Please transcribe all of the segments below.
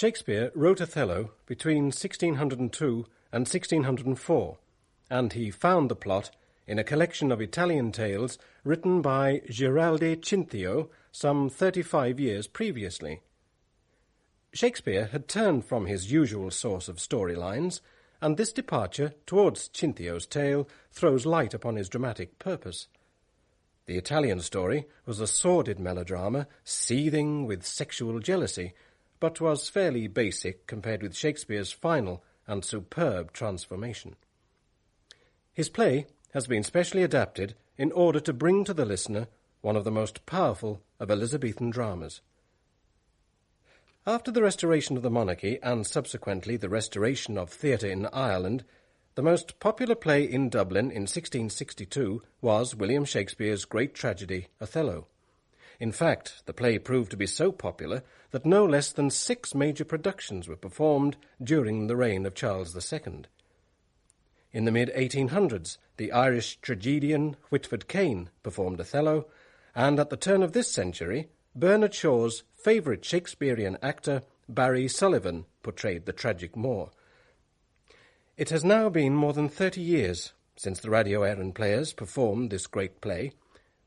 Shakespeare wrote Othello between 1602 and 1604, and he found the plot in a collection of Italian tales written by Giraldi Cinthio some 35 years previously. Shakespeare had turned from his usual source of storylines, and this departure towards Cinthio's tale throws light upon his dramatic purpose. The Italian story was a sordid melodrama, seething with sexual jealousy, but was fairly basic compared with Shakespeare's final and superb transformation. His play has been specially adapted in order to bring to the listener one of the most powerful of Elizabethan dramas. After the restoration of the monarchy and subsequently the restoration of theatre in Ireland, the most popular play in Dublin in 1662 was William Shakespeare's great tragedy, Othello. In fact, the play proved to be so popular that no less than 6 major productions were performed during the reign of Charles II. In the mid-1800s, the Irish tragedian Whitford Caine performed Othello, and at the turn of this century, Bernard Shaw's favourite Shakespearean actor, Barry Sullivan, portrayed the tragic Moor. It has now been more than 30 years since the Radio Éireann players performed this great play,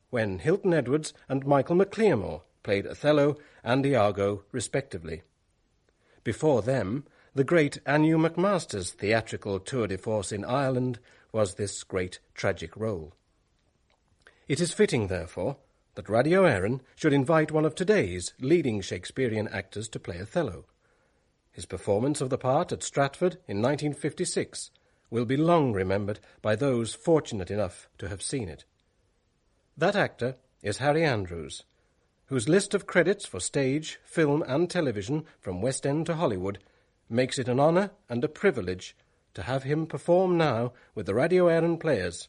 when Hilton Edwards and Michael McLearmore played Othello and Iago respectively. Before them, the great Anu McMaster's theatrical tour de force in Ireland was this great tragic role. It is fitting, therefore, that Radio Éireann should invite one of today's leading Shakespearean actors to play Othello. His performance of the part at Stratford in 1956 will be long remembered by those fortunate enough to have seen it. That actor is Harry Andrews, whose list of credits for stage, film and television from West End to Hollywood makes it an honour and a privilege to have him perform now with the Radio Éireann players.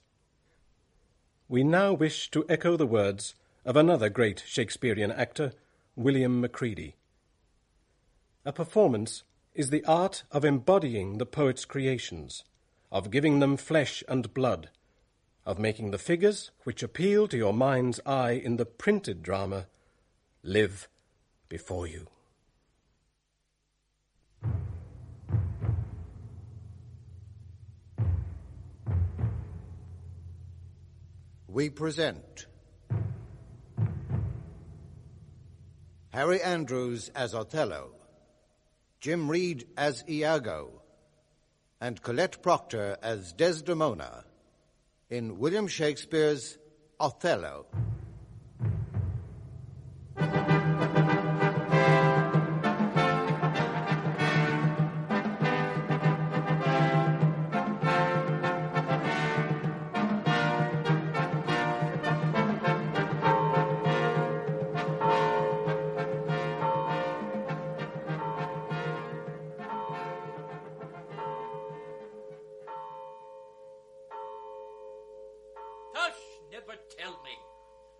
We now wish to echo the words of another great Shakespearean actor, William Macready. A performance is the art of embodying the poet's creations, of giving them flesh and blood, of making the figures which appeal to your mind's eye in the printed drama live before you. We present Harry Andrews as Othello, Jim Reed as Iago, and Colette Proctor as Desdemona in William Shakespeare's Othello. Never tell me.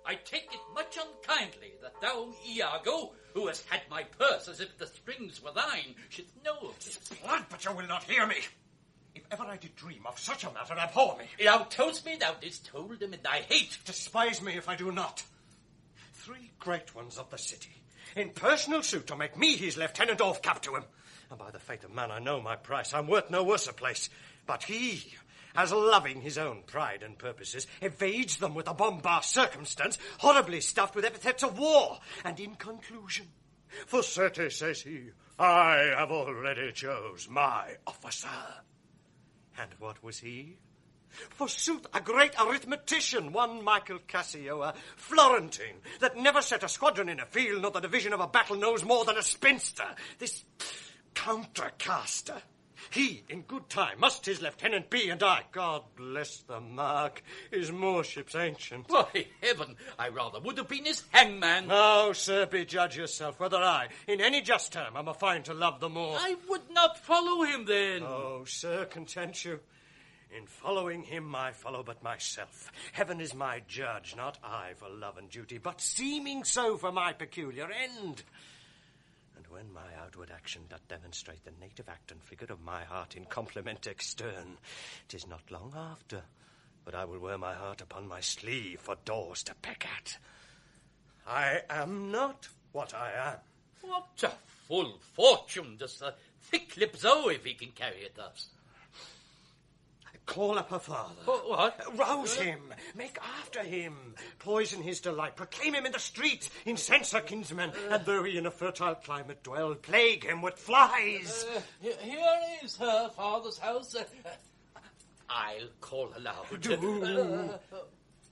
I take it much unkindly that thou, Iago, who hast had my purse as if the strings were thine, shouldst know of this. Blood, but you will not hear me. If ever I did dream of such a matter, abhor me. Thou toldst me thou didst hold him in thy hate. Despise me if I do not. 3 great ones of the city, in personal suit to make me his lieutenant off cap to him. And by the faith of man, I know my price. I'm worth no worse a place. But he, as loving his own pride and purposes, evades them with a bombast circumstance, horribly stuffed with epithets of war. And in conclusion, for certes, says he, I have already chose my officer. And what was he? Forsooth, a great arithmetician, one Michael Cassio, a Florentine, that never set a squadron in a field, nor the division of a battle knows more than a spinster. This countercaster. He, in good time, must his lieutenant be, and I, God bless the mark, is Moorship's ancient. Why, heaven, I rather would have been his hangman. Now, sir, bejudge yourself whether I, in any just term, am a fine to love the Moor. I would not follow him then. Oh, sir, content you. In following him, I follow but myself. Heaven is my judge, not I for love and duty, but seeming so for my peculiar end. And when my outward action doth demonstrate the native act and figure of my heart in compliment extern, 'tis not long after, but I will wear my heart upon my sleeve for doors to peck at. I am not what I am. What a full fortune does the thick-lipped owe if he can carry it thus. Call up her father. What? Rouse him. Make after him. Poison his delight. Proclaim him in the streets. Incense her kinsmen. And though he in a fertile climate dwell, plague him with flies. Here is her father's house. I'll call aloud. Do.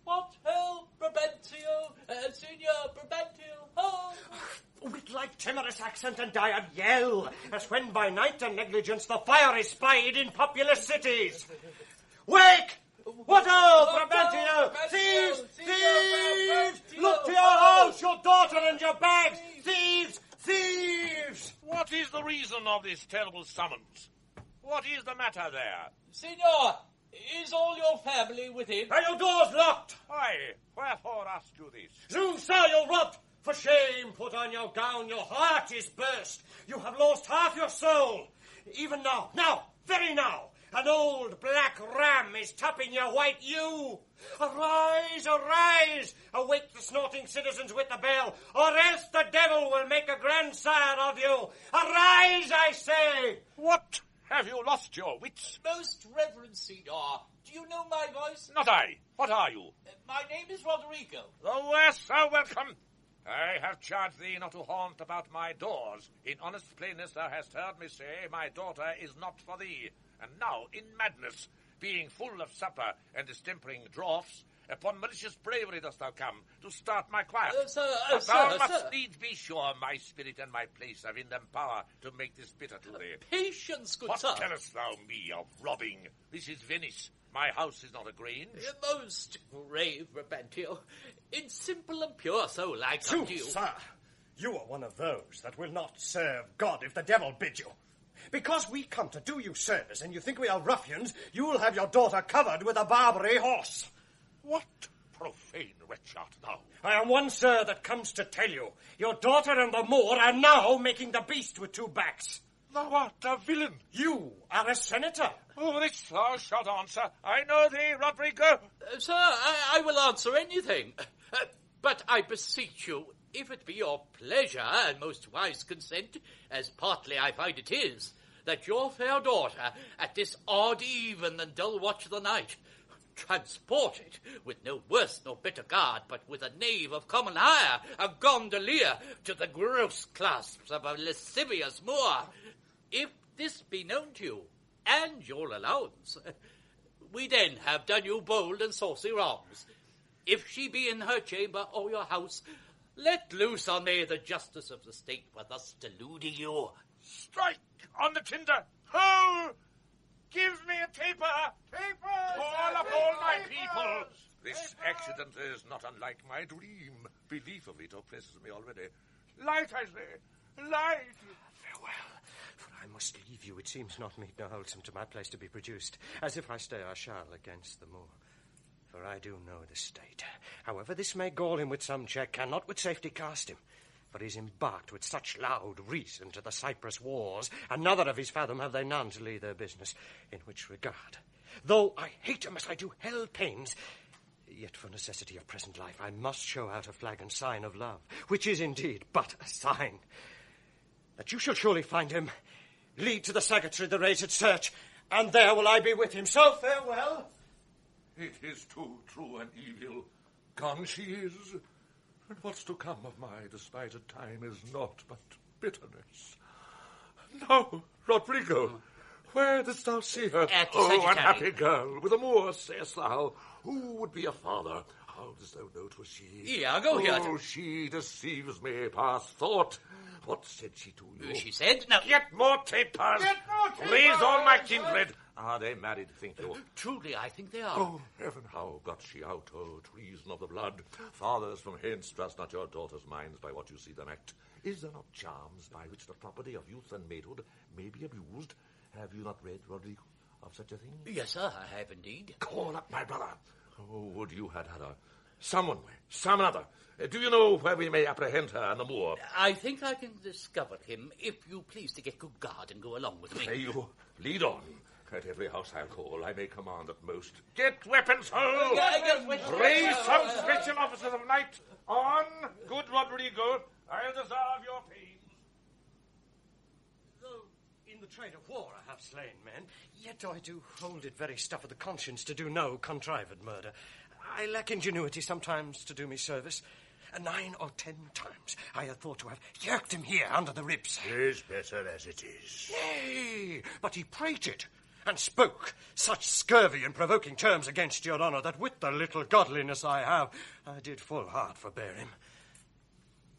What hell, Brabantio? Signor Brabantio, ho! With like timorous accent and dire yell, as when by night and negligence the fire is spied in populous cities. Wake! What ho, Brabantio! Thieves! Thieves! Look to your house, your daughter and your bags! Thieves! Thieves! What is the reason of this terrible summons? What is the matter there? Signor, is all your family within? Are your doors locked? Why, wherefore ask you this? Zoom, sir, you're robbed! For shame, put on your gown, your heart is burst. You have lost half your soul. Even now, very now, an old black ram is tapping your white ewe. Arise, arise, awake the snorting citizens with the bell, or else the devil will make a grandsire of you. Arise, I say! What? Have you lost your wits? Most Reverend Signor, do you know my voice? Not I. What are you? My name is Roderigo. The worst are welcome. I have charged thee not to haunt about my doors. In honest plainness thou hast heard me say, my daughter is not for thee. And now, in madness, being full of supper and distempering draughts, upon malicious bravery dost thou come to start my quiet. But thou must needs be sure my spirit and my place have in them power to make this bitter to thee. Patience, good What sir. tellest thou me of robbing? This is Venice. My house is not a grange. Most grave, Brabantio. In simple and pure soul I come to you. Sir, you are one of those that will not serve God if the devil bid you. Because we come to do you service and you think we are ruffians, you will have your daughter covered with a Barbary horse. What profane wretch art thou? I am one, sir, that comes to tell you. Your daughter and the Moor are now making the beast with two backs. Thou art a villain. You are a senator. Oh, this thou shalt answer. I know thee, Rodrigo. Sir, I will answer anything. But I beseech you, if it be your pleasure and most wise consent, as partly I find it is, that your fair daughter, at this odd even and dull watch of the night, transported with no worse nor better guard, but with a knave of common hire, a gondolier, to the gross clasps of a lascivious Moor, if this be known to you, and your allowance, we then have done you bold and saucy wrongs. If she be in her chamber or your house, let loose on me the justice of the state for thus deluding you. Strike on the tinder. Ho! Give me a taper. Taper! Call up all my people. This accident is not unlike my dream. Belief of it oppresses me already. Light, I say. Light. Farewell, for I must leave you. It seems not meet nor wholesome to my place to be produced. As if I stay, I shall against the Moor. For I do know the state. However this may gall him with some check, cannot with safety cast him. For he's embarked with such loud reason to the Cyprus wars, another of his fathom have they none to lead their business, in which regard, though I hate him as I do hell pains, yet for necessity of present life I must show out a flag and sign of love, which is indeed but a sign. That you shall surely find him, lead to the saggatory the razed search, and there will I be with him. So farewell. It is too true and evil. Gone she is. And what's to come of my despised time is naught but bitterness. No, Rodrigo, where didst thou see her? At the Oh, Sagittary. unhappy girl, with a Moor, sayest thou? Who would be a father? How dost thou know 'twas she? Iago here. Oh, she deceives me past thought. What said she to you? She said, no. Get more tapers! Get more tapers! Raise all my kindred! Are they married, think you? Truly, I think they are. Oh, heaven, how got she out, oh, treason of the blood? Fathers from hence, trust not your daughters' minds by what you see them act. Is there not charms by which the property of youth and maidhood may be abused? Have you not read, Rodrigo, of such a thing? Yes, sir, I have indeed. Call up my brother. Oh, would you had her. Some one way, some another. Do you know where we may apprehend her and the Moor? I think I can discover him, if you please to get good guard and go along with me. May you lead on. At every house I'll call, I may command at most. Get weapons, ho! Raise some special officers of night. On, good Rodrigo. I'll deserve your pains. the trade of war I have slain men, yet I do hold it very stuff of the conscience to do no contrived murder. I lack ingenuity sometimes to do me service. 9 or 10 times I had thought to have yerked him here under the ribs. It is better as it is. Yea, but he prated and spoke such scurvy and provoking terms against your honour that with the little godliness I have, I did full hard forbear him.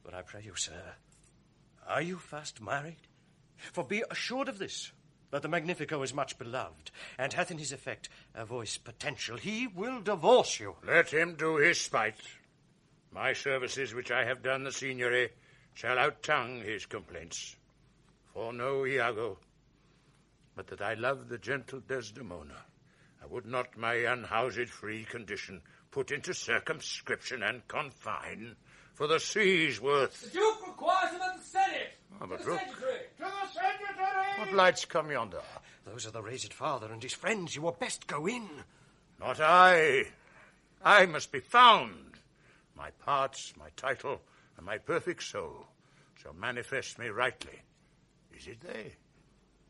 But I pray you, sir, are you fast married? For be assured of this, that the Magnifico is much beloved, and hath in his effect a voice potential. He will divorce you. Let him do his spite. My services which I have done the Signory shall out-tongue his complaints. For know, Iago, but that I love the gentle Desdemona, I would not my unhoused free condition put into circumscription and confine, for the sea's worth. The Duke requires him at the Senate. Oh, but to the look. Secretary. To the Secretary! What lights come yonder? Those are the raised father and his friends. You had best go in. Not I. I must be found. My parts, my title, and my perfect soul shall manifest me rightly. Is it they?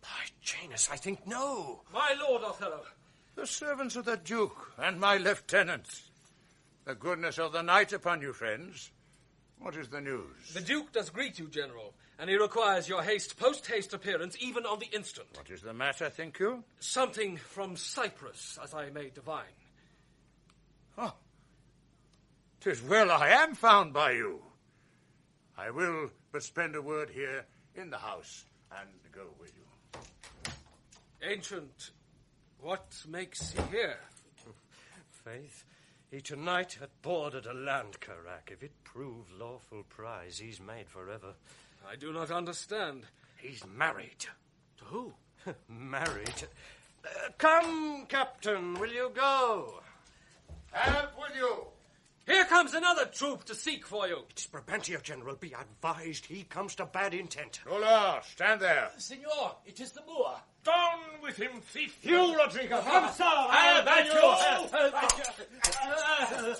By Janus, I think no. My lord Othello. The servants of the Duke and my lieutenants. The goodness of the night upon you, friends. What is the news? The Duke does greet you, General, and he requires your post-haste appearance, even on the instant. What is the matter, think you? Something from Cyprus, as I may divine. Oh, 'tis well I am found by you. I will but spend a word here in the house and go with you. Ancient, what makes he here? Faith, he tonight hath boarded a land carrack. If it prove lawful prize, he's made forever. I do not understand. He's married. To who? Married? Come, Captain, will you go? Help with you! Here comes another troop to seek for you. It's Brabantio, General. Be advised, he comes to bad intent. Lola, stand there. Signor, it is the Moor. Down with him, thief! You, Rodrigo, come, sir! I'll bat you!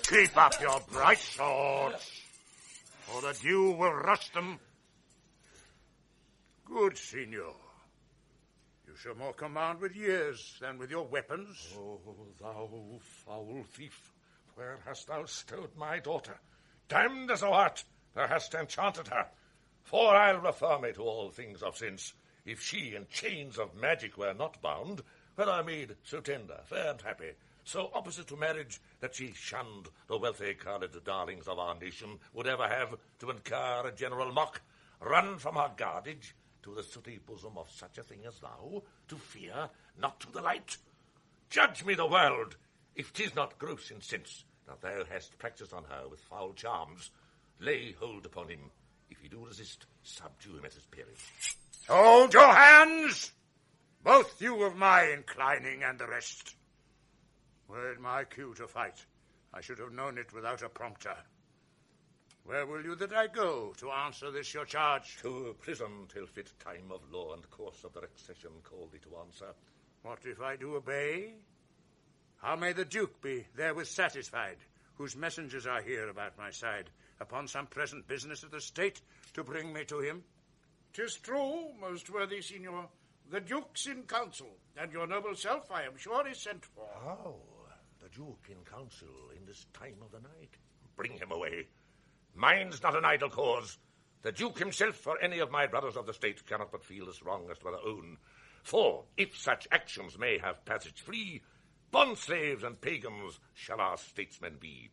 Keep up your bright swords, or the dew will rust them. Good, Signor. You shall more command with years than with your weapons. Oh, thou foul thief, where hast thou stowed my daughter? Damned as thou art, thou hast enchanted her. For I'll refer me to all things of since, if she in chains of magic were not bound, were I made so tender, fair and happy, so opposite to marriage, that she shunned the wealthy carded darlings of our nation would ever have to incur a general mock, run from her guardage to the sooty bosom of such a thing as thou, to fear, not to the light. Judge me the world, if 'tis not gross in sense that thou hast practised on her with foul charms. Lay hold upon him. If he do resist, subdue him at his period. Hold your hands, both you of my inclining and the rest. Were it my cue to fight, I should have known it without a prompter. Where will you that I go to answer this your charge? To prison till fit time of law and course of the accession call thee to answer. What if I do obey? How may the Duke be therewith satisfied, whose messengers are here about my side, upon some present business of the state, to bring me to him? 'Tis true, most worthy Signor. The Duke's in council, and your noble self, I am sure, is sent for. How? The Duke in council in this time of the night? Bring him away. Mine's not an idle cause. The Duke himself or any of my brothers of the state cannot but feel as wrong as to their own. For, if such actions may have passage free, bond slaves and pagans shall our statesmen be.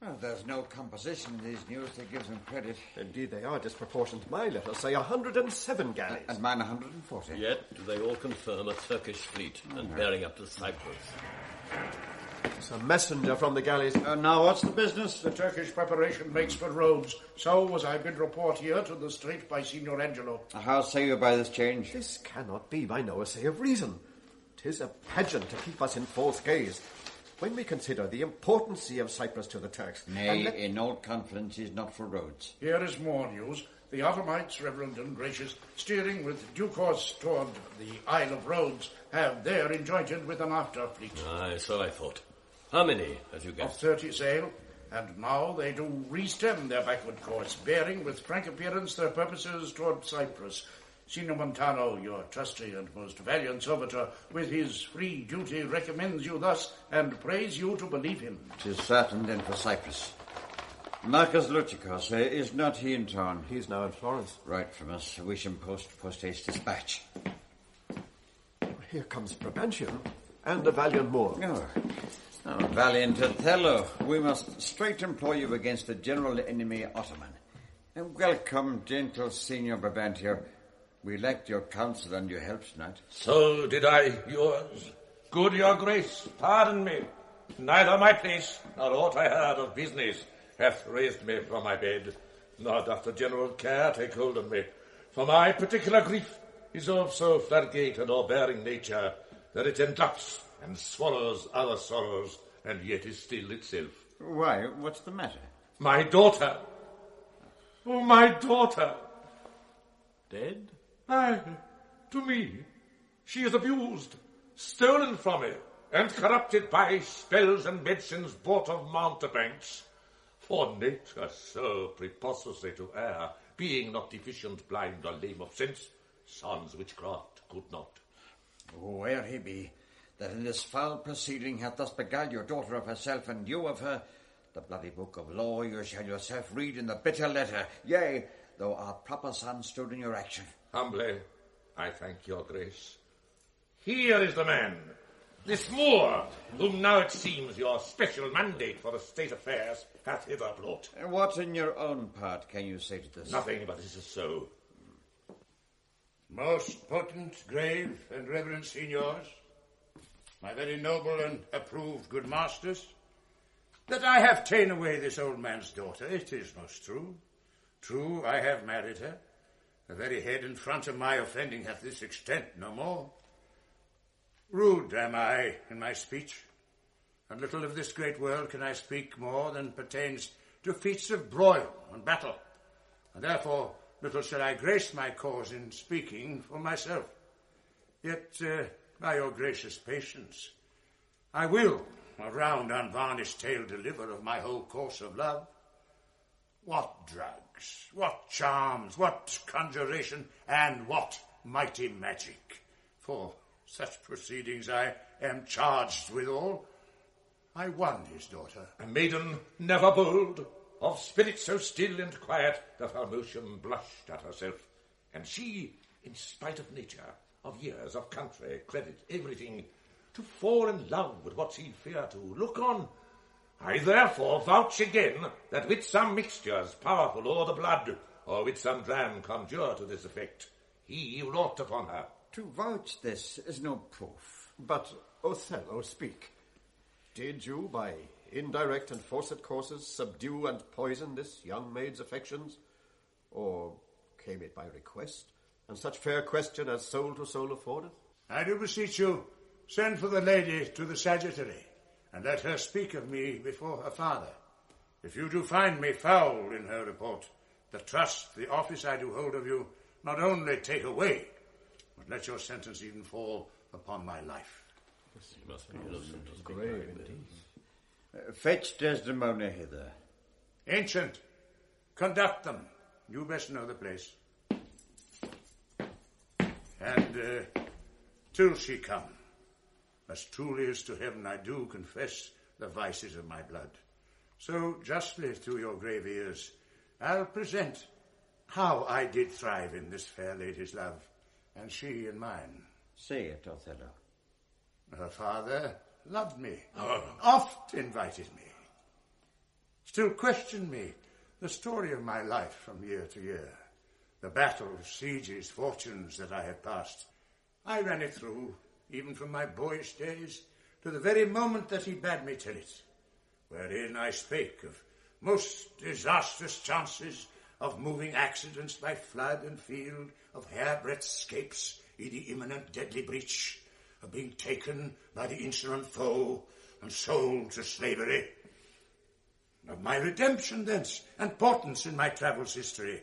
Well, there's no composition in these news that gives them credit. Indeed, they are disproportioned. My letters say 107 galleys. And mine 140. Yet do they all confirm a Turkish fleet and bearing up to Cyprus. It's a messenger from the galleys. Now, what's the business? The Turkish preparation makes for Rhodes. So was I bid report here to the strait by Signor Angelo. How say you by this change? This cannot be by no assay of reason. 'Tis a pageant to keep us in false gaze. When we consider the importancy of Cyprus to the Turks... Nay, in all confidence is not for Rhodes. Here is more news. The Ottomites, reverend and gracious, steering with due course toward the Isle of Rhodes, have there enjoined with an after fleet. Aye, so I thought. How many have you Of guessed? 30 sail, And now they do re-stem their backward course, bearing with frank appearance their purposes toward Cyprus. Signor Montano, your trusty and most valiant servitor, with his free duty recommends you thus, and prays you to believe him. 'Tis certain then for Cyprus. Marcus Luticus, is not he in town? He is now in Florence. Right from us. Wish him post-haste dispatch. Here comes Brabantio, and a valiant Moor. Oh, valiant Othello, we must straight employ you against the general enemy Ottoman. And welcome, gentle Signor Brabantio. We lacked your counsel and your help tonight. So did I yours. Good your grace, pardon me. Neither my place nor aught I heard of business hath raised me from my bed, nor doth the general care take hold of me. For my particular grief is of so floodgate and o'erbearing nature that it engulfs and swallows other sorrows, and yet is still itself. Why, what's the matter? My daughter. Oh, my daughter. Dead? Aye, to me. She is abused, stolen from me, and corrupted by spells and medicines bought of mountebanks. For nature so preposterously to err, being not deficient, blind, or lame of sense, sans witchcraft could not. Where he be, that in this foul proceeding hath thus beguiled your daughter of herself and you of her, the bloody book of law you shall yourself read in the bitter letter, yea, though our proper son stood in your action. Humbly, I thank your grace. Here is the man, this Moor, whom now it seems your special mandate for the state affairs hath hither brought. What in your own part can you say to this? Nothing, but this is so. Most potent, grave, and reverend signors, my very noble and approved good masters, that I have ta'en away this old man's daughter, it is most true. True, I have married her. The very head and front of my offending hath this extent, no more. Rude am I in my speech, and little of this great world can I speak more than pertains to feats of broil and battle, and therefore little shall I grace my cause in speaking for myself. Yet, by your gracious patience, I will a round unvarnished tale deliver of my whole course of love. What drugs, what charms, what conjuration, and what mighty magic. For such proceedings I am charged withal. I won his daughter. A maiden never bold, of spirit so still and quiet that her motion blushed at herself, and she, in spite of nature, of years, of country, credit, everything, to fall in love with what she feared to look on. I therefore vouch again that with some mixtures powerful o'er the blood, or with some dram conjure to this effect, he wrought upon her. To vouch this is no proof. But, Othello, speak. Did you, by indirect and forced courses, subdue and poison this young maid's affections? Or came it by request, and such fair question as soul to soul affordeth? I do beseech you, send for the lady to the sagittary, and let her speak of me before her father. If you do find me foul in her report, the trust, the office I do hold of you, not only take away, but let your sentence even fall upon my life. He must be innocent. Grave indeed. Fetch Desdemona hither. Ancient, conduct them. You best know the place. And till she come, as truly as to heaven I do confess the vices of my blood, so justly to your grave ears I'll present how I did thrive in this fair lady's love, and she in mine. Say it, Othello. Her father loved me, oft invited me, still questioned me the story of my life from year to year, the battles, sieges, fortunes that I had passed. I ran it through, even from my boyish days to the very moment that he bade me tell it, wherein I spake of most disastrous chances, of moving accidents by flood and field, of hairbreadth escapes in the imminent deadly breach, of being taken by the insolent foe and sold to slavery, of my redemption thence and portents in my travels' history,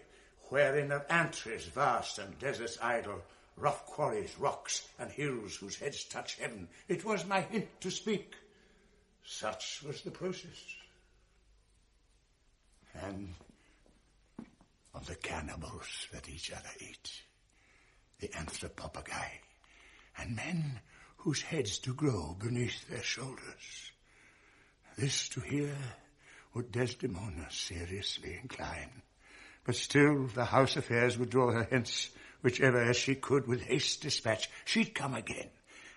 wherein of antres vast and deserts idle, rough quarries, rocks, and hills whose heads touch heaven, it was my hint to speak. Such was the process. and of the cannibals that each other ate, the anthropophagi, and men whose heads do grow beneath their shoulders. This to hear would Desdemona seriously incline, but still the house affairs would draw her hence, whichever as she could with haste dispatch. She'd come again,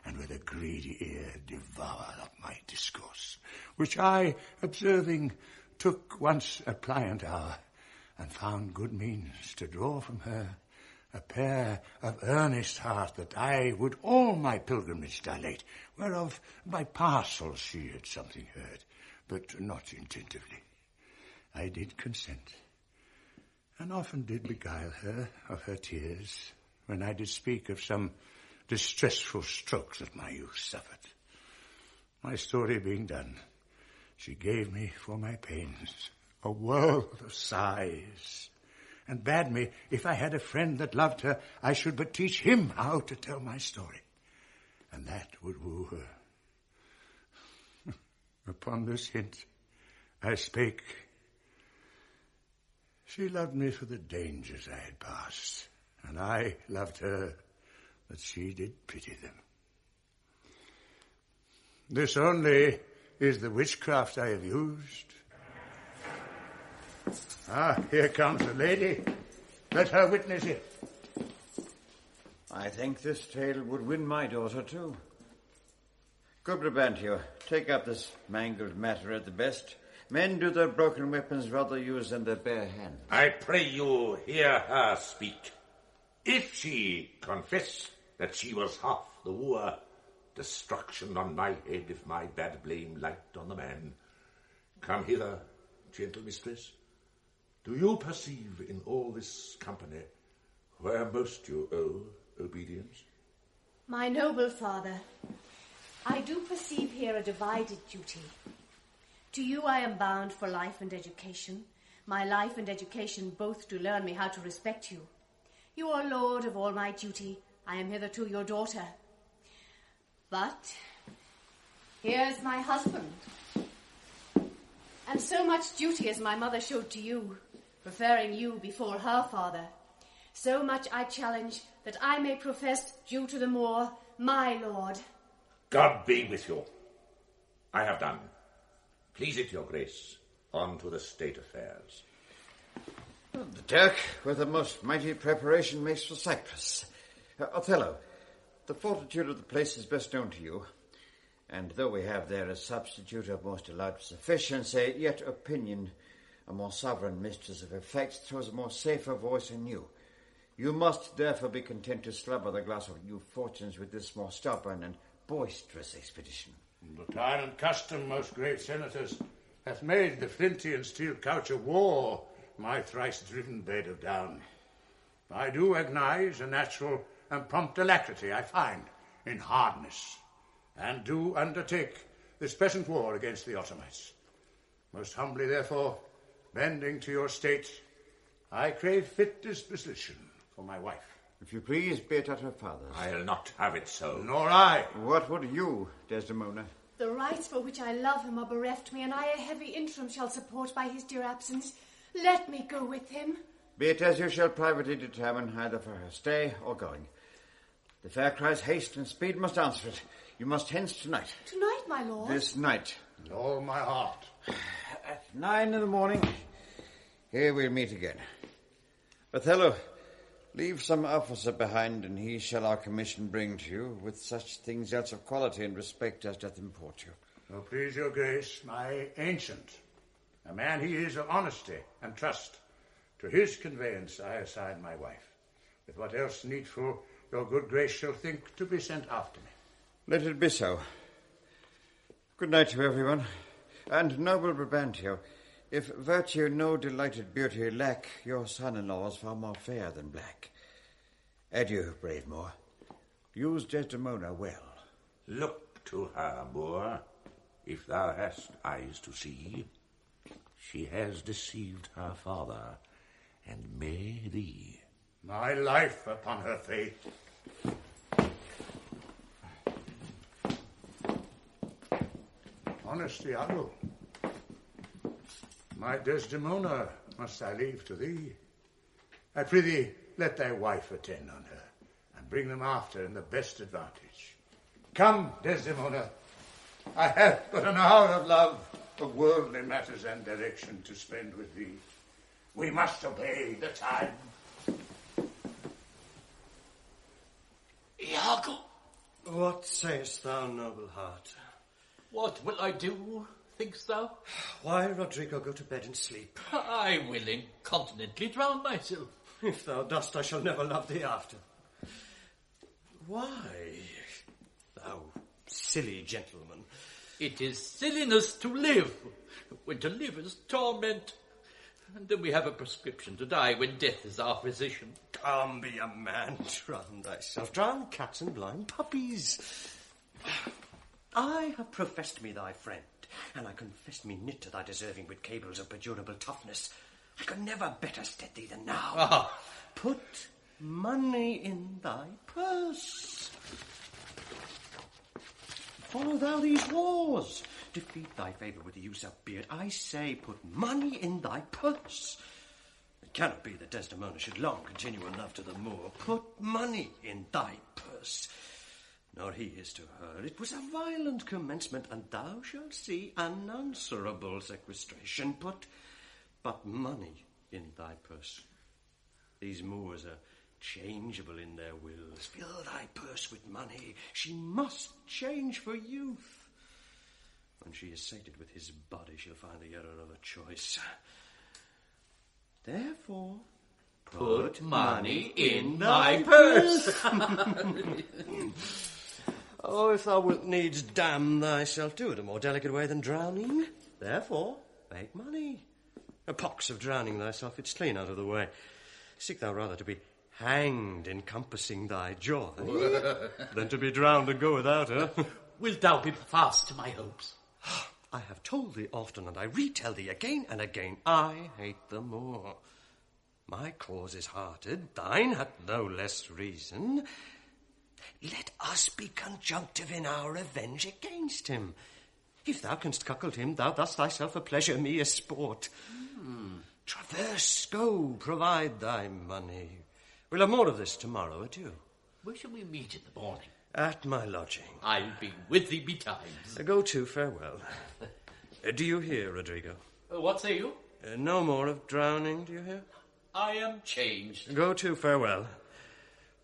and with a greedy ear devour up my discourse, which I, observing, took once a pliant hour, and found good means to draw from her a pair of earnest heart that I would all my pilgrimage dilate, whereof by parcels she had something heard, but not intentively. I did consent, and often did beguile her of her tears, when I did speak of some distressful strokes that my youth suffered. My story being done, she gave me for my pains a world of sighs, and bade me, if I had a friend that loved her, I should but teach him how to tell my story, and that would woo her. Upon this hint I spake. She loved me for the dangers I had passed, and I loved her that she did pity them. This only is the witchcraft I have used. Here comes the lady. Let her witness it. I think this tale would win my daughter, too. Good Brabantio, take up this mangled matter at the best. Men do their broken weapons rather use than their bare hands. I pray you hear her speak. If she confess that she was half the wooer, destruction on my head if my bad blame light on the man. Come hither, gentle mistress. Do you perceive in all this company where most you owe obedience? My noble father, I do perceive here a divided duty. To you I am bound for life and education. My life and education both do learn me how to respect you. You are lord of all my duty. I am hitherto your daughter. But here's my husband. And so much duty as my mother showed to you, preferring you before her father, so much I challenge that I may profess due to the Moor, my lord. God be with you. I have done. Please it your grace, on to the state affairs. The Turk, with a most mighty preparation, makes for Cyprus. Othello, the fortitude of the place is best known to you, and though we have there a substitute of most allowed sufficiency, yet opinion, a more sovereign mistress of effects, throws a more safer voice in you. You must therefore be content to slubber the glass of new fortunes with this more stubborn and boisterous expedition. The tyrant custom, most great senators, hath made the flinty and steel couch of war my thrice-driven bed of down. I do acknowledge a natural and prompt alacrity I find in hardness, and do undertake this present war against the Ottomites. Most humbly, therefore, bending to your state, I crave fit disposition for my wife. If you please, be it at her father's. I'll not have it so. Nor I. What would you, Desdemona? The rights for which I love him are bereft me, and I a heavy interim shall support by his dear absence. Let me go with him. Be it as you shall privately determine, either for her stay or going. The fair cries haste and speed must answer it. You must hence tonight. Tonight, my lord? This night. With all my heart. At 9 a.m, here we'll meet again. Othello, leave some officer behind, and he shall our commission bring to you, with such things else of quality and respect as doth import you. So please your grace, my ancient, a man he is of honesty and trust, to his conveyance I assign my wife, with what else needful your good grace shall think to be sent after me. Let it be so. Good night to everyone. And noble Brabantio, if virtue no delighted beauty lack, your son-in-law is far more fair than black. Adieu, brave Moor. Use Desdemona well. Look to her, Moor, if thou hast eyes to see. She has deceived her father, and may thee. My life upon her faith. Honest Iago, My Desdemona must I leave to thee. I prithee, let thy wife attend on her, and bring them after in the best advantage. Come, Desdemona, I have but an hour of love, of worldly matters and direction to spend with thee. We must obey the time. Iago! What sayest thou, noble heart? What will I do, thinkst thou? Why, Rodrigo, go to bed and sleep. I will incontinently drown myself. If thou dost, I shall never love thee after. Why, thou silly gentleman? It is silliness to live, when to live is torment. And then we have a prescription to die when death is our physician. Come, be a man, drown thyself. Drown cats and blind puppies. I have professed me thy friend, and I confess me knit to thy deserving with cables of perdurable toughness. I could never better stead thee than now. Ah. Put money in thy purse. Follow thou these wars. Defeat thy favour with the use of beard. I say, put money in thy purse. It cannot be that Desdemona should long continue in love to the Moor. Put money in thy purse. Nor he is to her. It was a violent commencement, and thou shalt see unanswerable sequestration. Put but money in thy purse. These Moors are changeable in their wills. Fill thy purse with money. She must change for youth. When she is sated with his body, she'll find the error of a choice. Therefore, put money in thy purse. Oh, if thou wilt needs damn thyself, do it a more delicate way than drowning. Therefore, make money. A pox of drowning thyself, it's clean out of the way. Seek thou rather to be hanged encompassing thy joy than to be drowned and go without her. Wilt thou be fast to my hopes? I have told thee often, and I retell thee again and again, I hate the Moor. My cause is hearted, thine hath no less reason. Let us be conjunctive in our revenge against him. If thou canst cuckold him, thou dost thyself a pleasure, me a sport. Traverse, go, provide thy money. We'll have more of this tomorrow, adieu. Where shall we meet in the morning? At my lodging. I'll be with thee betimes. Go to, farewell. Do you hear, Rodrigo? What say you? No more of drowning, do you hear? I am changed. Go to, farewell.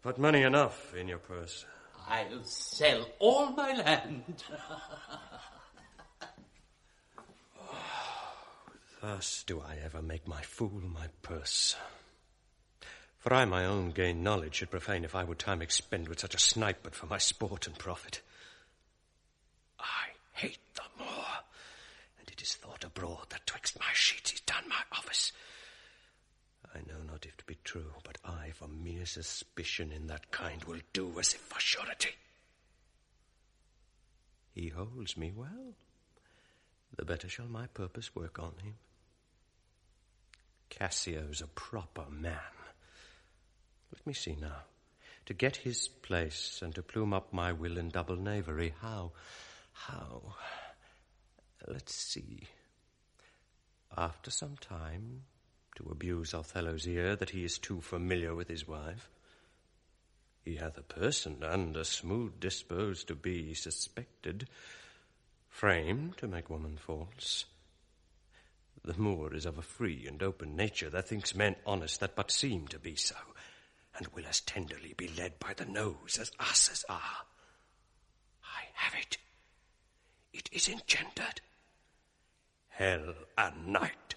Put money enough in your purse. I'll sell all my land. Thus do I ever make my fool my purse. For I my own gain knowledge should profane if I would time expend with such a snipe but for my sport and profit. I hate the Moor, and it is thought abroad that twixt my sheets is done my office. I know not if 't be true, but I for mere suspicion in that kind will do as if for surety. He holds me well, the better shall my purpose work on him. Cassio's a proper man. Let me see now. To get his place and to plume up my will in double knavery, how? Let's see. After some time, to abuse Othello's ear that he is too familiar with his wife. He hath a person and a smooth disposed to be suspected, framed to make woman false. The Moor is of a free and open nature that thinks men honest that but seem to be so, and will as tenderly be led by the nose as asses are. I have it. It is engendered. Hell and night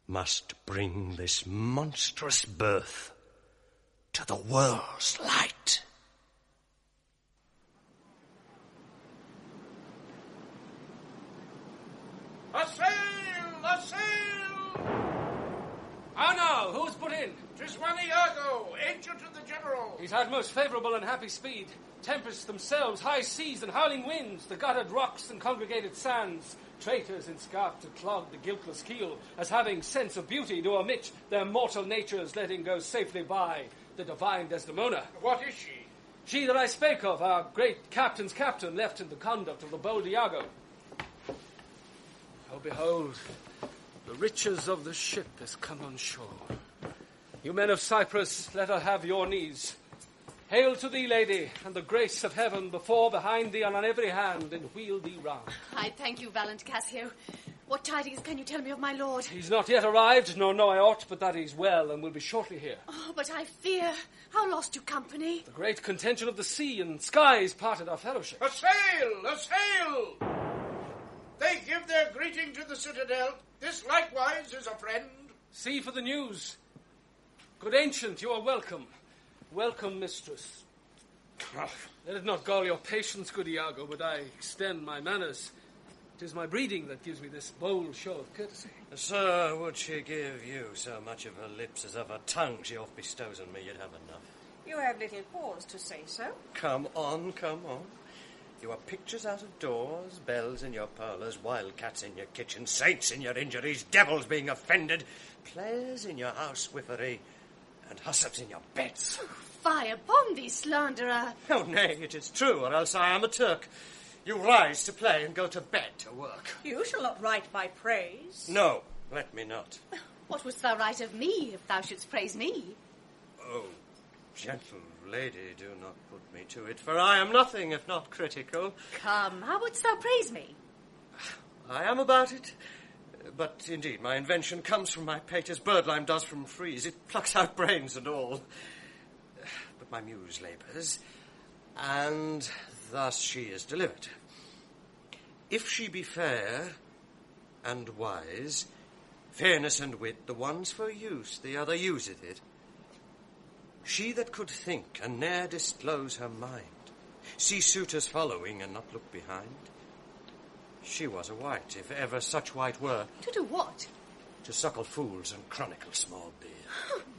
must bring this monstrous birth to the world's light. A sail! A sail! How now? Who's put in? 'Tis one Iago, agent of the general. He's had most favourable and happy speed. Tempests themselves, high seas and howling winds, the guttered rocks and congregated sands. Traitors in scarf to clog the guiltless keel, as having sense of beauty do omit their mortal natures, letting go safely by the divine Desdemona. What is she? She that I spake of, our great captain's captain, left in the conduct of the bold Iago. Oh, behold, The riches of the ship has come on shore. You men of Cyprus, let her have your knees. Hail to thee, lady, and the grace of heaven before, behind thee, and on every hand, and wheel thee round. I thank you, valiant Cassio. What tidings can you tell me of my lord? He's not yet arrived, nor know I aught, but that he's well, and will be shortly here. Oh, but I fear. How lost to company? The great contention of the sea and skies parted our fellowship. A sail! A sail! They give their greeting to the citadel. This likewise is a friend. See for the news. Good ancient, you are welcome. Welcome, mistress. Let it not gall your patience, good Iago, but I extend my manners. 'Tis my breeding that gives me this bold show of courtesy. Sir, would she give you so much of her lips as of her tongue she oft bestows on me, you'd have enough. You have little cause to say so. Come on, come on. You are pictures out of doors, bells in your parlours, wildcats in your kitchen, saints in your injuries, devils being offended, players in your housewiffery, and hussups in your beds. Fie upon thee, slanderer. Oh, nay, it is true, or else I am a Turk. You rise to play and go to bed to work. You shall not write my praise. No, let me not. What wouldst thou write of me if thou shouldst praise me? Oh, gentle lady, do not put me to it, for I am nothing if not critical. Come, how wouldst thou praise me? I am about it. But indeed, my invention comes from my pate as birdlime does from frieze. It plucks out brains and all. But my muse labours, and thus she is delivered. If she be fair and wise, fairness and wit, the one's for use, the other useth it. She that could think and ne'er disclose her mind, see suitors following and not look behind, she was a wight, if ever such wight were. To do what? To suckle fools and chronicle small beer.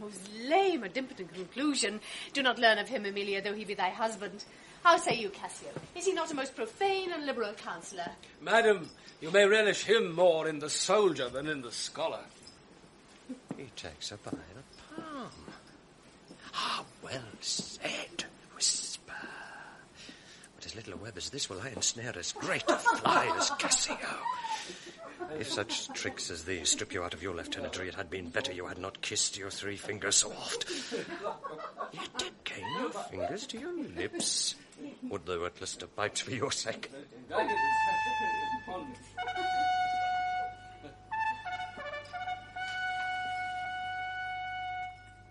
Most lame and impotent conclusion. Do not learn of him, Emilia, though he be thy husband. How say you, Cassio? Is he not a most profane and liberal counsellor? Madam, you may relish him more in the soldier than in the scholar. He takes her by the palm. Ah, well said, whisper. But as little a web as this will I ensnare as great a fly as Cassio. If such tricks as these strip you out of your lieutenantry, it had been better you had not kissed your 3 fingers so oft. Yet again your fingers to your lips. Would they were at least a bite for your sake.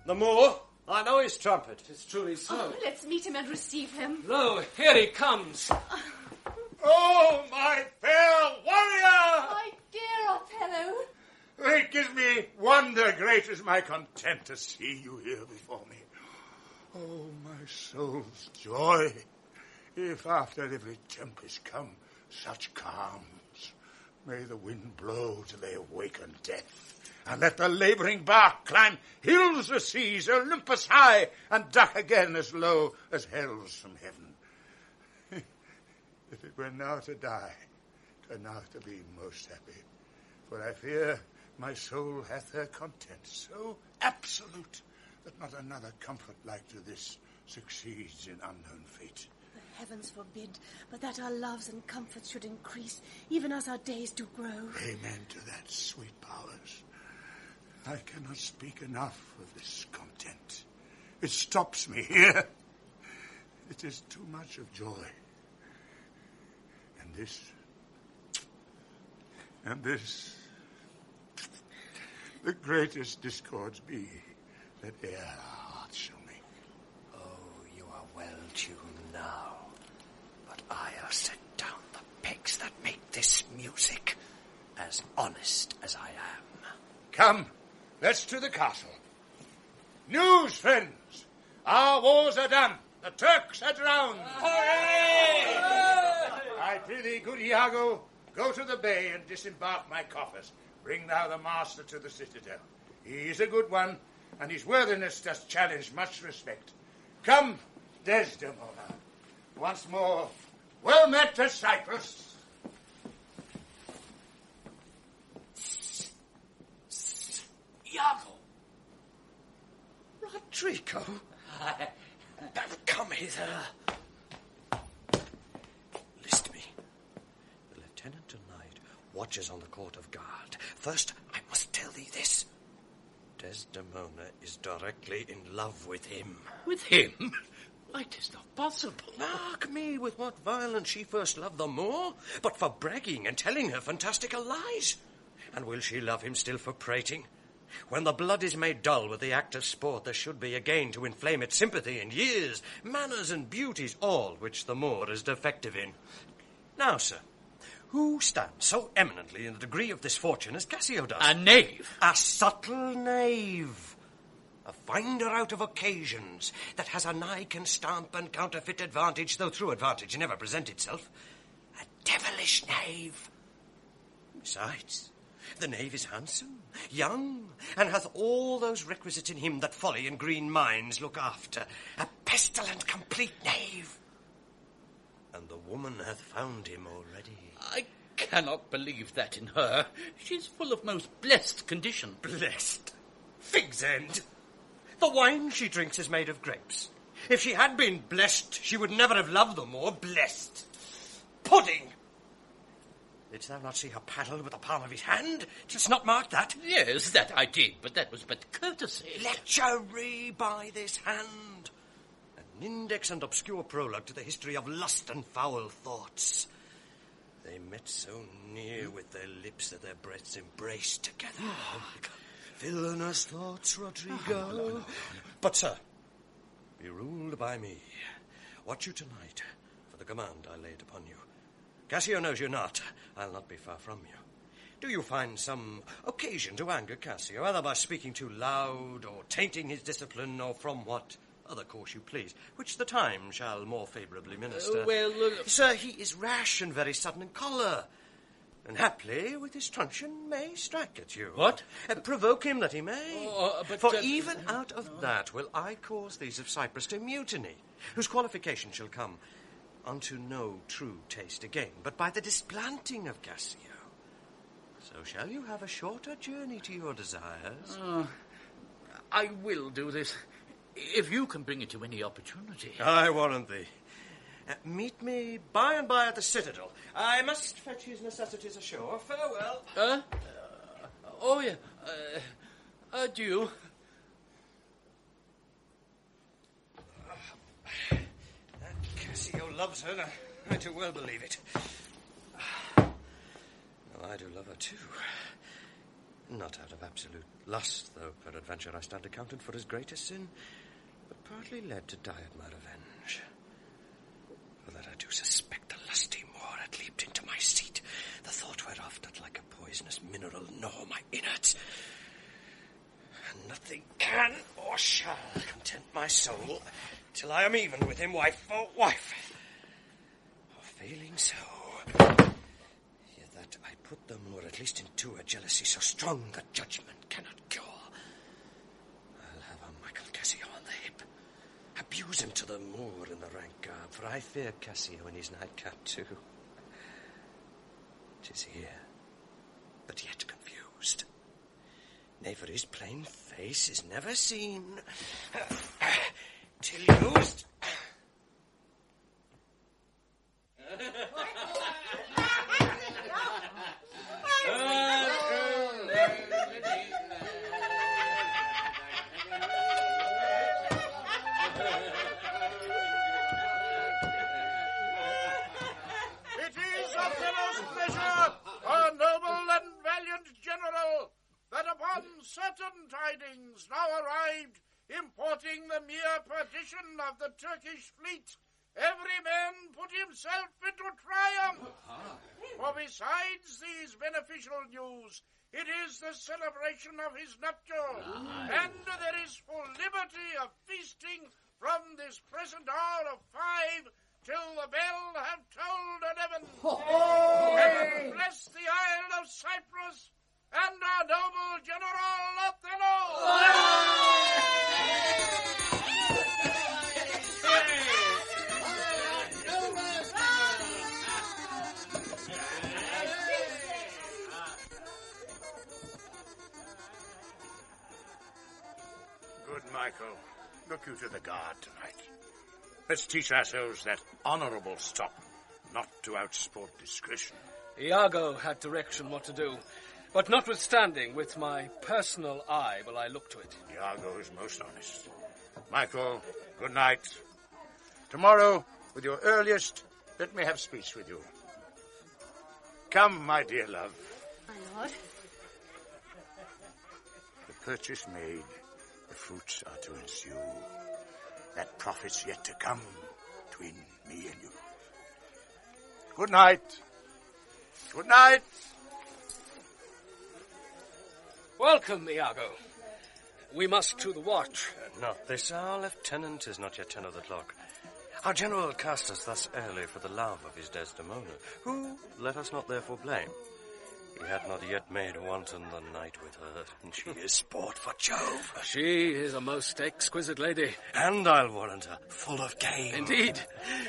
The Moor, I know his trumpet. 'Tis truly so. Oh, let's meet him and receive him. Lo, here he comes. Oh, my fair warrior! My dear Othello. It gives me wonder great as my content to see you here before me. Oh, my soul's joy, if after every tempest come such calms. May the wind blow till they awaken death, and let the labouring bark climb hills or seas, Olympus high, and duck again as low as hells from heaven. If it were now to die, 'twere now to be most happy, for I fear my soul hath her content so absolute that not another comfort like to this succeeds in unknown fate. The heavens forbid, but that our loves and comforts should increase, even as our days do grow. Amen to that, sweet powers. I cannot speak enough of this content. It stops me here. It is too much of joy. And this, the greatest discords be that e'er our hearts shall make. Oh, you are well tuned now, but I'll set down the pegs that make this music, as honest as I am. Come, let's to the castle. News, friends! Our wars are done. The Turks are drowned. Hooray! I prithee, good Iago, go to the bay and disembark my coffers. Bring thou the master to the citadel. He is a good one, and his worthiness does challenge much respect. Come, Desdemona. Once more, well met to Cyprus. Iago! Rodrigo! I have come hither. List me. The lieutenant tonight watches on the court of guard. First, I tell thee this. Desdemona is directly in love with him. With him? Why, 'tis not possible. Mark me with what violence she first loved the Moor, but for bragging and telling her fantastical lies. And will she love him still for prating? When the blood is made dull with the act of sport, there should be again to inflame its sympathy and years, manners and beauties, all which the Moor is defective in. Now, sir, who stands so eminently in the degree of this fortune as Cassio does? A knave. A subtle knave. A finder out of occasions, that has a nigh can stamp and counterfeit advantage, though true advantage never present itself. A devilish knave. Besides, the knave is handsome, young, and hath all those requisites in him that folly and green minds look after. A pestilent complete knave. And the woman hath found him already. I cannot believe that in her. She's full of most blessed condition. Blessed? Fig's end. The wine she drinks is made of grapes. If she had been blessed, she would never have loved them more. Blessed. Pudding! Didst thou not see her paddle with the palm of his hand? Didst not mark that? Yes, that I did, but that was but courtesy. Lechery by this hand. An index and obscure prologue to the history of lust and foul thoughts. They met so near with their lips that their breaths embraced together. Villainous thoughts, Rodrigo. No. But, sir, be ruled by me. Watch you tonight for the command I laid upon you. Cassio knows you not. I'll not be far from you. Do you find some occasion to anger Cassio, either by speaking too loud, or tainting his discipline, or from what other course you please, which the time shall more favourably minister? Sir, he is rash and very sudden in choler, and haply with his truncheon may strike at you. What? Provoke him that he may. But for even out of that will I cause these of Cyprus to mutiny, whose qualification shall come unto no true taste again, but by the displanting of Cassio. So shall you have a shorter journey to your desires. I will do this, if you can bring it to any opportunity. I warrant thee. Meet me by and by at the Citadel. I must fetch his necessities ashore. Farewell. Oh, yeah. Adieu. That Cassio loves her. I too well believe it. Well, I do love her too. Not out of absolute lust, though peradventure I stand accounted for his greatest sin, but partly led to die at my revenge. For that I do suspect the lusty Moor had leaped into my seat, the thought whereof doth like a poisonous mineral gnaw my innards. And nothing can or shall content my soul till I am even with him, wife for wife. Or failing so, yet that I put the Moor at least into a jealousy so strong that judgment cannot cure. I'll have a Michael Cassio on the hip. Abuse him to the Moor in the rank garb, for I fear Cassio in his nightcap too. 'Tis here, but yet confused. Nay, for his plain face is never seen till used. Certain tidings now arrived, importing the mere perdition of the Turkish fleet. Every man put himself into triumph. For besides these beneficial news, it is the celebration of his nuptial, and there is full liberty of feasting from this present hour of 5 till the bell have tolled 11. Heaven bless the Isle of Cyprus and our noble General Othello! Good Michael, look you to the guard tonight. Let's teach ourselves that honourable stop, not to outsport discretion. Iago had direction what to do. But notwithstanding, with my personal eye will I look to it. Iago is most honest. Michael, good night. Tomorrow, with your earliest, let me have speech with you. Come, my dear love. My lord. The purchase made, the fruits are to ensue. That profit's yet to come between me and you. Good night. Good night. Welcome, Iago. We must to the watch. Not this hour, Lieutenant. Is not yet 10 of the clock. Our general cast us thus early for the love of his Desdemona, who, let us not therefore blame. He had not yet made wanton the night with her, and she is sport for Jove. She is a most exquisite lady. And I'll warrant her, full of game. Indeed.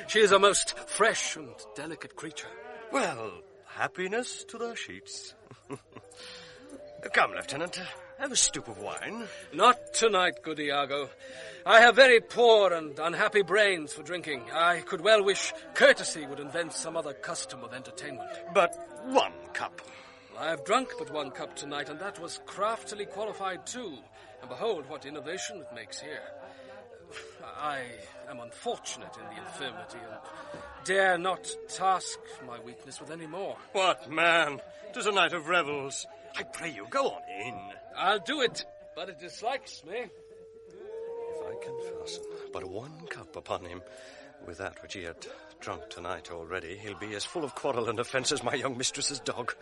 She is a most fresh and delicate creature. Well, happiness to their sheets. Come, Lieutenant, have a stoup of wine. Not tonight, good Iago. I have very poor and unhappy brains for drinking. I could well wish courtesy would invent some other custom of entertainment. But 1 cup. I have drunk but 1 cup tonight, and that was craftily qualified too. And behold what innovation it makes here. I am unfortunate in the infirmity, and dare not task my weakness with any more. What, man? 'Tis a night of revels. I pray you, go on in. I'll do it, but it dislikes me. If I can fasten but 1 cup upon him, with that which he had drunk tonight already, he'll be as full of quarrel and offence as my young mistress's dog.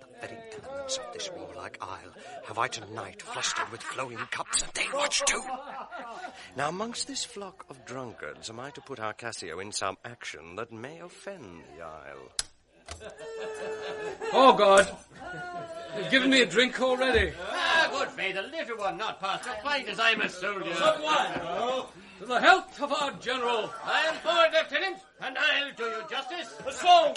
The very tenements of this warlike isle have I tonight flustered with flowing cups, and they watch too. Now, amongst this flock of drunkards, am I to put our Cassio in some action that may offend the isle? Oh, God! You've given me a drink already. Good faith, a little one, not past a pint, as I'm a soldier. Some wine, to the health of our general. I am bored, Lieutenant, and I'll do you justice. So,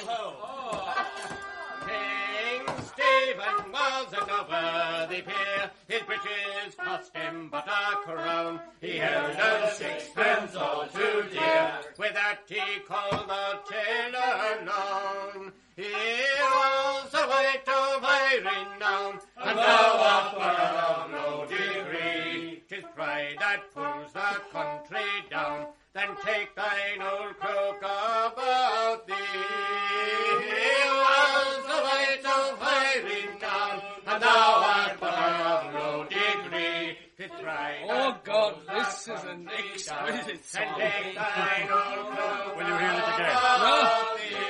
King Stephen was a noteworthy peer. His breeches cost him but a crown. He held a sixpence all too dear. With that he called the tailor known. He was a wight of high renown, and thou art one of no degree. 'Tis pride that pulls the country down. Then take thine old cloak about thee. He was a wight of high renown, and thou art one of no degree. 'Tis pride. Oh, God, this is an exquisite song. Take thine old cloak. Will you hear it again? No,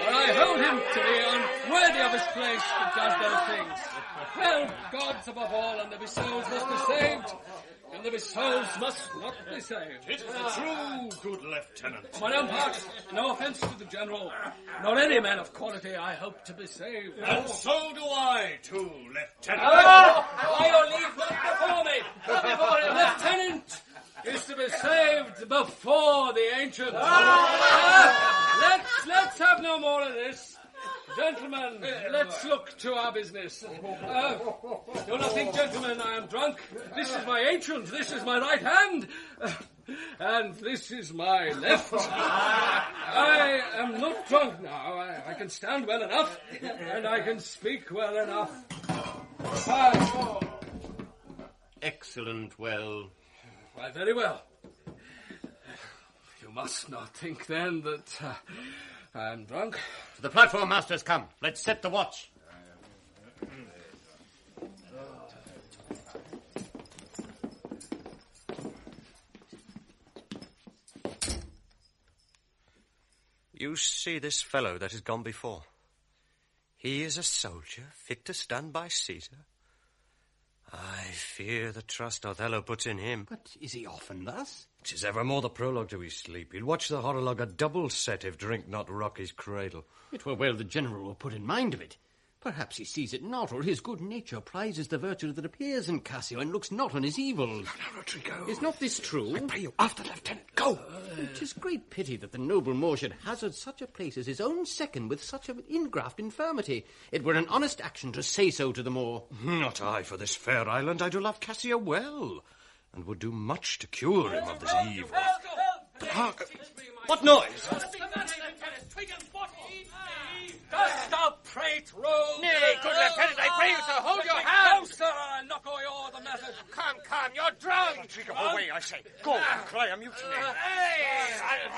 but I hold him to be unworthy of his place that does those things. Well, gods above all, and there be souls must be saved, and there be souls must not be saved. It is true, good Lieutenant. For my own part, no offence to the general, nor any man of quality, I hope to be saved. And so do I, too, Lieutenant. By your leave, not before me. Not before him. Lieutenant is to be saved before the ancients. Let's have no more of this. Gentlemen, let's look to our business. Do not think, gentlemen, I am drunk. This is my ancient, this is my right hand, and this is my left. I am not drunk now. I can stand well enough, and I can speak well enough. Excellent, well. Why, very well. You must not think, then, that I am drunk. The platform masters come. Let's set the watch. You see this fellow that has gone before. He is a soldier, fit to stand by Caesar. I fear the trust Othello puts in him. But is he often thus? 'Tis evermore the prologue to his sleep. He'll watch the horologe a double set if drink not rock his cradle. It were well the general were put in mind of it. Perhaps he sees it not, or his good nature prizes the virtue that appears in Cassio and looks not on his evils. Now, Rodrigo. Is not this true? I pray you, after Lieutenant, go! 'Tis great pity that the noble Moor should hazard such a place as his own second with such an ingraft infirmity. It were an honest action to say so to the Moor. Not I for this fair island. I do love Cassio well, and would do much to cure him of this evil. But hark! What noise? Stop, prate, rogue! Nay, good lieutenant, I pray you, sir, hold your hand! No, sir, I'll knock away all the method. Come, you're drunk! Take him away, I say. Go and cry a mutiny.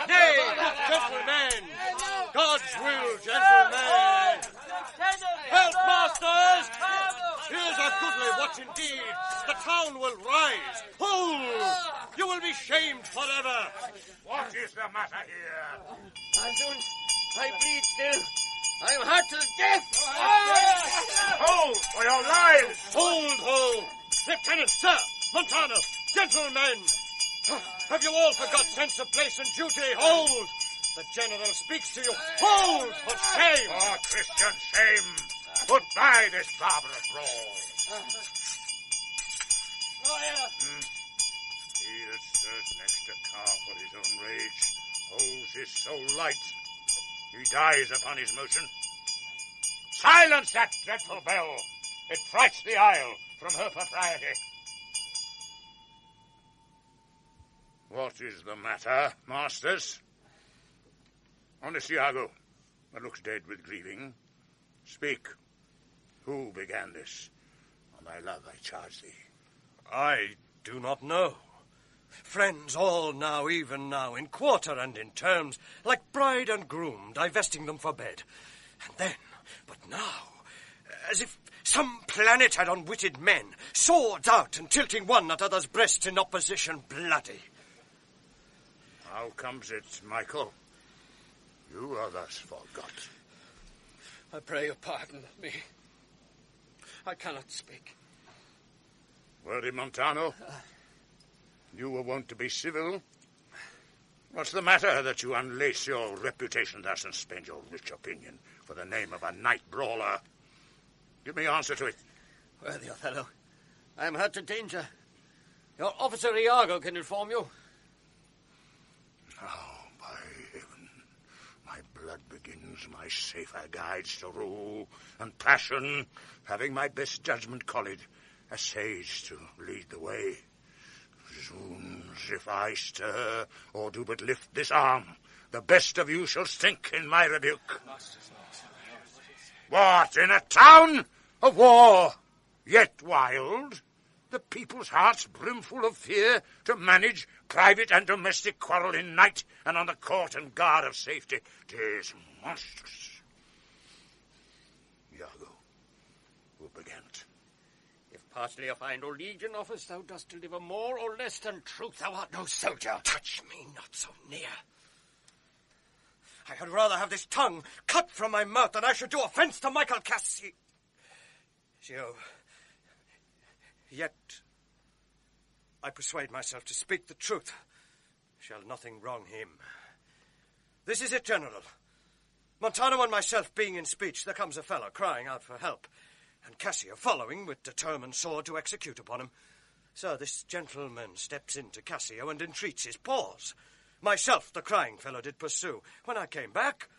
Nay, gentlemen! God's will, gentlemen! Help, masters! Here's a goodly watch indeed. The town will rise. Hold! You will be shamed forever. What is the matter here? I bleed still. I'm hurt to death. Hold for your lives! Hold! Lieutenant, sir, Montano, gentlemen! Have you all forgot sense of place and duty? Hold! The general speaks to you. Hold, for shame! For Christian shame! Put by this barbarous brawl. He that stirs next to Carr for his own rage holds his soul light. He dies upon his motion. Silence that dreadful bell! It frights the isle from her propriety. What is the matter, masters? Honest Iago, that looks dead with grieving. Speak. Who began this? On thy love I charge thee. I do not know. Friends all now, even now, in quarter and in terms, like bride and groom, divesting them for bed. And then, but now, as if some planet had unwitted men, swords out and tilting one at other's breasts in opposition bloody. How comes it, Michael? You are thus forgot. I pray you pardon me. I cannot speak. Worthy Montano, you were wont to be civil. What's the matter that you unlace your reputation thus and spend your rich opinion for the name of a night brawler? Give me answer to it. Worthy Othello, I am hurt to danger. Your officer Iago can inform you. Oh, by heaven, my blood begins, my safer guides to rule, and passion, having my best judgment collid, essays to lead the way. Zoons, if I stir, or do but lift this arm, the best of you shall stink in my rebuke. What, in a town of war, yet wild? The people's hearts brimful of fear to manage private and domestic quarrel in night and on the court and guard of safety. 'Tis monstrous. Iago, who began it? If partly a fine or legion offers, thou dost deliver more or less than truth. Thou art no soldier. Touch me not so near. I had rather have this tongue cut from my mouth than I should do offence to Michael Cassio. Yet I persuade myself to speak the truth. Shall nothing wrong him. This is it, General. Montano and myself being in speech, there comes a fellow crying out for help, and Cassio following with determined sword to execute upon him. So this gentleman steps in to Cassio and entreats his pause. Myself, the crying fellow, did pursue. When I came back,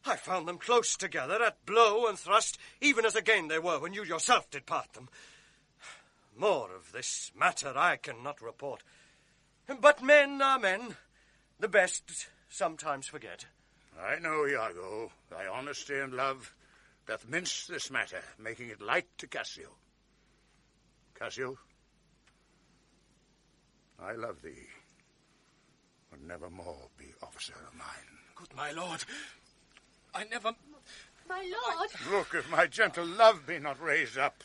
I found them close together at blow and thrust, even as again they were when you yourself did part them. More of this matter I cannot report. But men are men. The best sometimes forget. I know, Iago, thy honesty and love doth mince this matter, making it light to Cassio. Cassio, I love thee, but never more be officer of mine. Good my lord, I never... My lord! Look, if my gentle love be not raised up,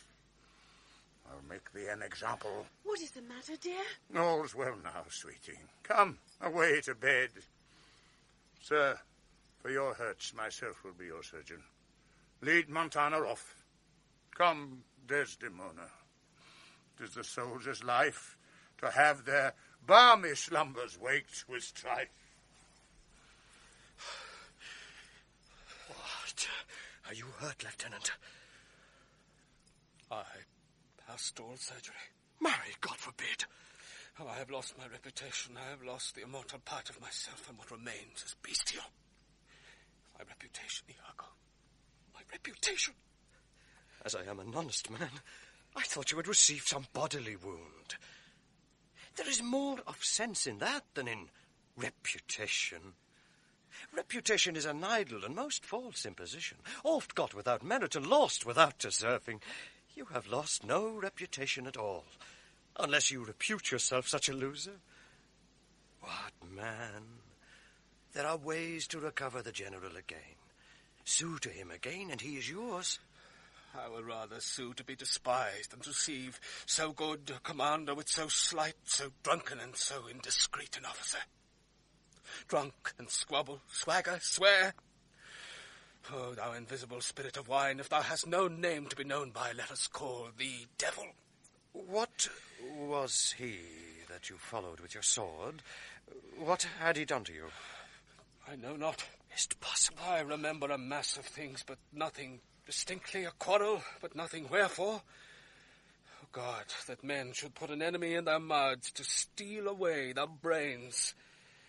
I'll make thee an example. What is the matter, dear? All's well now, sweeting. Come, away to bed. Sir, for your hurts, myself will be your surgeon. Lead Montano off. Come, Desdemona. 'Tis the soldier's life to have their balmy slumbers waked with strife. What? Are you hurt, Lieutenant? I passed all surgery. Marry, God forbid. Oh, I have lost my reputation. I have lost the immortal part of myself, and what remains is bestial. My reputation, Iago. My reputation. As I am an honest man, I thought you had received some bodily wound. There is more of sense in that than in reputation. Reputation is an idle and most false imposition, oft got without merit and lost without deserving. You have lost no reputation at all, unless you repute yourself such a loser. What, man? There are ways to recover the general again. Sue to him again, and he is yours. I will rather sue to be despised than to receive so good a commander with so slight, so drunken, and so indiscreet an officer. Drunk and squabble, swagger, swear. Oh, thou invisible spirit of wine, if thou hast no name to be known by, let us call thee devil. What was he that you followed with your sword? What had he done to you? I know not. Is it possible? I remember a mass of things, but nothing distinctly, a quarrel, but nothing wherefore. Oh, God, that men should put an enemy in their mouths to steal away their brains,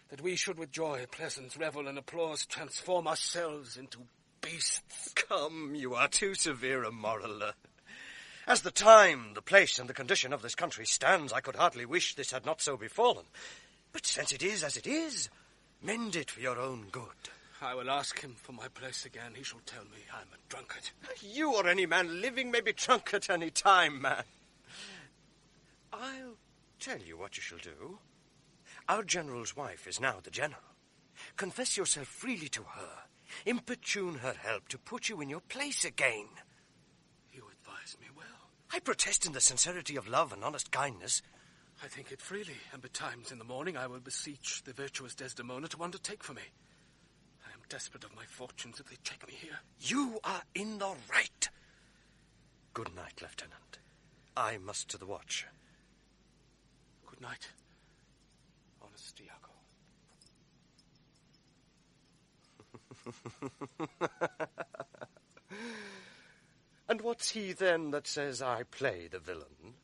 that we should with joy, pleasance, revel, and applause transform ourselves into beasts. Come, you are too severe a moraler. As the time, the place, and the condition of this country stands, I could hardly wish this had not so befallen. But since it is as it is, mend it for your own good. I will ask him for my place again. He shall tell me I'm a drunkard. You or any man living may be drunk at any time, man. I'll tell you what you shall do. Our general's wife is now the general. Confess yourself freely to her. Importune her help to put you in your place again. You advise me well. I protest in the sincerity of love and honest kindness. I think it freely, and betimes in the morning I will beseech the virtuous Desdemona to undertake for me. I am desperate of my fortunes if they check me here. You are in the right. Good night, Lieutenant. I must to the watch. Good night, honest Iago. And what's he then that says I play the villain?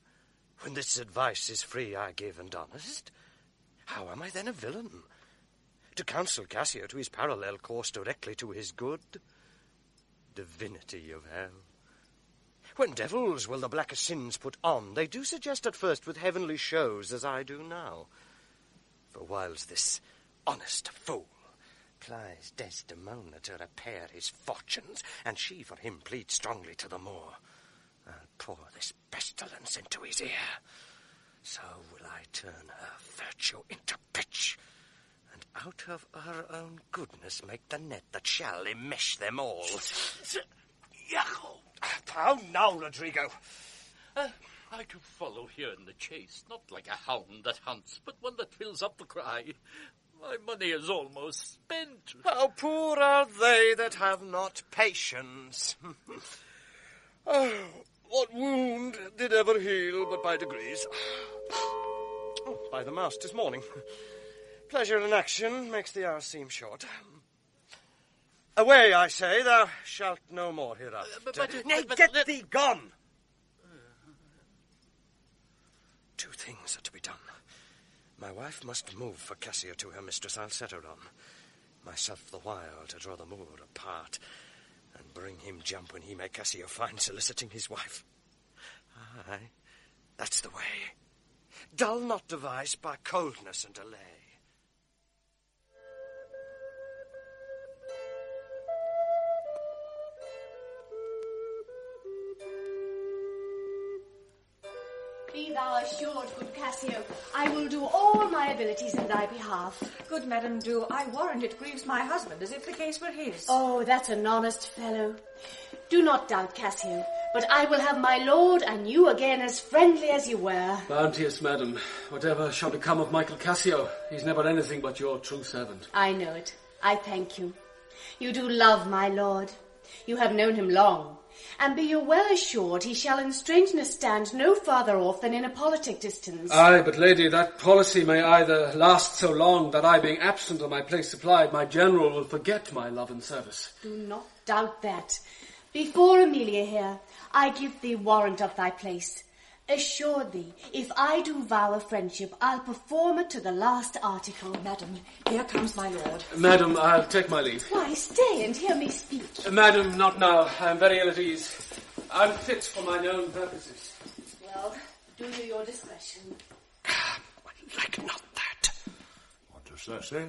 When this advice is free I give and honest, how am I then a villain? To counsel Cassio to his parallel course directly to his good? Divinity of hell! When devils will the blackest sins put on, they do suggest at first with heavenly shows, as I do now. For whiles this honest fool plies Desdemona to repair his fortunes, and she for him pleads strongly to the more, I'll pour this pestilence into his ear. So will I turn her virtue into pitch, and out of her own goodness make the net that shall enmesh them all. Iago! How now, Rodrigo? I do follow here in the chase, not like a hound that hunts, but one that fills up the cry. My money is almost spent. How poor are they that have not patience. Oh, what wound did ever heal but by degrees? Oh, by the mouse, 'tis morning. Pleasure in action makes the hour seem short. Away, I say, thou shalt no more hereafter. Nay, get thee gone! 2 things are to be done. My wife must move for Cassio to her mistress. I'll set her on. Myself the while to draw the moor apart, and bring him jump when he may Cassio find soliciting his wife. Aye, that's the way. Dull not device by coldness and delay. Be thou assured, good Cassio, I will do all my abilities in thy behalf. Good Madam, do. I warrant it grieves my husband as if the case were his. Oh, that's an honest fellow. Do not doubt, Cassio, but I will have my lord and you again as friendly as you were. Bounteous madam, whatever shall become of Michael Cassio, he's never anything but your true servant. I know it. I thank you. You do love my lord. You have known him long, and be you well assured he shall in strangeness stand no farther off than in a politic distance. Aye, but lady, that policy may either last so long that I being absent or my place supplied, my general will forget my love and service. Do not doubt that. Before Amelia here, I give thee warrant of thy place. Assure thee, if I do vow a friendship, I'll perform it to the last article. Madam, here comes my lord. Madam, I'll take my leave. Why, stay and hear me speak. Madam, not now. I am very ill at ease. I'm fit for mine own purposes. Well, do you your discretion. Like not that. What does that say?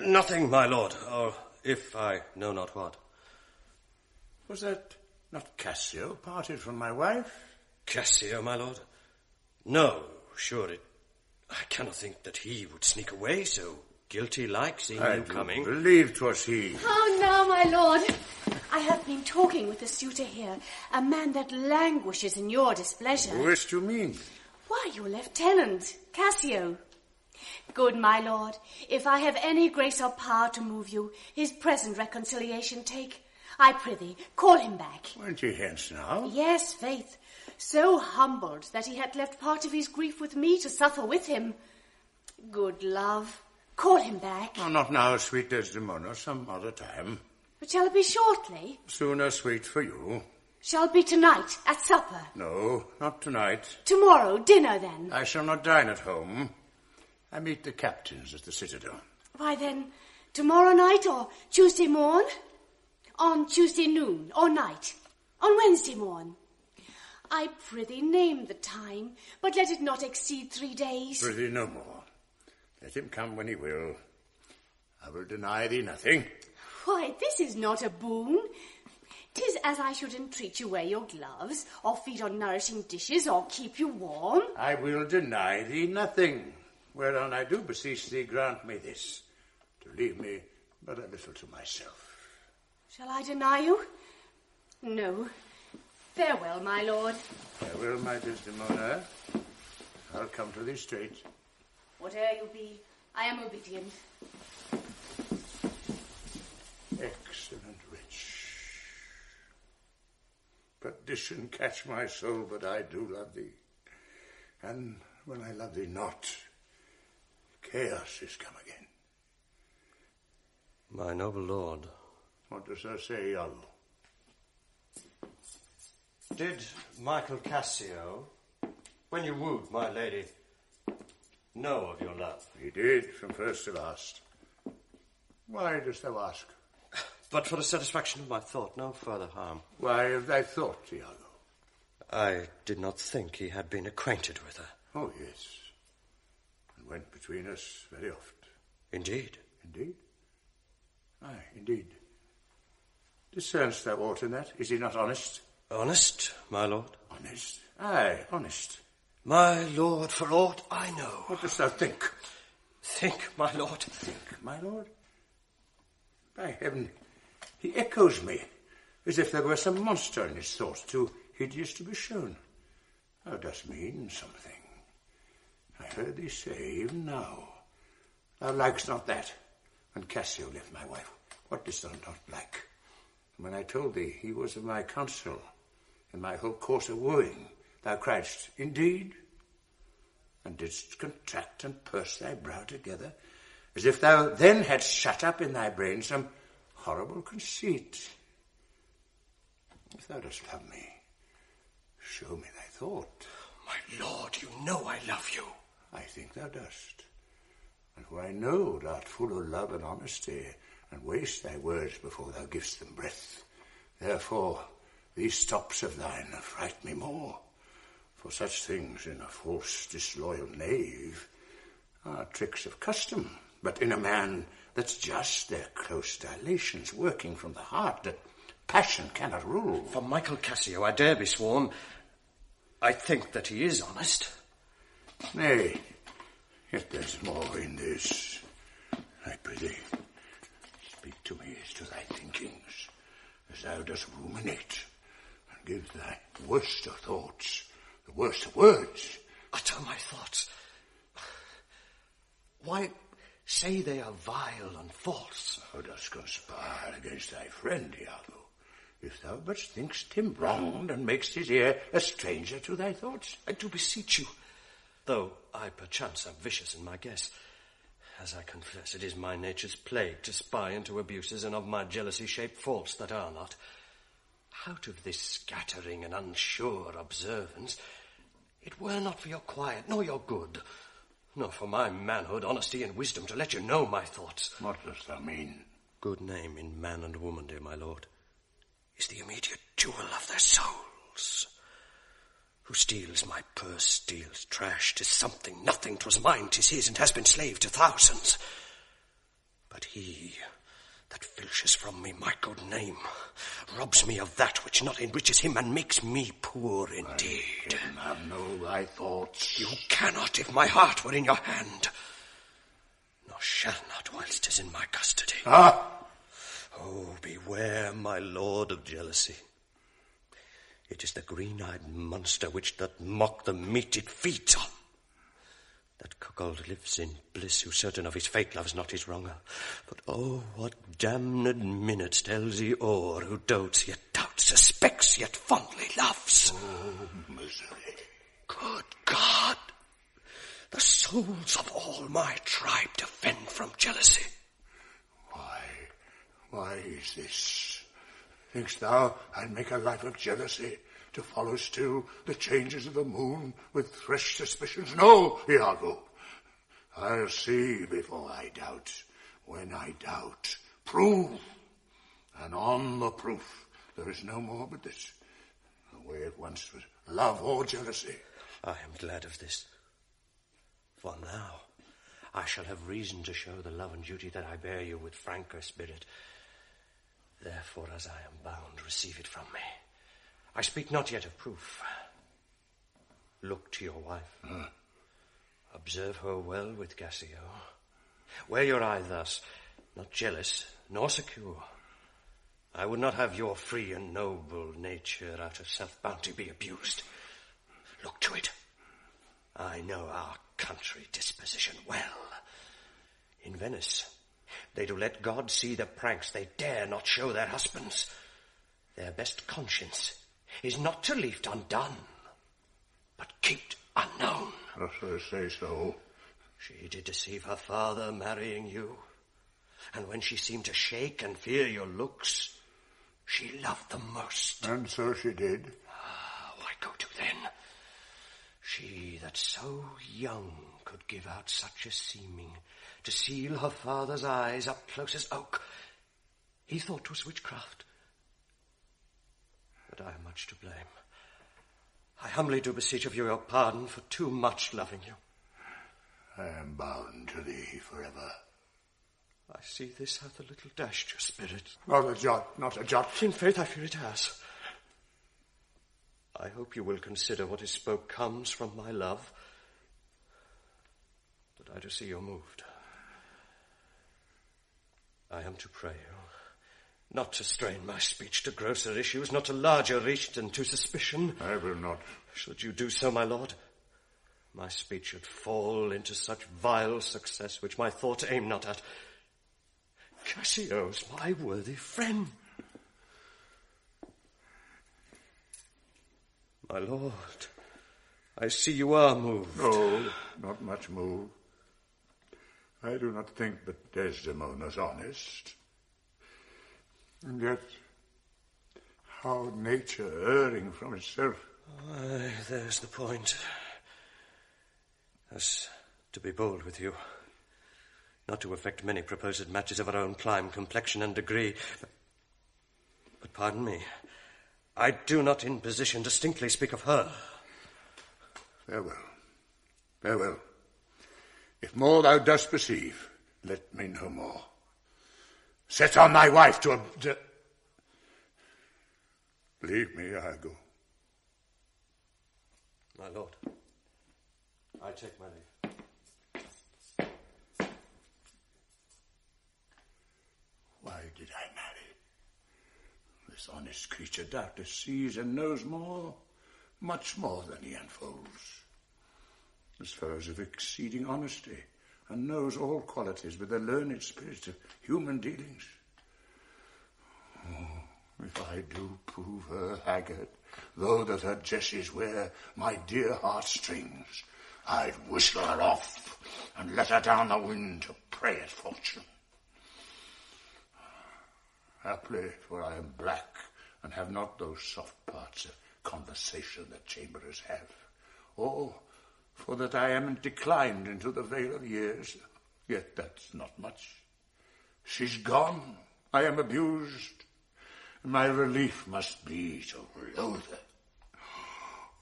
Nothing, my lord, or if I know not what. Was that not Cassio parted from my wife? Cassio, my lord? No, sure it... I cannot think that he would sneak away so guilty-like, seeing you coming. I believe 'twas he. How now, my lord? I have been talking with the suitor here, a man that languishes in your displeasure. Which do you mean? Why, your lieutenant, Cassio. Good, my lord, if I have any grace or power to move you, his present reconciliation take. I prithee, call him back. Went he hence now? Yes, faith. So humbled that he had left part of his grief with me to suffer with him. Good love, call him back. Oh, not now, sweet Desdemona, some other time. But shall it be shortly? Sooner, sweet, for you. Shall it be tonight, at supper? No, not tonight. Tomorrow, dinner then? I shall not dine at home. I meet the captains at the Citadel. Why then, tomorrow night or Tuesday morn? On Tuesday noon or night? On Wednesday morn? I prithee name the time, but let it not exceed 3 days. Prithee no more. Let him come when he will. I will deny thee nothing. Why, this is not a boon. 'Tis as I should entreat you wear your gloves, or feed on nourishing dishes, or keep you warm. I will deny thee nothing, whereon I do beseech thee grant me this, to leave me but a little to myself. Shall I deny you? No. Farewell, my lord. Farewell, my Desdemona. I'll come to thee straight. Whate'er you be, I am obedient. Excellent wretch. Perdition catch my soul, but I do love thee. And when I love thee not, chaos is come again. My noble lord. What dost thou say, Iago? Did Michael Cassio, when you wooed my lady, know of your love? He did, from first to last. Why dost thou ask? But for the satisfaction of my thought, no further harm. Why of thy thought, Iago? I did not think he had been acquainted with her. Oh, yes. And went between us very oft. Indeed? Indeed? Aye, indeed. Discernst thou aught in that? Is he not honest? Honest, my lord? Honest? Aye, honest. My lord, for aught I know. What dost thou think? Think, my lord. Think, my lord? By heaven, he echoes me, as if there were some monster in his thoughts, too hideous to be shown. Thou dost mean something. I heard thee say, even now, thou likest not that. When Cassio left my wife, what didst thou not like? And when I told thee he was of my counsel, in my whole course of wooing, thou criedst, indeed? And didst contract and purse thy brow together, as if thou then hadst shut up in thy brain some horrible conceit. If thou dost love me, show me thy thought. My lord, you know I love you. I think thou dost. And for I know thou art full of love and honesty, and waste thy words before thou givest them breath. Therefore, these stops of thine affright me more, for such things in a false, disloyal knave are tricks of custom, but in a man that's just, they're close dilations working from the heart that passion cannot rule. For Michael Cassio, I dare be sworn, I think that he is honest. Nay, yet there's more in this. I prithee, speak to me as to thy thinkings, as thou dost ruminate, and give thy worst of thoughts, the worst of words. Utter my thoughts. Why, say they are vile and false. Thou dost conspire against thy friend, Iago, if thou but think'st him wronged and makest his ear a stranger to thy thoughts. I do beseech you, though I perchance am vicious in my guess. As I confess, it is my nature's plague to spy into abuses, and of my jealousy shape faults that are not. Out of this scattering and unsure observance, it were not for your quiet, nor your good, nor for my manhood, honesty, and wisdom to let you know my thoughts. What dost thou mean? Good name in man and woman, dear my lord, is the immediate jewel of their souls. Who steals my purse, steals trash. 'Tis something, nothing. 'Twas mine, 'tis his, and has been slave to thousands. But he that filches from me my good name robs me of that which not enriches him and makes me poor indeed. I can have no thy thoughts. You cannot if my heart were in your hand, nor shall not whilst 'tis in my custody. Ah! Oh, beware, my lord of jealousy. It is the green-eyed monster which doth mock the meat it feeds on. That cuckold lives in bliss, who certain of his fate loves not his wronger. But oh, what damned minutes tells he o'er, who dotes yet doubts, suspects yet fondly loves. Oh, misery. Good God! The souls of all my tribe defend from jealousy. Why is this? Think'st thou I'd make a life of jealousy, to follow still the changes of the moon with fresh suspicions? No, Iago. I'll see before I doubt. When I doubt, prove. And on the proof, there is no more but this. The way it once was love or jealousy. I am glad of this. For now I shall have reason to show the love and duty that I bear you with franker spirit. Therefore, as I am bound, receive it from me. I speak not yet of proof. Look to your wife. Observe her well with Cassio. Wear your eye thus, not jealous, nor secure. I would not have your free and noble nature out of self-bounty be abused. Look to it. I know our country disposition well. In Venice, they do let God see the pranks they dare not show their husbands. Their best conscience is not to leave undone, but kept unknown. Dost thou say so? She did deceive her father, marrying you. And when she seemed to shake and fear your looks, she loved them most. And so she did. Why go to then? She that so young could give out such a seeming, to seal her father's eyes up close as oak. He thought 'twas witchcraft. But I am much to blame. I humbly do beseech of you your pardon for too much loving you. I am bound to thee forever. I see this hath a little dashed your spirit. Not a jot, not a jot. In faith, I fear it has. I hope you will consider what is spoke comes from my love. But I do see you're moved. I am to pray you not to strain my speech to grosser issues, not to larger reach than to suspicion. I will not. Should you do so, my lord, my speech should fall into such vile success which my thought aim not at. Cassio's my worthy friend. My lord, I see you are moved. No, not much moved. I do not think but Desdemona's honest. And yet, how nature erring from itself. Aye, there's the point. As to be bold with you, not to affect many proposed matches of our own clime, complexion, and degree. But pardon me, I do not in position distinctly speak of her. Farewell. Farewell. If more thou dost perceive, let me know more. Set on thy wife to leave me, I go. My lord, I take my leave. Why did I marry? This honest creature doubtless sees and knows more, much more than he unfolds. This fellow's of exceeding honesty, and knows all qualities with the learned spirit of human dealings. Oh, if I do prove her haggard, though that her jesses wear my dear heartstrings, I'd whistle her off and let her down the wind to prey at fortune. Haply, for I am black, and have not those soft parts of conversation that chamberers have, or for that I am declined into the vale of years, yet that's not much. She's gone, I am abused, and my relief must be to loathe her.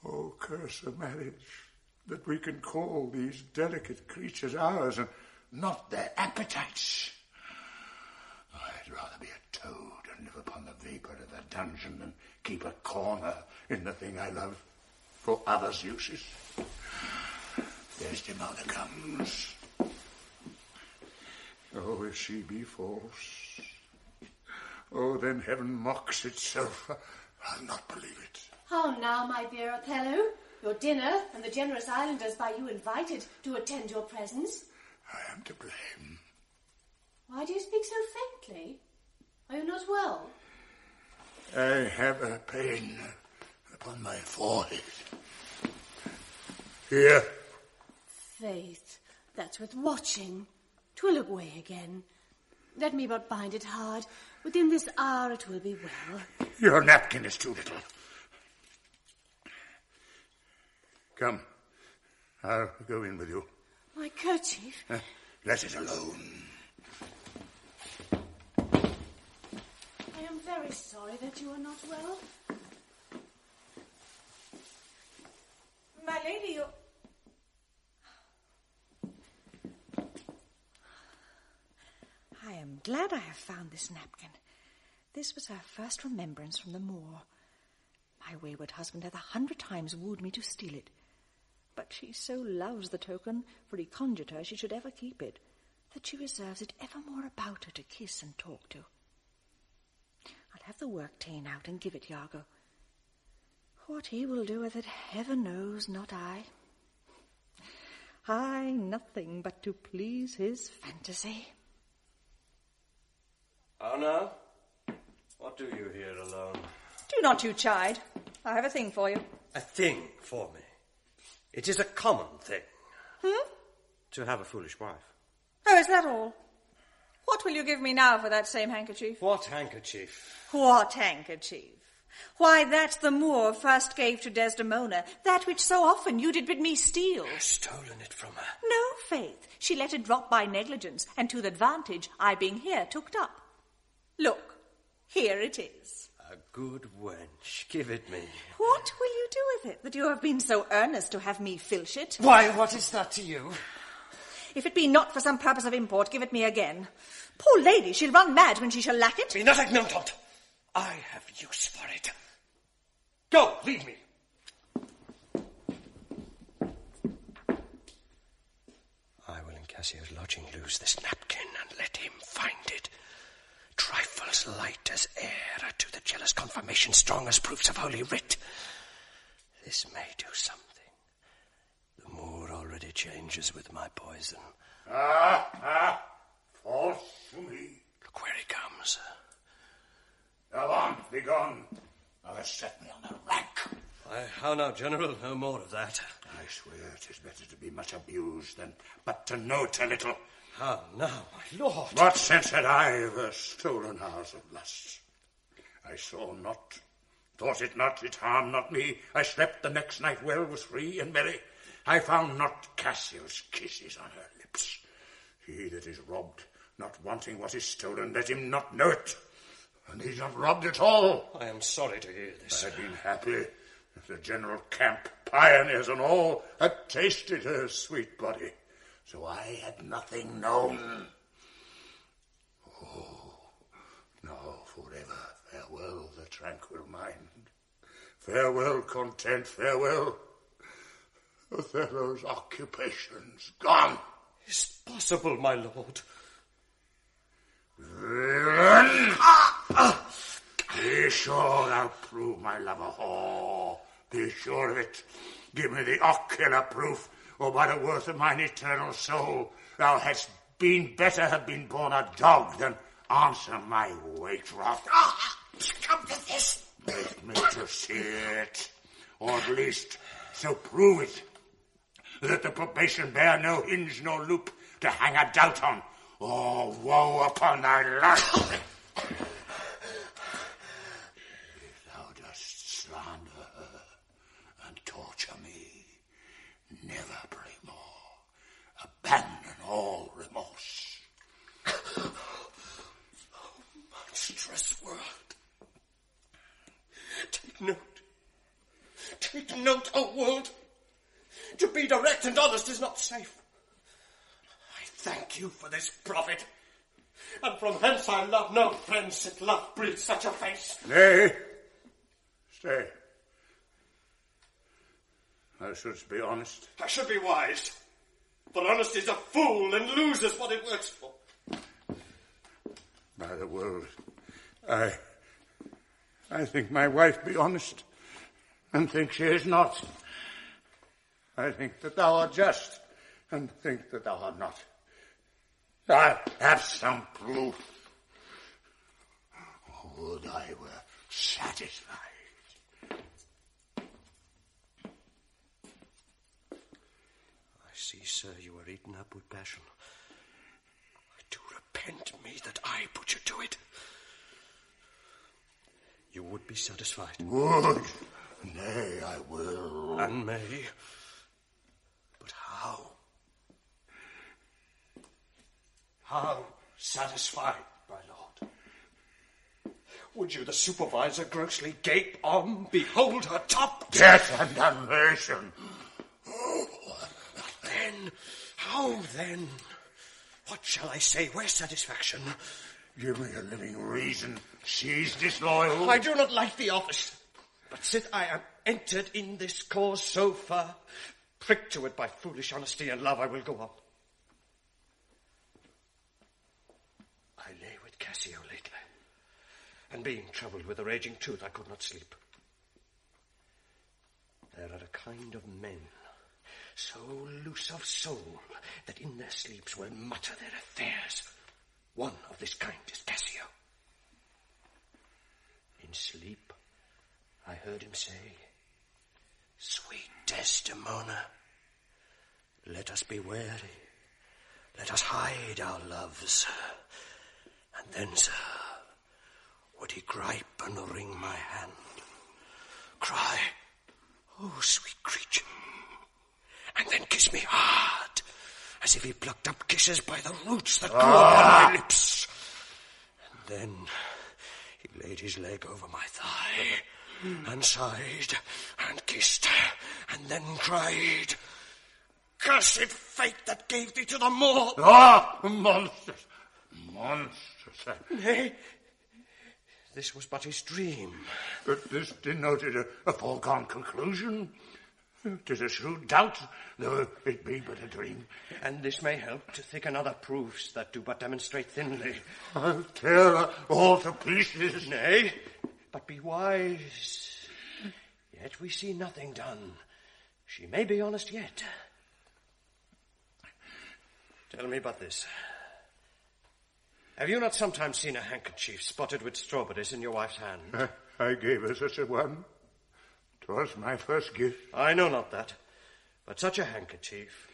Oh, curse a marriage, that we can call these delicate creatures ours, and not their appetites. I'd rather be a toad and live upon the vapour of the dungeon than keep a corner in the thing I love for others' uses. Desdemona comes. Oh, if she be false, oh, then heaven mocks itself. I'll not believe it. How now, my dear Othello? Your dinner and the generous islanders by you invited to attend your presence. I am to blame. Why do you speak so faintly? Are you not well? I have a pain upon my forehead. Here. Faith, that's worth watching. 'Twill look away again. Let me but bind it hard. Within this hour it will be well. Your napkin is too little. Come, I'll go in with you. My kerchief? Let it alone. I am very sorry that you are not well. My lady, you... I am glad I have found this napkin. This was her first remembrance from the moor. My wayward husband hath 100 times wooed me to steal it. But she so loves the token, for he conjured her she should ever keep it, that she reserves it evermore about her to kiss and talk to. I'll have the work ta'en out and give it Iago. What he will do with it, heaven knows, not I. I nothing but to please his fantasy. How now? What do you here alone? Do not you chide. I have a thing for you. A thing for me? It is a common thing. To have a foolish wife. Oh, is that all? What will you give me now for that same handkerchief? What handkerchief? What handkerchief? Why, that the Moor first gave to Desdemona, that which so often you did bid me steal. Stolen it from her? No, faith. She let it drop by negligence, and to the advantage I being here tooked up. Look, here it is. A good wench. Give it me. What will you do with it, that you have been so earnest to have me filch it? Why, what is that to you? If it be not for some purpose of import, give it me again. Poor lady, she'll run mad when she shall lack it. Be not ignorant. I have use for it. Go, leave me. I will in Cassio's lodging lose this napkin and let him find it. Trifles light as air are to the jealous confirmation strong as proofs of holy writ. This may do something. The Moor already changes with my poison. False to me. Look where he comes. Avaunt, be gone. Thou hast set me on a rank. How now, General? No more of that. I swear 'tis better to be much abused than but to note a little. How now, my lord? What sense had I of her stolen hours of lust? I saw not, thought it not, it harmed not me. I slept the next night well, was free and merry. I found not Cassio's kisses on her lips. He that is robbed, not wanting what is stolen, let him not know it. And he's not robbed at all. I am sorry to hear this. I had been happy if the general camp, pioneers and all, had tasted her sweet body. So I had nothing known. Oh, now forever farewell the tranquil mind. Farewell content, farewell. Othello's occupation's gone. Is possible, my lord? Villain! Be sure thou prove my love a whore. Be sure of it. Give me the ocular proof, or by the worth of mine eternal soul, thou hadst been better have been born a dog than answer my weight wrath. Come to this. Make me to see it, or at least so prove it, that the probation bear no hinge nor loop to hang a doubt on. Oh, woe upon thy life! If thou dost slander her and torture me, never pray more. Abandon all remorse. Oh, monstrous world. Take note, O world. To be direct and honest is not safe. I thank you for this profit. and from hence I love no friend, sit love breeds such a face. Nay, stay. Thou shouldst be honest. I should be wise, for honesty's a fool and loses what it works for. By the word, I think my wife be honest, and think she is not. I think that thou art just, and think that thou art not. I have some proof. Would I were satisfied. I see, sir, you are eaten up with passion. I do repent me that I put you to it. You would be satisfied. Would? Nay, I will. And may. But how? How satisfied, my lord? Would you, the supervisor, grossly gape on, behold her top? Death and damnation. Then, how then? What shall I say? Where's satisfaction? Give me a living reason. She's disloyal. I do not like the office, but sith I am entered in this cause so far, pricked to it by foolish honesty and love, I will go on. I lay with Cassio lately, and being troubled with a raging tooth, I could not sleep. There are a kind of men, so loose of soul, that in their sleeps will mutter their affairs. One of this kind is Cassio. In sleep, I heard him say, "Sweet Desdemona, let us be wary. Let us hide our loves." And then, sir, would he gripe and wring my hand, cry, "Oh, sweet creature," and then kiss me hard, as if he plucked up kisses by the roots that grew upon my lips. And then he laid his leg over my thigh, and sighed, and kissed, and then cried, "Cursed fate that gave thee to the moor!" Ah, monsters! Monsters! Nay, this was but his dream. But this denoted a foregone conclusion. 'Tis a shrewd doubt, though it be but a dream. And this may help to thicken other proofs that do but demonstrate thinly. I'll tear her all to pieces. Nay, but be wise. Yet we see nothing done. She may be honest yet. Tell me but this. Have you not sometimes seen a handkerchief spotted with strawberries in your wife's hand? I gave her such a one. 'Twas my first gift. I know not that, but such a handkerchief.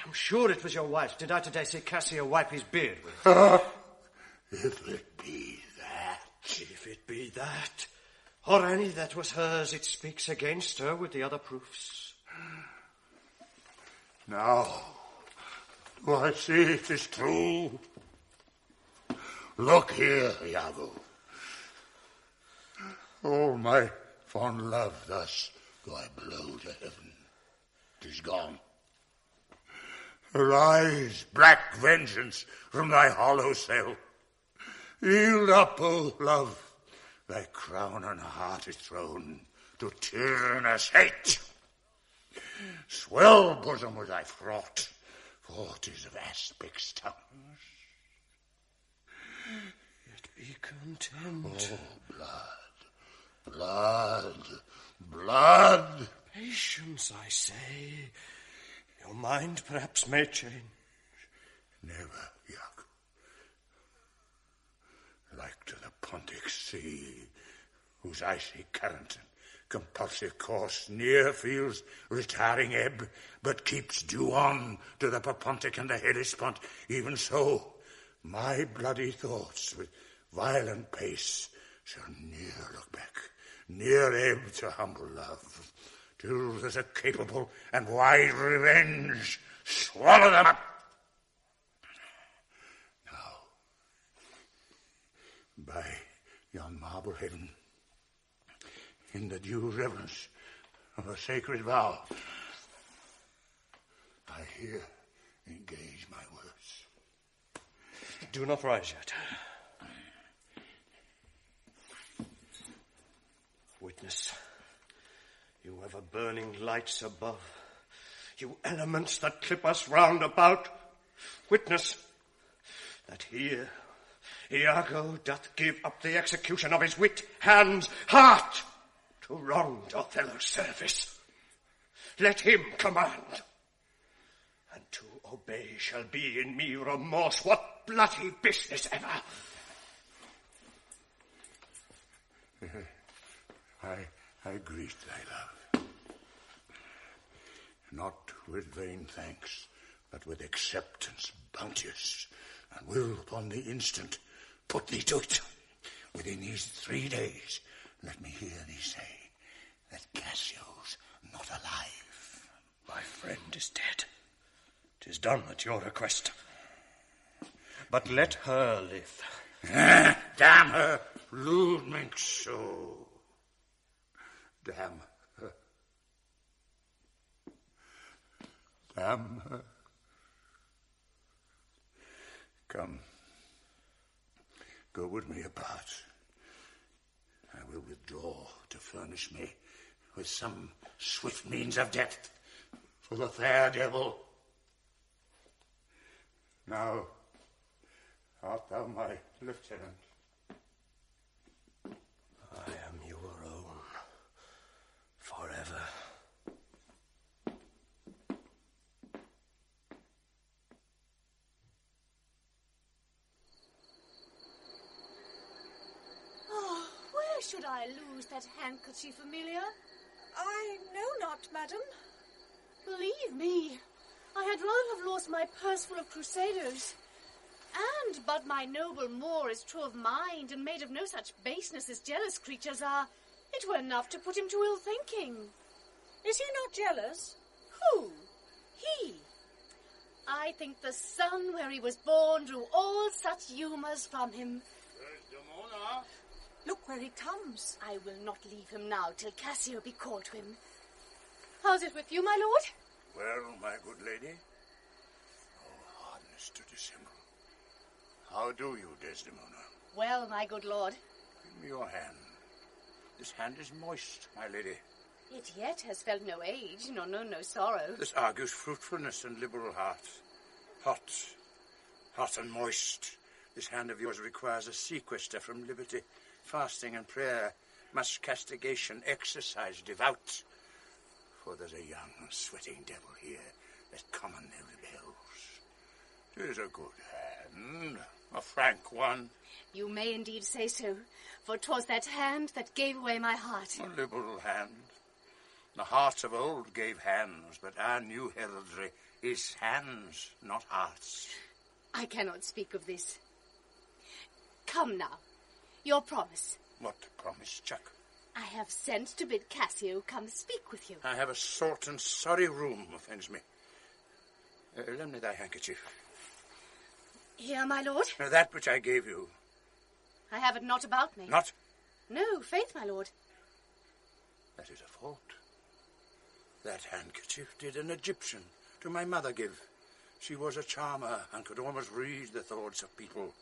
I'm sure it was your wife's. Did I today see Cassio wipe his beard with? If it be that. If it be that, or any that was hers, it speaks against her with the other proofs. Now, do I see it is true? Look here, Iago. Oh, my fond love, thus do I blow to heaven. 'Tis gone. Arise, black vengeance, from thy hollow cell. Yield up, O love, thy crown and heart is thrown to tyrannous hate. Swell bosom with thy fraught, for 'tis of aspect's tongues. Yet be content. Oh, blood. Patience, I say. Your mind perhaps may change. Never, Iago. Like to the Pontic Sea, whose icy current and compulsive course near feels retiring ebb, but keeps due on to the Perpontic and the Hellespont, even so, my bloody thoughts with violent pace shall ne'er look back, ne'er ebb to humble love, till there's a capable and wide revenge swallow them up. Now, by yon marble heaven, in the due reverence of a sacred vow, I here engage my words. Do not rise yet. Witness, you ever burning lights above, you elements that clip us round about. Witness that here Iago doth give up the execution of his wit, hands, heart, to wronged Othello's service. Let him command, and to obey shall be in me remorse. What bloody business ever! I greet thy love, not with vain thanks, but with acceptance bounteous, and will upon the instant put thee to it. Within these 3 days, let me hear thee say that Cassio's not alive. My friend is dead. 'Tis done at your request. But let her live. Damn her, lewd minx so. Damn her. Damn her. Come. Go with me apart. I will withdraw to furnish me with some swift means of death for the fair devil. Now, art thou my lieutenant? I am your own, forever. Oh, where should I lose that handkerchief, Amelia? I know not, madam. Believe me, I had rather have lost my purse full of crusaders. And but my noble Moor is true of mind and made of no such baseness as jealous creatures are, it were enough to put him to ill thinking. Is he not jealous? Who? He. I think the sun where he was born drew all such humours from him. Desdemona. Look where he comes. I will not leave him now till Cassio be called to him. How's it with you, my lord? Well, my good lady, oh, hardness to dissemble. How do you, Desdemona? Well, my good lord. Give me your hand. This hand is moist, my lady. It yet has felt no age, nor known no sorrow. This argues fruitfulness and liberal heart. Hot and moist. This hand of yours requires a sequester from liberty, fasting and prayer, much castigation, exercise devout. For there's a young, sweating devil here that commonly rebels. 'Tis a good hand, a frank one. You may indeed say so, for 'twas that hand that gave away my heart. A liberal hand. The hearts of old gave hands, but our new heraldry is hands, not hearts. I cannot speak of this. Come now, your promise. What promise, Chuck? I have sent to bid Cassio come speak with you. I have a salt and sorry room offends me. Lend me thy handkerchief. Here, my lord. That which I gave you. I have it not about me. Not? No, faith, my lord. That is a fault. That handkerchief did an Egyptian to my mother give. She was a charmer and could almost read the thoughts of people.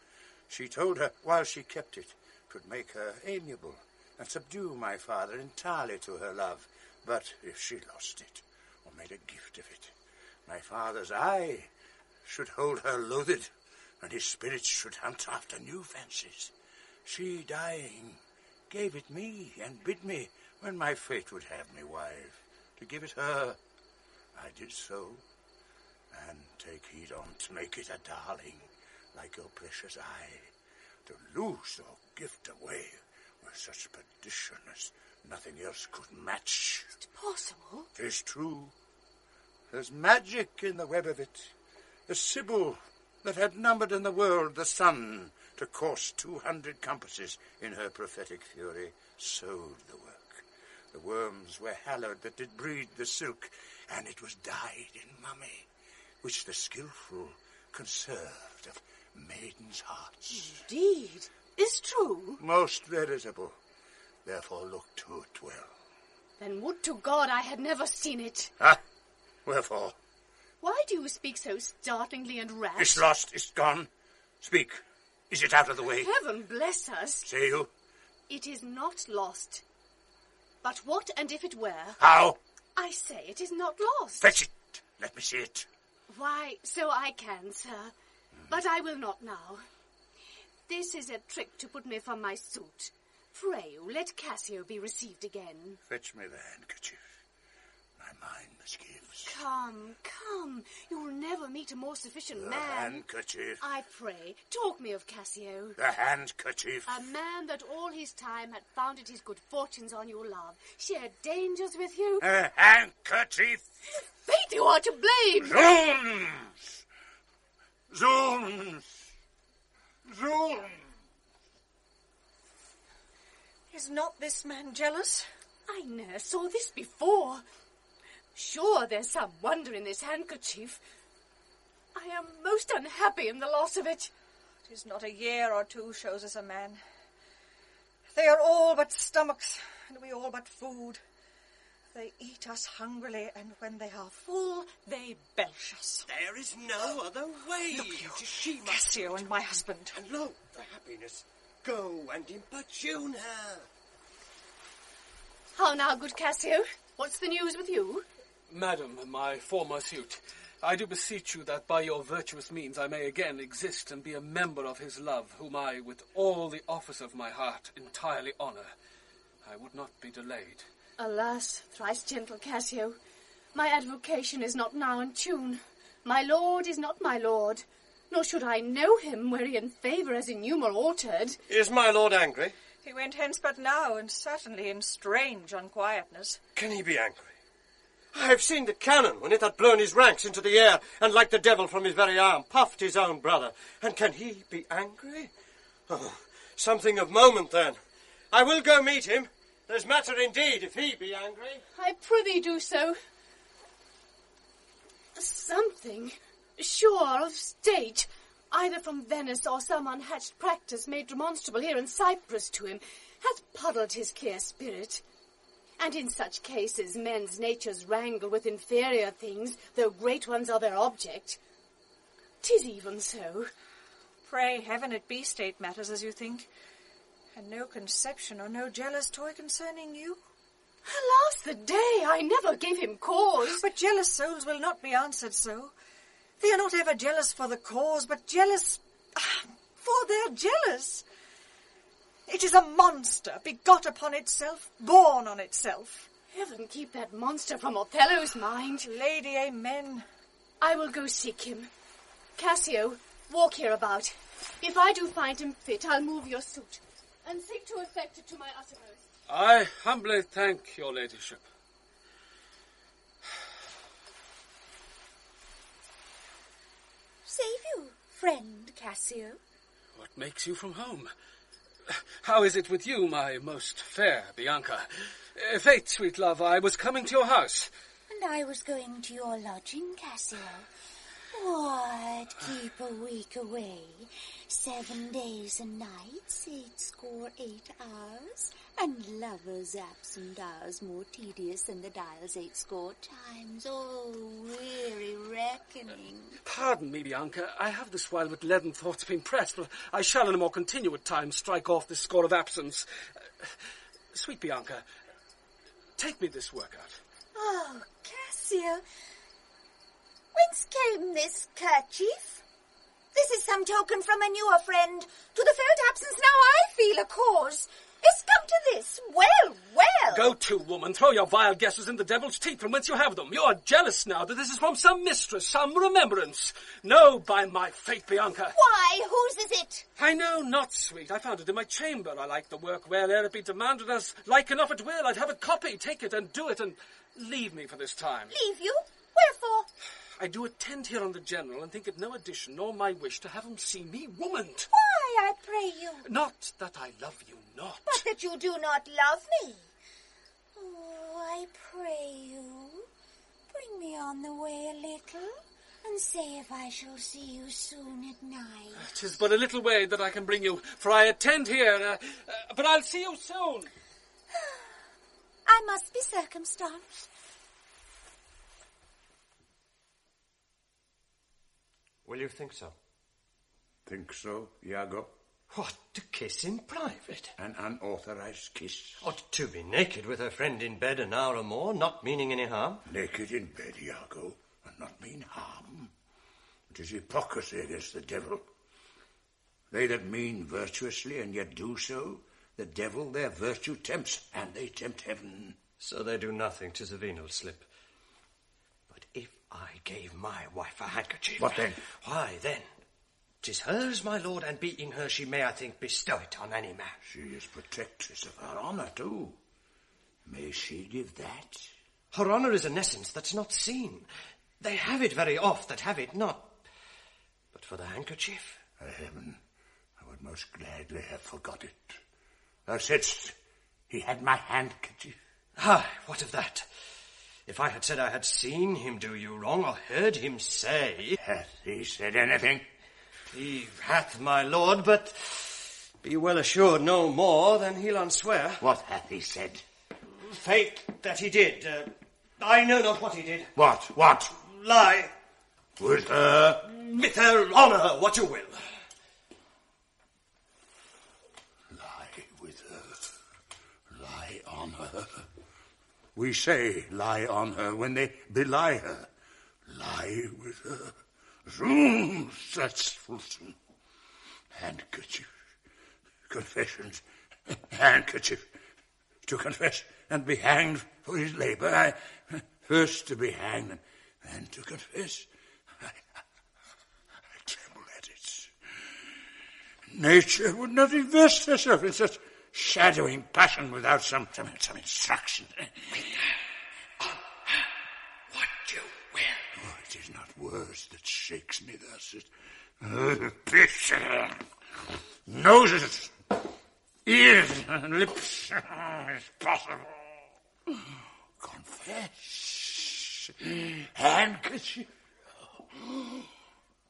She told her, while she kept it, 'twould make her amiable and subdue my father entirely to her love. But if she lost it, or made a gift of it, my father's eye should hold her loathed, and his spirits should hunt after new fancies. She, dying, gave it me, and bid me, when my fate would have me wife, to give it her. I did so, and take heed on to make it a darling, like your precious eye. To lose or gift away with such perdition as nothing else could match. Is it possible? 'Tis true. There's magic in the web of it. A Sibyl that had numbered in the world the sun to course 200 compasses in her prophetic fury sewed the work. The worms were hallowed that did breed the silk, and it was dyed in mummy, which the skilful conserved of maidens' hearts. Indeed, is true. Most veritable. Therefore look to it well. Then would to God I had never seen it. Ah, wherefore? Why do you speak so startlingly and rash? It's lost, it's gone. Speak. Is it out of the way? Heaven bless us. Say you? It is not lost. But what and if it were? How? I say it is not lost. Fetch it. Let me see it. Why, so I can, sir. But I will not now. This is a trick to put me from my suit. Pray you, let Cassio be received again. Fetch me the handkerchief. My mind misgives. Come. You'll never meet a more sufficient The man. handkerchief. I pray, talk me of Cassio. The handkerchief. A man that all his time had founded his good fortunes on your love, shared dangers with you. The handkerchief. Fate, you are to blame. Zoons. Is not this man jealous? I ne'er saw this before. Sure, there's some wonder in this handkerchief. I am most unhappy in the loss of it. 'Tis not a year or two shows us a man. They are all but stomachs, and we all but food. They eat us hungrily, and when they are full, they belch us. There is no other way. Look you, She must... Cassio and my husband. And lo, the happiness. Go and importune her. How now, good Cassio? What's the news with you? Madam, my former suit, I do beseech you that by your virtuous means I may again exist and be a member of his love, whom I, with all the office of my heart, entirely honour. I would not be delayed. Alas, thrice gentle Cassio, my advocation is not now in tune. My lord is not my lord, nor should I know him were he in favour as in humour altered. Is my lord angry? He went hence but now, and certainly in strange unquietness. Can he be angry? I have seen the cannon when it had blown his ranks into the air, and like the devil from his very arm, puffed his own brother. And can he be angry? Oh, something of moment, then. I will go meet him. There's matter indeed, if he be angry. I prithee do so. Something, sure, of state, either from Venice or some unhatched practice made demonstrable here in Cyprus to him, hath puddled his clear spirit. And in such cases men's natures wrangle with inferior things, though great ones are their object. 'Tis even so. Pray heaven it be state matters as you think, and no conception or no jealous toy concerning you. Alas the day, I never gave him cause. But jealous souls will not be answered so. They are not ever jealous for the cause, but jealous for their jealous. It is a monster, begot upon itself, born on itself. Heaven keep that monster from Othello's mind. Lady, amen. I will go seek him. Cassio, walk hereabout. If I do find him fit, I'll move your suit, and seek to effect it to my uttermost. I humbly thank your ladyship. Save you, friend Cassio. What makes you from home? How is it with you, my most fair Bianca? Fate, sweet love, I was coming to your house. And I was going to your lodging, Cassio. What, keep a week away? 7 days and nights, 8 hours, and lovers' absent hours more tedious than the dial's 8 times. Oh, weary reckoning. Pardon me, Bianca. I have this while with leaden thoughts been pressed, but I shall in a more continued time strike off this score of absence. Sweet Bianca, take me this work out. Oh, Cassio, whence came this kerchief? This is some token from a newer friend. To the felt absence now I feel a cause. It's come to this. Well. Go to, woman. Throw your vile guesses in the devil's teeth from whence you have them. You are jealous now that this is from some mistress, some remembrance. No, by my faith, Bianca. Why, whose is it? I know not, sweet. I found it in my chamber. I like the work well ere it be demanded as like enough it will. I'd have it copy, take it and do it, and leave me for this time. Leave you? Wherefore? I do attend here on the general, and think it no addition nor my wish to have him see me womaned. Why, I pray you? Not that I love you not. But that you do not love me. Oh, I pray you, bring me on the way a little, and say if I shall see you soon at night. 'Tis but a little way that I can bring you, for I attend here, but I'll see you soon. I must be circumstanced. Will you think so? Think so, Iago? What, to kiss in private? An unauthorized kiss? Or to be naked with her friend in bed an hour or more, not meaning any harm? Naked in bed, Iago, and not mean harm. It is hypocrisy against the devil. They that mean virtuously and yet do so, the devil their virtue tempts, and they tempt heaven. So they do nothing, 'tis a venal slip. But if I gave my wife a handkerchief... What then? Why, then, 'tis hers, my lord, and being hers, she may, I think, bestow it on any man. She is protectress of her honour, too. May she give that? Her honour is an essence that's not seen. They have it very oft that have it not. But for the handkerchief... Heaven, I would most gladly have forgot it. Thou saidst he had my handkerchief. Ah, what of that? If I had said I had seen him do you wrong, or heard him say... Hath he said anything? He hath, my lord, but be well assured no more than he'll unswear. What hath he said? Faith, that he did. I know not what he did. What? Lie. With her? With her honour, what you will. Lie with her. Lie on her. We say lie on her when they belie her. Lie with her. Zoom, that's fulsome. Handkerchief. Confessions. Handkerchief. To confess and be hanged for his labour. First to be hanged and then to confess. I tremble at it. Nature would not invest herself in such shadowing passion without some instruction. What you will. Oh, it is not words that shakes me thus. Piss, noses, ears, and lips, is possible. Confess. Handkerchief.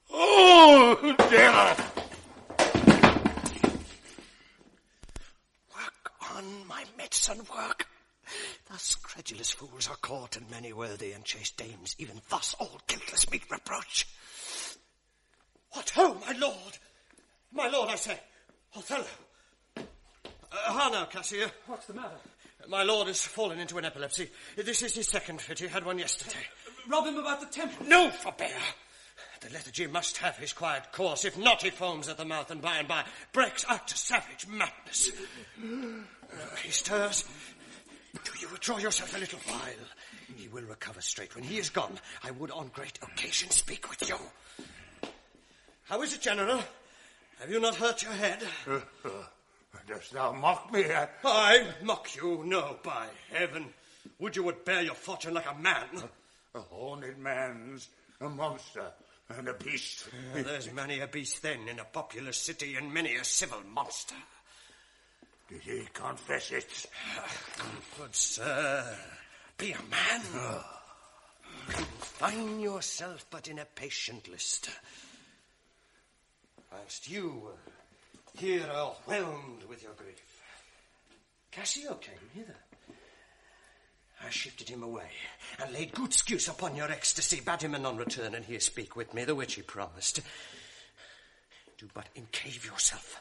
Oh, devil! Work on, my medicine, work. Thus credulous fools are caught, and many worthy and chaste dames, even thus all guiltless meet reproach. What ho, my lord! My lord, I say, Othello. How now, Cassio? What's the matter? My lord has fallen into an epilepsy. This is his second fit. He had one yesterday. Rob him about the temple. No, forbear. The lethargy must have his quiet course. If not, he foams at the mouth and by breaks out to savage madness. He stirs. Do you withdraw yourself a little while? He will recover straight. When he is gone, I would on great occasion speak with you. How is it, General? Have you not hurt your head? Dost thou mock me? I mock you? No, by heaven. Would you would bear your fortune like a man? A horned man's a monster and a beast. There's many a beast then in a populous city and many a civil monster. Did he confess it? Good sir, be a man. Confine yourself but in a patient list. Whilst you here are whelmed with your grief. Cassio came hither. I shifted him away, and laid good excuse upon your ecstasy, bade him anon return, and here speak with me, the which he promised. Do but encave yourself,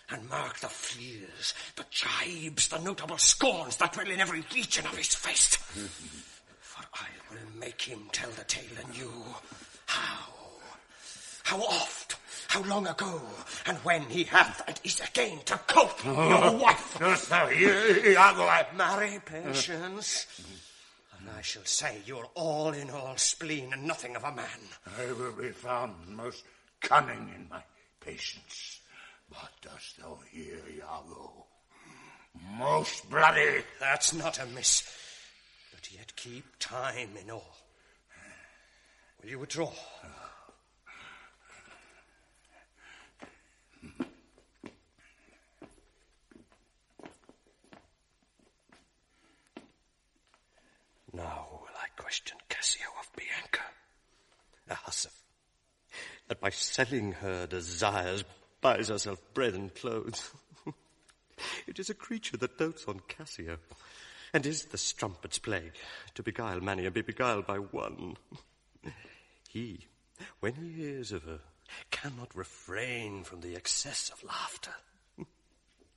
and mark the fleers, the jibes, the notable scorns that dwell in every region of his face. For I will make him tell the tale anew. How oft, how long ago, and when he hath and is again to cope your wife. Dost thou hear, Iago? Marry, patience, and I shall say you're all in all spleen and nothing of a man. I will be found most cunning in my patience. But dost thou hear, Iago? Most bloody. That's not amiss, but yet keep time in all. Will you withdraw? Now will I question Cassio of Bianca, a hussif, that by selling her desires buys herself bread and clothes. It is a creature that dotes on Cassio, and is the strumpet's plague, to beguile many and be beguiled by one. He, when he hears of her, cannot refrain from the excess of laughter.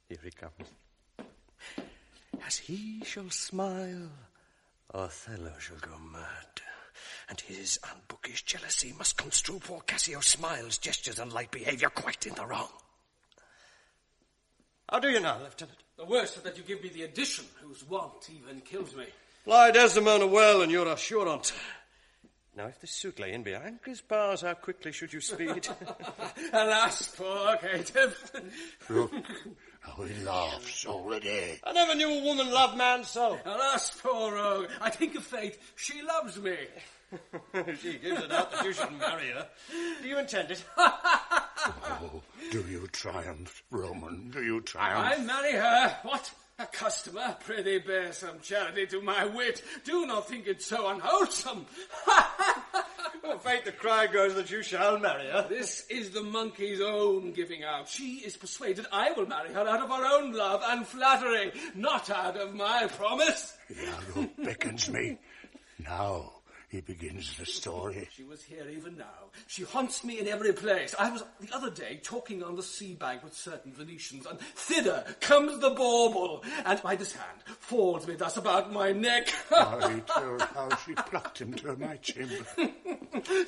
Here he comes. As he shall smile, Othello shall go mad, and his unbookish jealousy must construe poor Cassio's smiles, gestures, and light behaviour quite in the wrong. How do you now, Lieutenant? The worst is that you give me the addition, whose want even kills me. Fly Desdemona well, and you're assurant. Now, if this suit lay in Bianca's bars, how quickly should you speed? Alas, poor caitiff. Look how he laughs already. I never knew a woman love man so. Alas, poor rogue. I think of fate, she loves me. She gives it out that you should marry her. Do you intend it? Oh, do you triumph, Roman? Do you triumph? I marry her. What? A customer? Prithee bear some charity to my wit. Do not think it so unwholesome. Well, faith, the cry goes that you shall marry her. This is the monkey's own giving out. She is persuaded I will marry her out of her own love and flattery, not out of my promise. Iago beckons me. Now he begins the story. She was here even now. She haunts me in every place. I was the other day talking on the sea bank with certain Venetians, and thither comes the bauble, and by this hand falls me thus about my neck. I told how she plucked him to my chamber.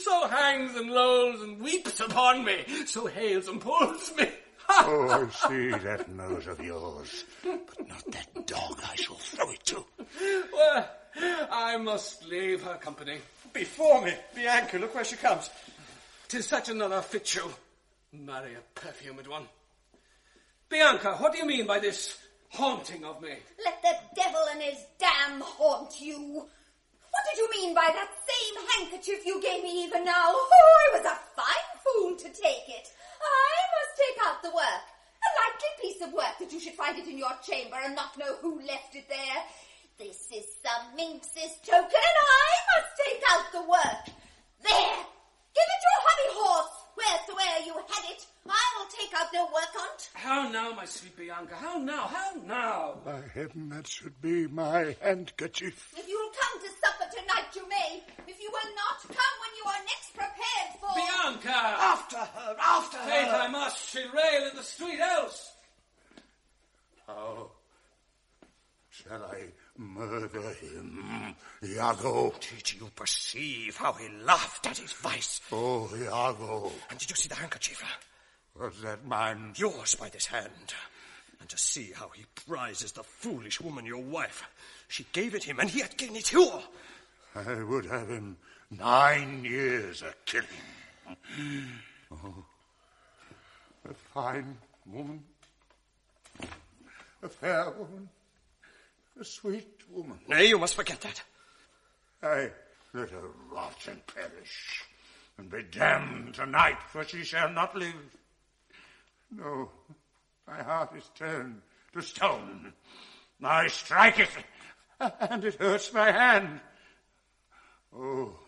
So hangs and lolls and weeps upon me, so hails and pulls me. Oh, I see that nose of yours, but not that dog I shall throw it to. Well, I must leave her company. Before me, Bianca, look where she comes. 'Tis such another fit you. Marry a perfumed one. Bianca, what do you mean by this haunting of me? Let the devil and his damn haunt you. What did you mean by that same handkerchief you gave me even now? Oh, I was a fine fool to take it. I must take out the work. A likely piece of work that you should find it in your chamber and not know who left it there. This is the minx's token, and I must take out the work. There! Give it your hobby horse, wheresoe'er you had it. I will take out their work on't. How now, my sweet Bianca? How now? How now? By heaven, that should be my handkerchief. If you'll come to supper tonight, you may. If you will not, come when you are next prepared for... Bianca! After her, after her! Faith, I must. She'll rail in the street else. How shall I murder him, Iago? Did you perceive how he laughed at his vice? Oh, Iago. And did you see the handkerchief? Was that mine? Yours by this hand. And to see how he prizes the foolish woman, your wife. She gave it him, and he had given it you. I would have him 9 years a killing. Oh, a fine woman, a fair woman, a sweet woman. Nay, you must forget that. Aye, let her rot and perish, and be damned tonight, for she shall not live. No, my heart is turned to stone. I strike it, and it hurts my hand. Oh,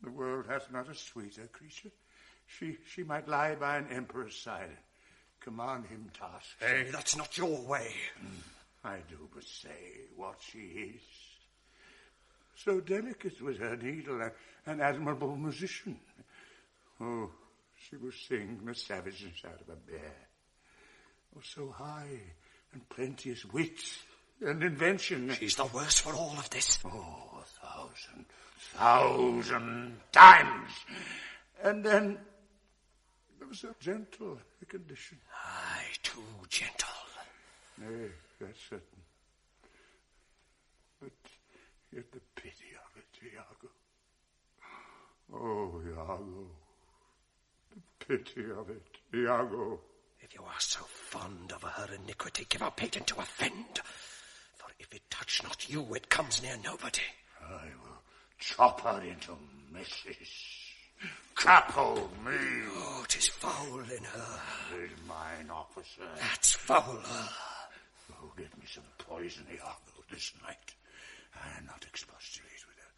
the world hath not a sweeter creature. She might lie by an emperor's side, command him tasks. Hey, that's not your way. I do but say what she is. So delicate was her needle, an admirable musician. Oh, she will sing the savageness out of a bear. Oh, so high and plenteous wit and invention. She's the worse for all of this. Oh, 1,000 times. And then so gentle a condition. Aye, too gentle. Nay, that's certain. But yet the pity of it, Iago. Oh, Iago. The pity of it, Iago. If you are so fond of her iniquity, give her patent to offend. For if it touch not you, it comes near nobody. I will chop her into messes. Crapple me. Oh, 'tis foul in her. Is mine officer. That's fouler. Oh, give me some poison, Iago, this night. I am not expostulate with her.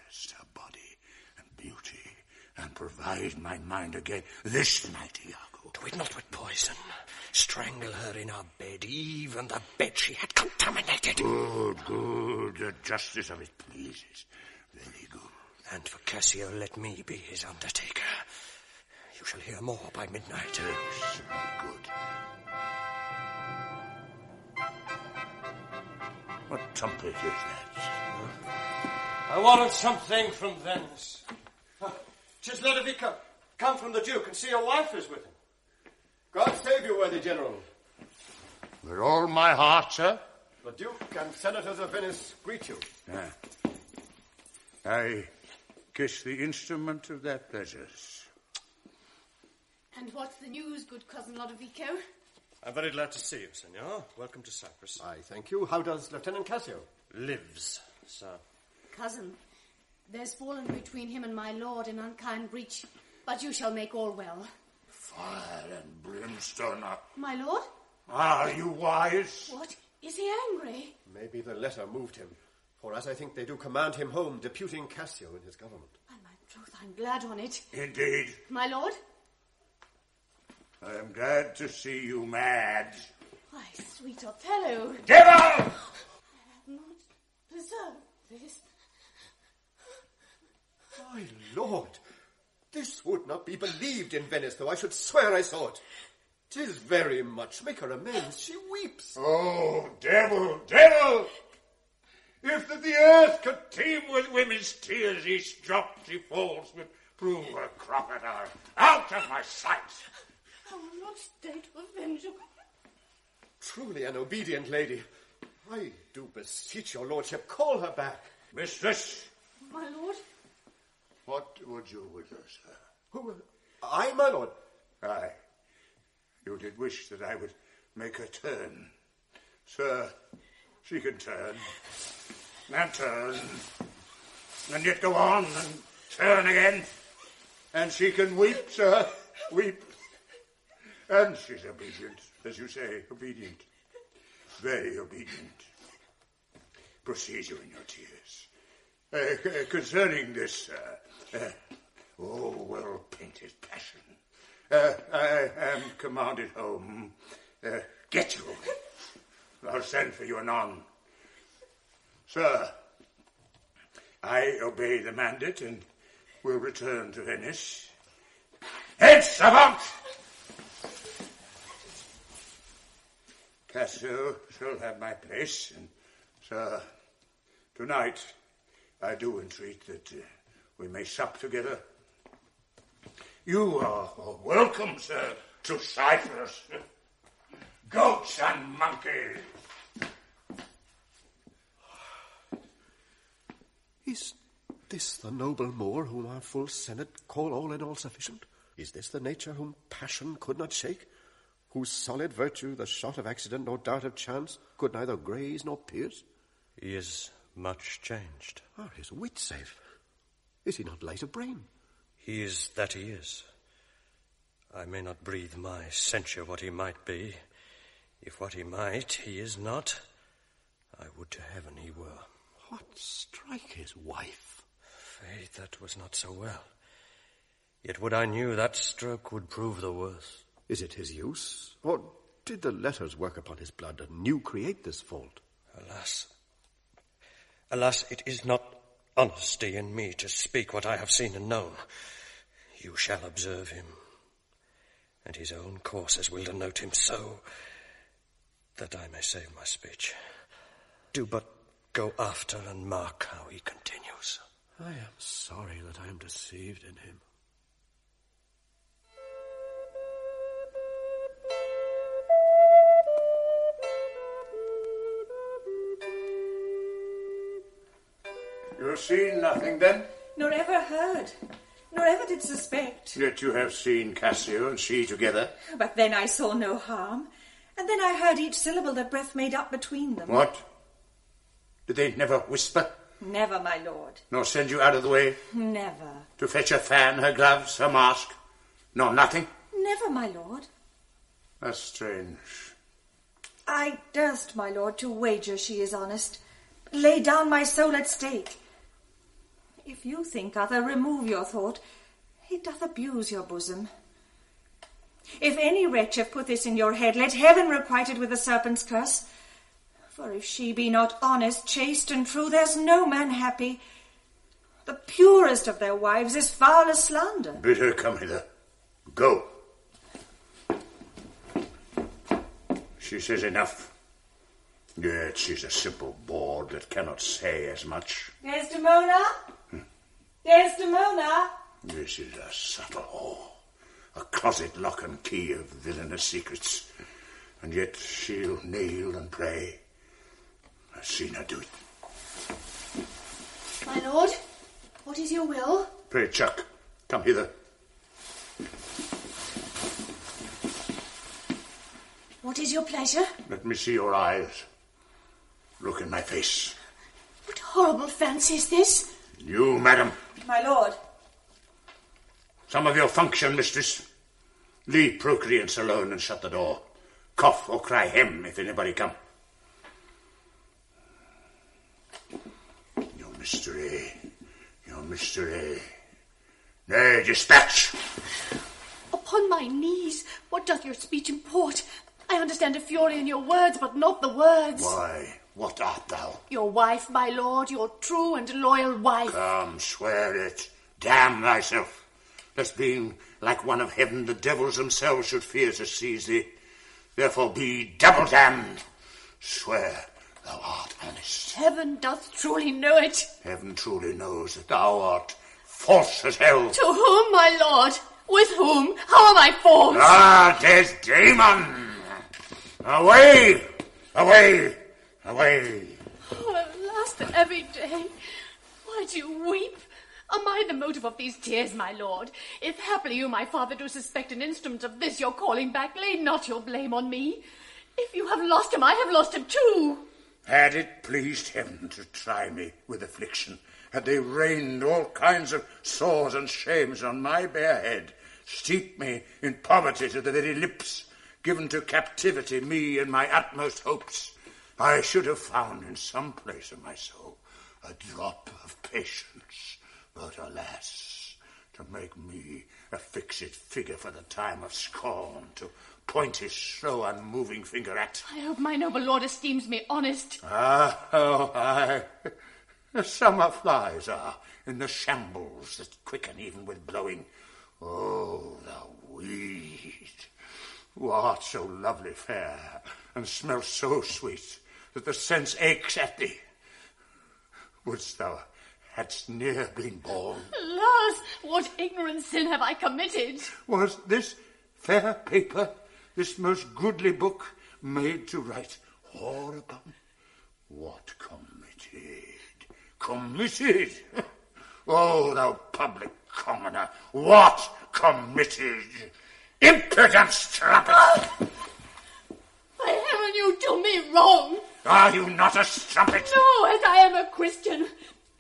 Lest her body and beauty and provide my mind again this night, Iago. Do it not with poison. Strangle her in her bed, even the bed she had contaminated. Good, good. The justice of it pleases. Very good. And for Cassio, let me be his undertaker. You shall hear more by midnight. Yes, good. What trumpet is that? I wanted something from Venice. 'Tis Lodovico, come from the Duke, and see your wife is with him. God save you, worthy general. With all my heart, sir. The Duke and Senators of Venice greet you. I kiss the instrument of their pleasures. And what's the news, good cousin Lodovico? I'm very glad to see you, senor. Welcome to Cyprus. I thank you. How does Lieutenant Cassio? Lives, sir. Cousin, there's fallen between him and my lord an unkind breach, but you shall make all well. Fire and brimstone up. My lord? Are you wise? What? Is he angry? Maybe the letter moved him, for as I think they do command him home, deputing Cassio in his government. By my troth, I'm glad on it. Indeed. My lord? I am glad to see you mad. Why, sweet Othello. Devil! I have not deserved this. My lord, this would not be believed in Venice, though I should swear I saw it. 'Tis very much. Make her amends. She weeps. Oh, devil, devil! If the earth could teem with women's tears, each drop she falls would prove a crocodile. Out of my sight! I will not stay to avenge you. Truly an obedient lady. I do beseech your lordship, call her back. Mistress! My lord? What would you with her, sir? Who? I, my lord? Aye. You did wish that I would make her turn. Sir, she can turn. And turn. And yet go on and turn again. And she can weep, sir. Weep. And she's obedient, as you say, obedient. Very obedient. Proceed you in your tears. Concerning this, well-painted passion, I am commanded home. Get you. I'll send for you anon. Sir, I obey the mandate and will return to Venice. Hence, avaunt! Cassio shall have my place, and, sir, tonight I do entreat that we may sup together. You are welcome, sir, to Cyprus. Goats and monkeys. Is this the noble Moor whom our full senate call all and all sufficient? Is this the nature whom passion could not shake? Whose solid virtue the shot of accident nor dart of chance could neither graze nor pierce? He is much changed. Are his wits safe? Is he not light of brain? He is that he is. I may not breathe my censure what he might be. If what he might, he is not, I would to heaven he were. What strike his wife? Faith, that was not so well. Yet would I knew that stroke would prove the worse. Is it his use, or did the letters work upon his blood and new create this fault? Alas, it is not honesty in me to speak what I have seen and known. You shall observe him, and his own courses will denote him so that I may save my speech. Do but go after and mark how he continues. I am sorry that I am deceived in him. You have seen nothing, then? Nor ever heard, nor ever did suspect. Yet you have seen Cassio and she together. But then I saw no harm, and then I heard each syllable that breath made up between them. What? Did they never whisper? Never, my lord. Nor send you out of the way? Never. To fetch her fan, her gloves, her mask? No, nothing? Never, my lord. That's strange. I durst, my lord, to wager she is honest. Lay down my soul at stake. If you think other, remove your thought. It doth abuse your bosom. If any wretch have put this in your head, let heaven requite it with a serpent's curse. For if she be not honest, chaste, and true, there's no man happy. The purest of their wives is foul as slander. Bid her come hither. Go. She says enough. Yet she's a simple bawd that cannot say as much. Desdemona? Desdemona? This is a subtle whore, a closet lock and key of villainous secrets, and yet she'll kneel and pray. I've seen her do it. My lord, what is your will? Pray, Chuck, come hither. What is your pleasure? Let me see your eyes. Look in my face. What horrible fancy is this? You, madam. My lord. Some of your function, mistress. Leave procreants alone and shut the door. Cough or cry hem if anybody come. Your mystery. Your mystery. Nay, dispatch. Upon my knees, what doth your speech import? I understand a fury in your words, but not the words. Why, what art thou? Your wife, my lord, your true and loyal wife. Come, swear it. Damn thyself. Lest being like one of heaven, the devils themselves should fear to seize thee. Therefore be double damned. Swear thou art honest. Heaven doth truly know it. Heaven truly knows that thou art false as hell. To whom, my lord? With whom? How am I false? Ah, Desdemon! Away! Away! Away! Oh, alas, that every day. Why do you weep? Am I the motive of these tears, my lord? If happily you, my father, do suspect an instrument of this your calling back, lay not your blame on me. If you have lost him, I have lost him too. Had it pleased heaven to try me with affliction, had they rained all kinds of sores and shames on my bare head, steeped me in poverty to the very lips, given to captivity me and my utmost hopes, I should have found in some place of my soul a drop of patience. But alas, to make me a fixed figure for the time of scorn, to point his slow unmoving finger at. I hope my noble lord esteems me honest. Ah, oh, aye. Summer flies are in the shambles that quicken even with blowing. Oh, the weed! Who art so lovely fair, and smells so sweet, that the sense aches at thee. Wouldst thou hadst ne'er been born? Alas, what ignorant sin have I committed? Was this fair paper, this most goodly book, made to write whore upon? What committed? Oh, thou public commoner, what committed? Impudent strumpet! By heaven, you do me wrong! Are you not a strumpet? No, as I am a Christian.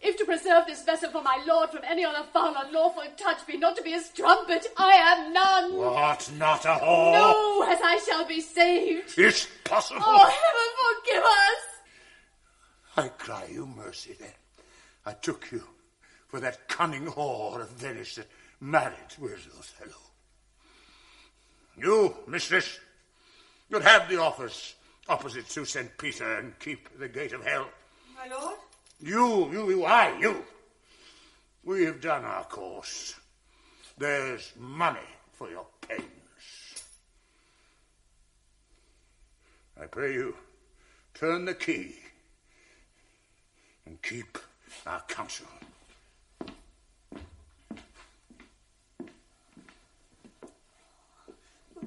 If to preserve this vessel for my lord from any other foul unlawful touch be not to be a strumpet, I am none. What, not a whore? No, as I shall be saved. It's possible. Oh, heaven forgive us! I cry you mercy, then. I took you for that cunning whore of Venice that married with Othello. You, mistress, you'd have the office opposite to St. Peter and keep the gate of hell. My lord? You. We have done our course. There's money for your pains. I pray you, turn the key and keep our counsel.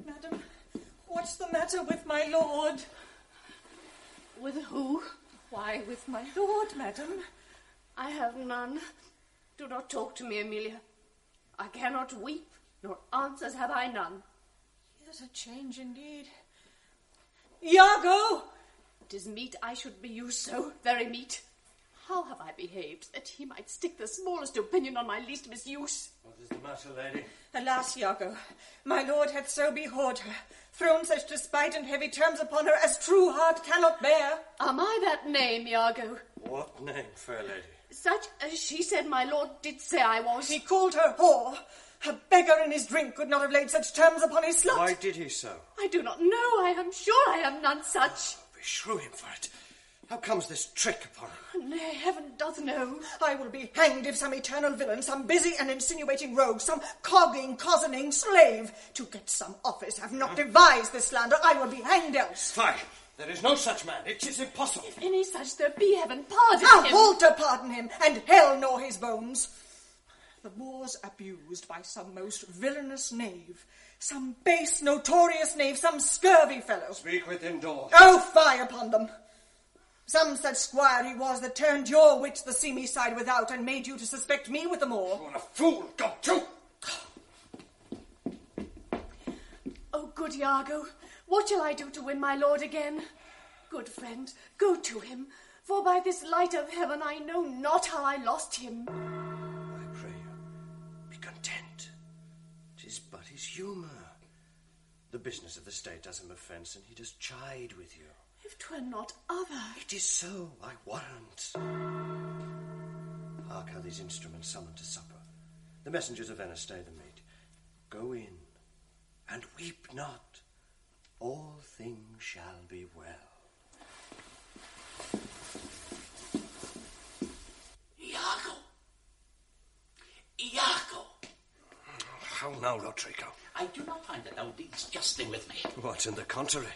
Madam, what's the matter with my lord? With who? Why, with my lord, madam. I have none. Do not talk to me, Amelia. I cannot weep, nor answers have I none. Here's a change indeed. Iago! 'Tis meet I should be used so, very meet. How have I behaved that he might stick the smallest opinion on my least misuse? What is the matter, lady? Alas, Iago, my lord hath so behawed her, thrown such despite and heavy terms upon her as true heart cannot bear. Am I that name, Iago? What name, fair lady? Such as she said my lord did say I was. He called her whore. A beggar in his drink could not have laid such terms upon his slut. Why did he so? I do not know. I am sure I am none such. Beshrew him for it. How comes this trick upon him? Nay, heaven doth know. I will be hanged if some eternal villain, some busy and insinuating rogue, some cogging, cozening slave, to get some office, have not devised this slander. I will be hanged else. Fie! There is no such man. It is impossible. If any such there be, heaven pardon him. Walter pardon him, and hell gnaw his bones. The Moor's abused by some most villainous knave, some base, notorious knave, some scurvy fellow. Speak within door. Oh, fie upon them! Some said squire he was that turned your wit the seamy side without, and made you to suspect me with the Moor. You're a fool, go to! Oh, good Iago, what shall I do to win my lord again? Good friend, go to him, for by this light of heaven I know not how I lost him. I pray you, be content. 'Tis but his humour. The business of the state does him offence, and he does chide with you. If 'twere not other. It is so, I warrant. Hark how these instruments summon to supper. The messengers of Venice stay the meat. Go in, and weep not. All things shall be well. Iago! Iago! How now, Rodrigo? I do not find that thou dealst justly with me. What, in the contrary?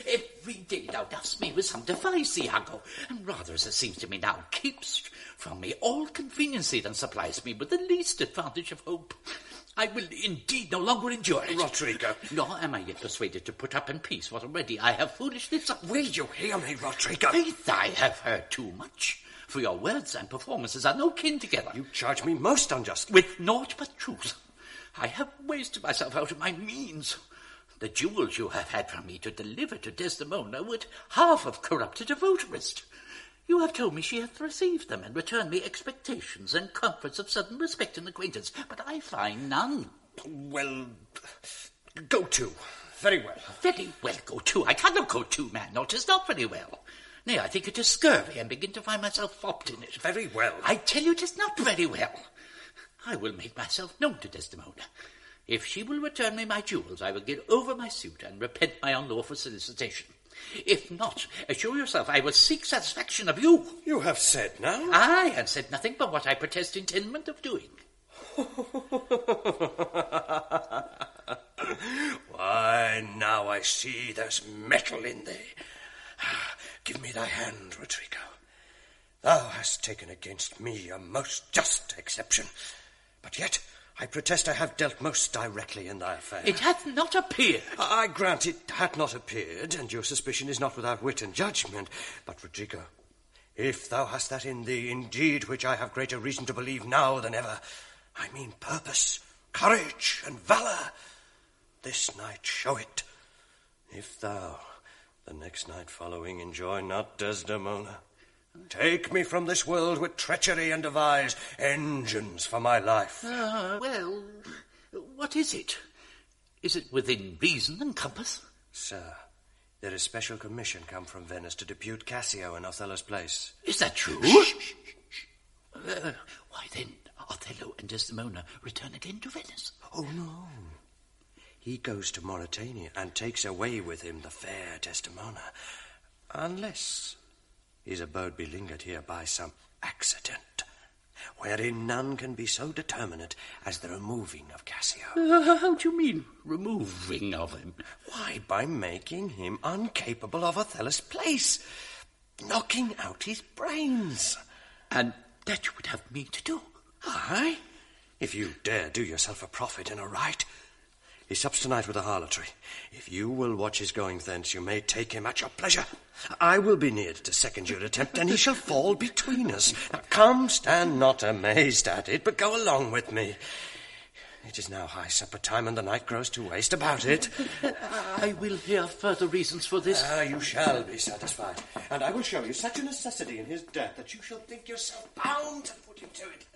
Every day thou dost me with some device, Iago, and rather, as it seems to me now, keepst from me all conveniency than supplies me with the least advantage of hope. I will indeed no longer endure it. Rodrigo. Nor am I yet persuaded to put up in peace what already I have foolishly suffered. Will you hear me, Rodrigo? Faith, I have heard too much, for your words and performances are no kin together. You charge me most unjustly. With naught but truth. I have wasted myself out of my means. The jewels you have had from me to deliver to Desdemona would half have corrupted a votarist. You have told me she hath received them and returned me expectations and comforts of sudden respect and acquaintance, but I find none. Well, go to. Very well. Very well, go to. I cannot go to, man, no, 'tis not very well. Nay, I think it is scurvy, and begin to find myself fopped in it. Very well. I tell you 'tis not very well. I will make myself known to Desdemona. If she will return me my jewels, I will get over my suit and repent my unlawful solicitation. If not, assure yourself I will seek satisfaction of you. You have said now? I have said nothing but what I protest intendment of doing. Why, now I see there's metal in thee. Give me thy hand, Rodrigo. Thou hast taken against me a most just exception. But yet, I protest I have dealt most directly in thy affair. It hath not appeared. I grant it hath not appeared, and your suspicion is not without wit and judgment. But, Rodrigo, if thou hast that in thee, indeed, which I have greater reason to believe now than ever, I mean purpose, courage, and valour, this night show it. If thou, the next night following, enjoy not Desdemona, take me from this world with treachery and devise engines for my life. Well, what is it? Is it within reason and compass? Sir, there is special commission come from Venice to depute Cassio in Othello's place. Is that true? Why then, Othello and Desdemona return again to Venice? Oh, no. He goes to Mauritania and takes away with him the fair Desdemona. Unless his abode be lingered here by some accident, wherein none can be so determinate as the removing of Cassio. How do you mean, removing of him? Why, by making him incapable of Othello's place, knocking out his brains. And that you would have me to do? Aye, if you dare do yourself a profit and a right. He sups tonight with a harlotry. If you will watch his going thence, you may take him at your pleasure. I will be near to second your attempt, and he shall fall between us. Now come, stand not amazed at it, but go along with me. It is now high supper time, and the night grows to waste about it. I will hear further reasons for this. You shall be satisfied, and I will show you such a necessity in his death that you shall think yourself bound to put him to it.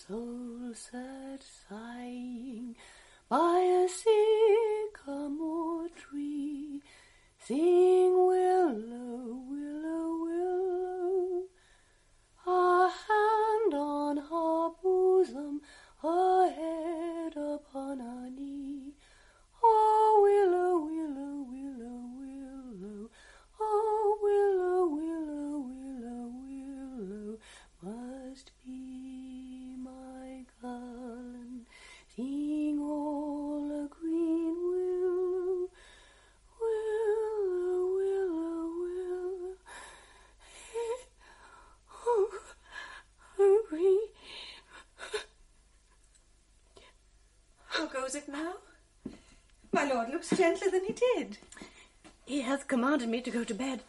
Soul sat sighing by a sycamore tree, sing willow, willow, willow. it now? My lord looks gentler than he did. He hath commanded me to go to bed,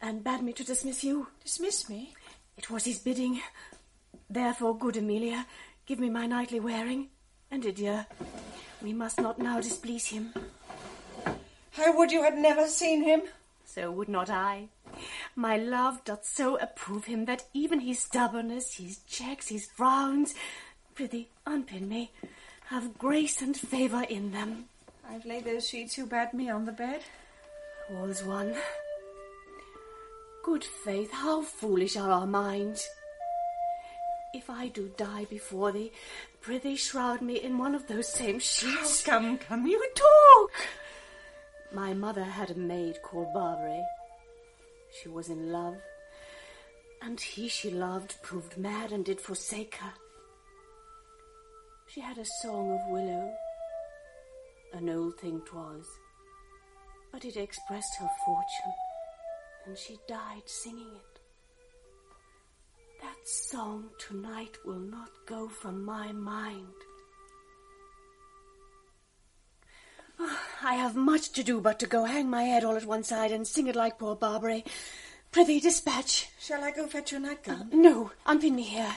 and bade me to dismiss you. Dismiss me? It was his bidding. Therefore, good Amelia, give me my nightly wearing, and adieu. We must not now displease him. I would you had never seen him. So would not I. My love doth so approve him that even his stubbornness, his checks, his frowns, prithee, unpin me, have grace and favour in them. I've laid those sheets you bade me on the bed. All's one. Good faith, how foolish are our minds. If I do die before thee, prithee shroud me in one of those same sheets. Oh, come, you talk. My mother had a maid called Barbary. She was in love, and he she loved proved mad and did forsake her. She had a song of willow, an old thing 'twas, but it expressed her fortune, and she died singing it. That song tonight will not go from my mind. I have much to do but to go hang my head all at one side and sing it like poor Barbary. Prithee, dispatch. Shall I go fetch your nightgown? No, unpin me here.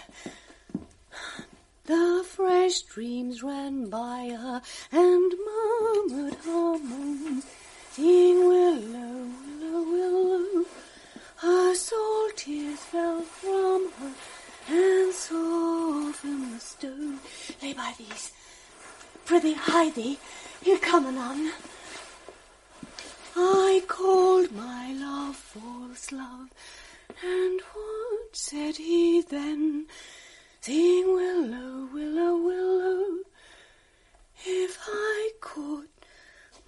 The fresh streams ran by her and murmured harmonies, sing willow, willow, willow. Her salt tears fell from her and softened the stone. Lay by these. Prithee, hide thee. He'll come anon. I called my love false love, and what said he then? Sing willow, willow, willow. If I could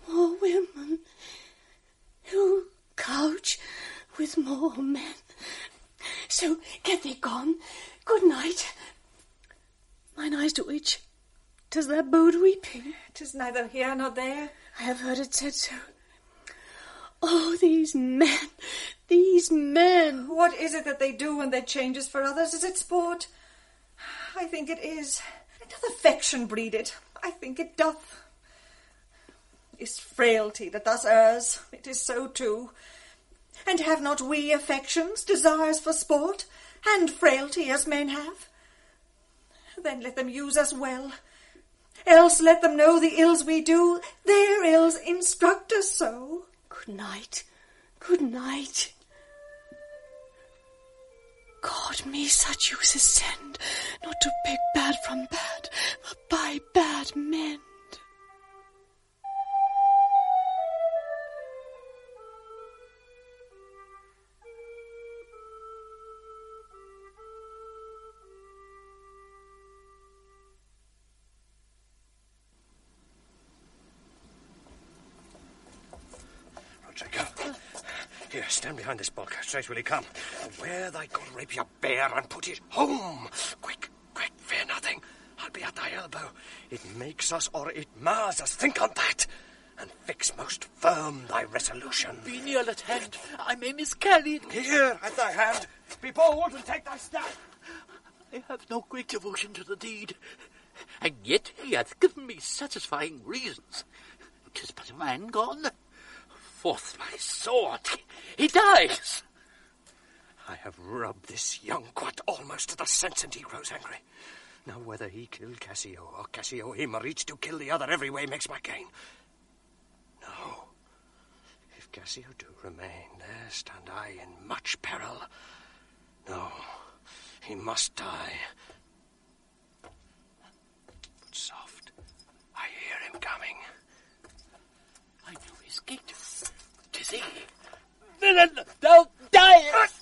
more women who couch with more men. So get thee gone. Good night. Mine eyes do itch. Does that bode weeping? 'Tis neither here nor there. I have heard it said so. Oh, these men, these men. What is it that they do when they change us for others? Is it sport? I think it is. And doth affection breed it? I think it doth. Is frailty that thus errs? It is so too. And have not we affections, desires for sport, and frailty as men have? Then let them use us well. Else let them know the ills we do, their ills instruct us so. Good night, good night. God me such uses send, not to pick bad from bad, but by bad mend. Here, stand behind this bulk. Straight will he come. Wear thy gold rapier bare and put it home. Quick, quick, fear nothing. I'll be at thy elbow. It makes us or it mars us. Think on that. And fix most firm thy resolution. Be near at hand. I may miscarry it. Here, at thy hand. Be bold and take thy staff. I have no great devotion to the deed. And yet he hath given me satisfying reasons. 'Tis but a man gone. Forth my sword, he dies. I have rubbed this young quat almost to the sense, and he grows angry. Now whether he kill Cassio or Cassio him, or each to kill the other, every way makes my gain. No, if Cassio do remain, there stand I in much peril. No, he must die. But soft, I hear him coming. I know his gait. 'Tis he. Villain, thou diest!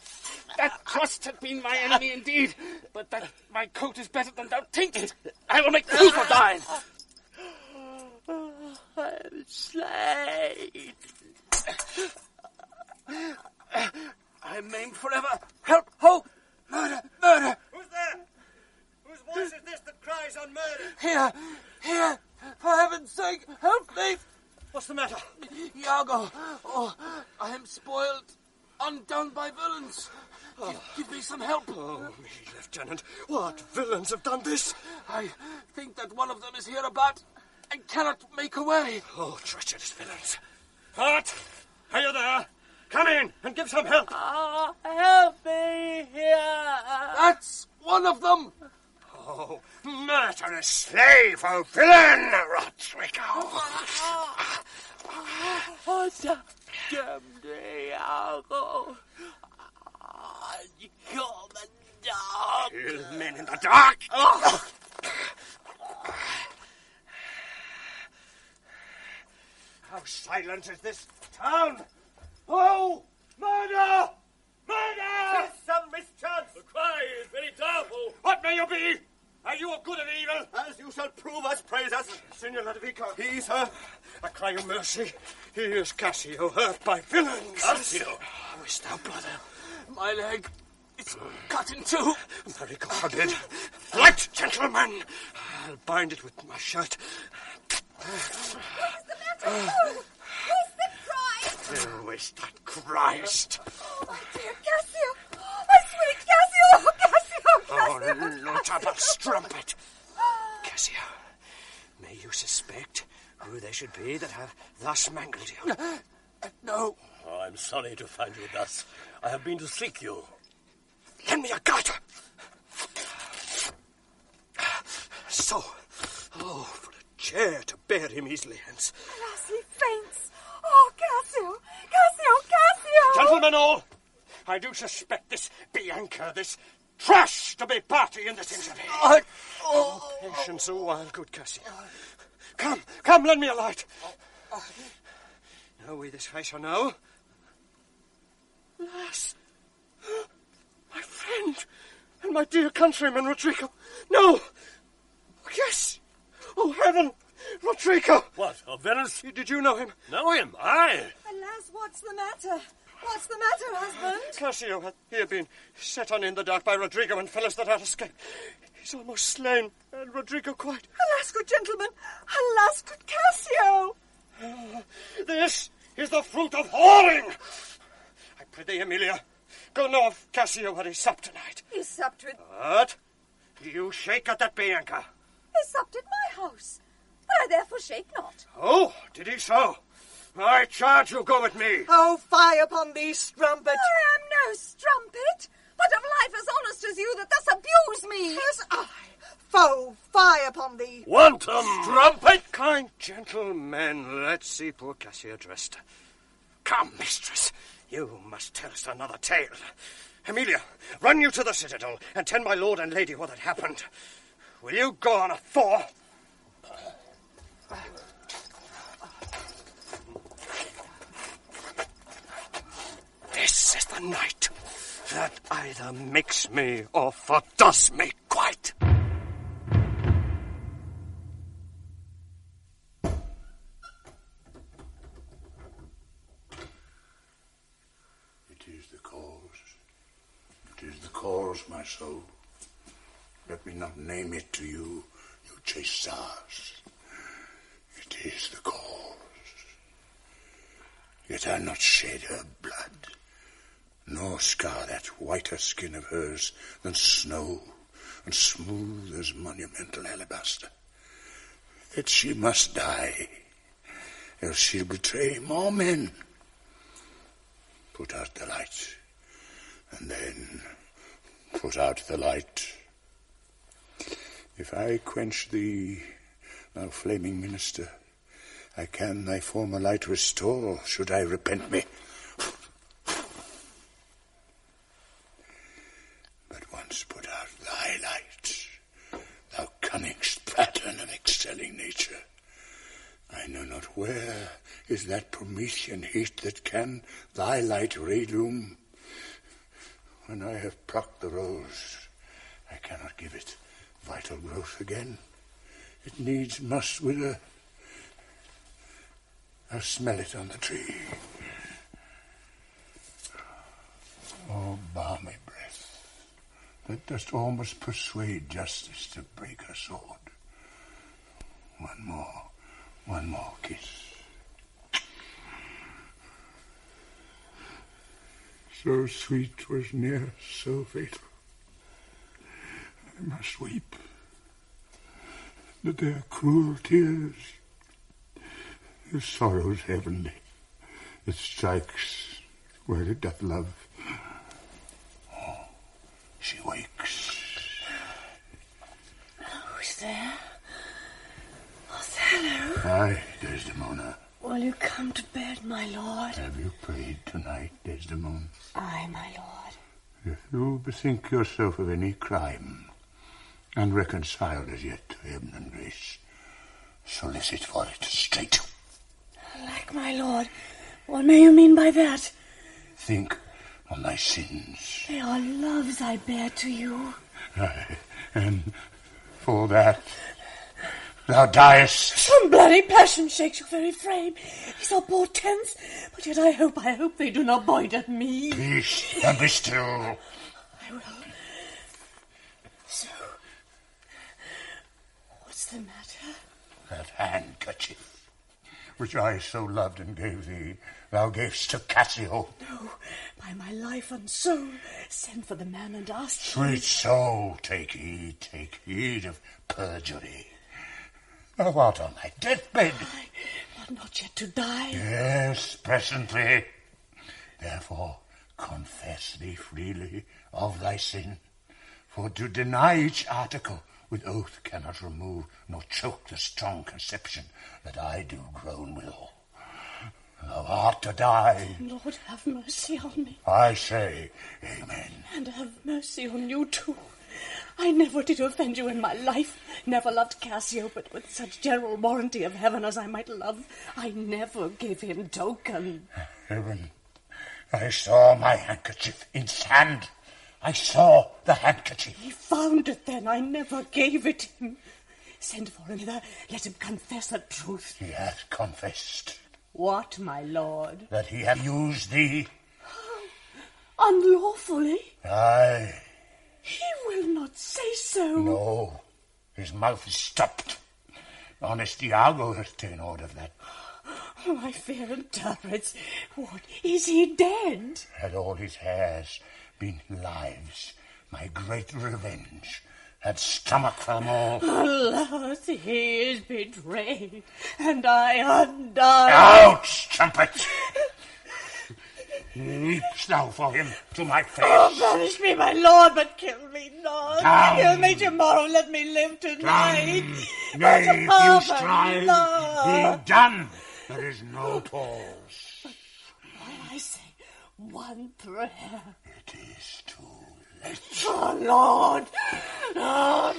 That crust had been my enemy indeed, but that my coat is better than thou thinkest. I will make proof of thine. I am slain. I am maimed forever. Help! Ho! Murder! Murder! Who's there? Whose voice is this that cries on murder? Here! Here! For heaven's sake, help me! What's the matter? Iago! Oh, I am spoiled, undone by villains. Give me some help. Oh, me, Lieutenant. What villains have done this? I think that one of them is hereabout, I cannot make away. Oh, treacherous villains. Hart, are you there? Come in and give some help. Help me here. That's one of them. Oh, murderous slave, oh villain, Rodrigo. Oh, damned Iago. You're the dog. Kill men in the dark. Oh. How silent is this town? Oh, murder! Murder! Some mischance. The cry is very doubtful. What may you be? Are you a good and evil? As you shall prove us, praise us. Signor Lodovico. He, sir. I cry you mercy. Here is Cassio, hurt by villains. Cassio? How is thou, brother? My leg is cut in two. Very God forbid. Flight, gentlemen. I'll bind it with my shirt. What's the matter? Who's the cry? Who is that Christ? Oh, my dear Cassio. My sweet Cassio. Oh, Cassio. Oh, notable strumpet. Cassio, may you suspect who they should be that have thus mangled you? No. Oh, I'm sorry to find you thus. I have been to seek you. Lend me a garter. So. Oh, for a chair to bear him easily hence. Alas, he faints. Oh, Cassio. Cassio, Cassio. Gentlemen all, I do suspect this Bianca, this trash, to be party in this injury. Patience a while, good Cassio. Come, lend me a light. Know we this face or no? Alas, my friend and my dear countryman, Rodrigo. No. Yes. Oh, heaven. Rodrigo. What, of Venice? Did you know him? Know him? Aye. Alas, what's the matter? What's the matter, husband? Cassio hath here been set on in the dark by Rodrigo and fellows that had escaped. He's almost slain, and Rodrigo quite. Alas, good gentleman. Alas, good Cassio. This is the fruit of whoring. I prithee, Emilia, go know if Cassio had he supped tonight. He supped with... What? You shake at that Bianca. He supped at my house. But I therefore shake not. Oh, did he so? I charge you go with me. Oh, fie upon thee, strumpet. I am no strumpet, but of life as honest as you that thus abuse me. Yes, I. Foe, fie upon thee. Wanton strumpet. Kind gentlemen, let's see poor Cassio dressed. Come, mistress, you must tell us another tale. Emilia, run you to the citadel and tell my lord and lady what had happened. Will you go on afore? This is the night that either makes me or fordoes me quite. It is the cause. It is the cause, my soul. Let me not name it to you, you chaste stars. It is the cause. Yet I'll not shed her blood, nor scar that whiter skin of hers than snow, and smooth as monumental alabaster. Yet she must die, else she'll betray more men. Put out the light, and then put out the light. If I quench thee, thou flaming minister, I can thy former light restore, should I repent me. But once put out thy light, thou cunning pattern of excelling nature, I know not where is that Promethean heat that can thy light relume. When I have plucked the rose, I cannot give it vital growth again. It needs must wither. I'll smell it on the tree. Oh, balmy breath, that dost almost persuade justice to break her sword. One more kiss. So sweet 'twas near, so fatal. I must weep, that their cruel tears His sorrow's heavenly. It strikes where it doth love. Oh, she wakes. Who's there? Othello? Aye, Desdemona. Will you come to bed, my lord? Have you prayed tonight, Desdemona? Aye, my lord. If you bethink yourself of any crime, unreconciled as yet to heaven and grace, solicit for it straight. Alack, my lord, what may you mean by that? Think on thy sins. They are loves I bear to you. Aye, and for that thou diest. Some bloody passion shakes your very frame. These are portents, but yet I hope they do not point at me. Peace, and be still. I will. So, what's the matter? That handkerchief, which I so loved and gave thee, thou gavest to Cassio. No, by my life and soul, send for the man and ask him. Sweet soul, take heed of perjury. Thou art on thy deathbed. But not yet to die. Yes, presently. Therefore, confess thee freely of thy sin. For to deny each article with oath cannot remove nor choke the strong conception that I do groan withal. Thou art to die. Lord, have mercy on me. I say, amen. And have mercy on you too. I never did offend you in my life, never loved Cassio, but with such general warranty of heaven as I might love, I never gave him token. Heaven, I saw my handkerchief in his hand. I saw the handkerchief. He found it then, I never gave it him. Send for him hither, let him confess the truth. He hath confessed. What, my lord? That he hath used thee. Unlawfully? Aye. He will not say so. No, his mouth is stopped. Honest Iago hath taken order of that. Oh, I fear and turrets. What, is he dead? Had all his hairs been lives, my great revenge had stomach for them all. Alas, he is betrayed, and I undone. Ouch, trumpet! Leaps thou for him to my face. Oh, banish me, my lord, but kill me not. Down. Kill me tomorrow, let me live tonight. Down. Nay, if you strive, being done, there is no pause. But I say one prayer. It is too late. Oh, Lord. Lord.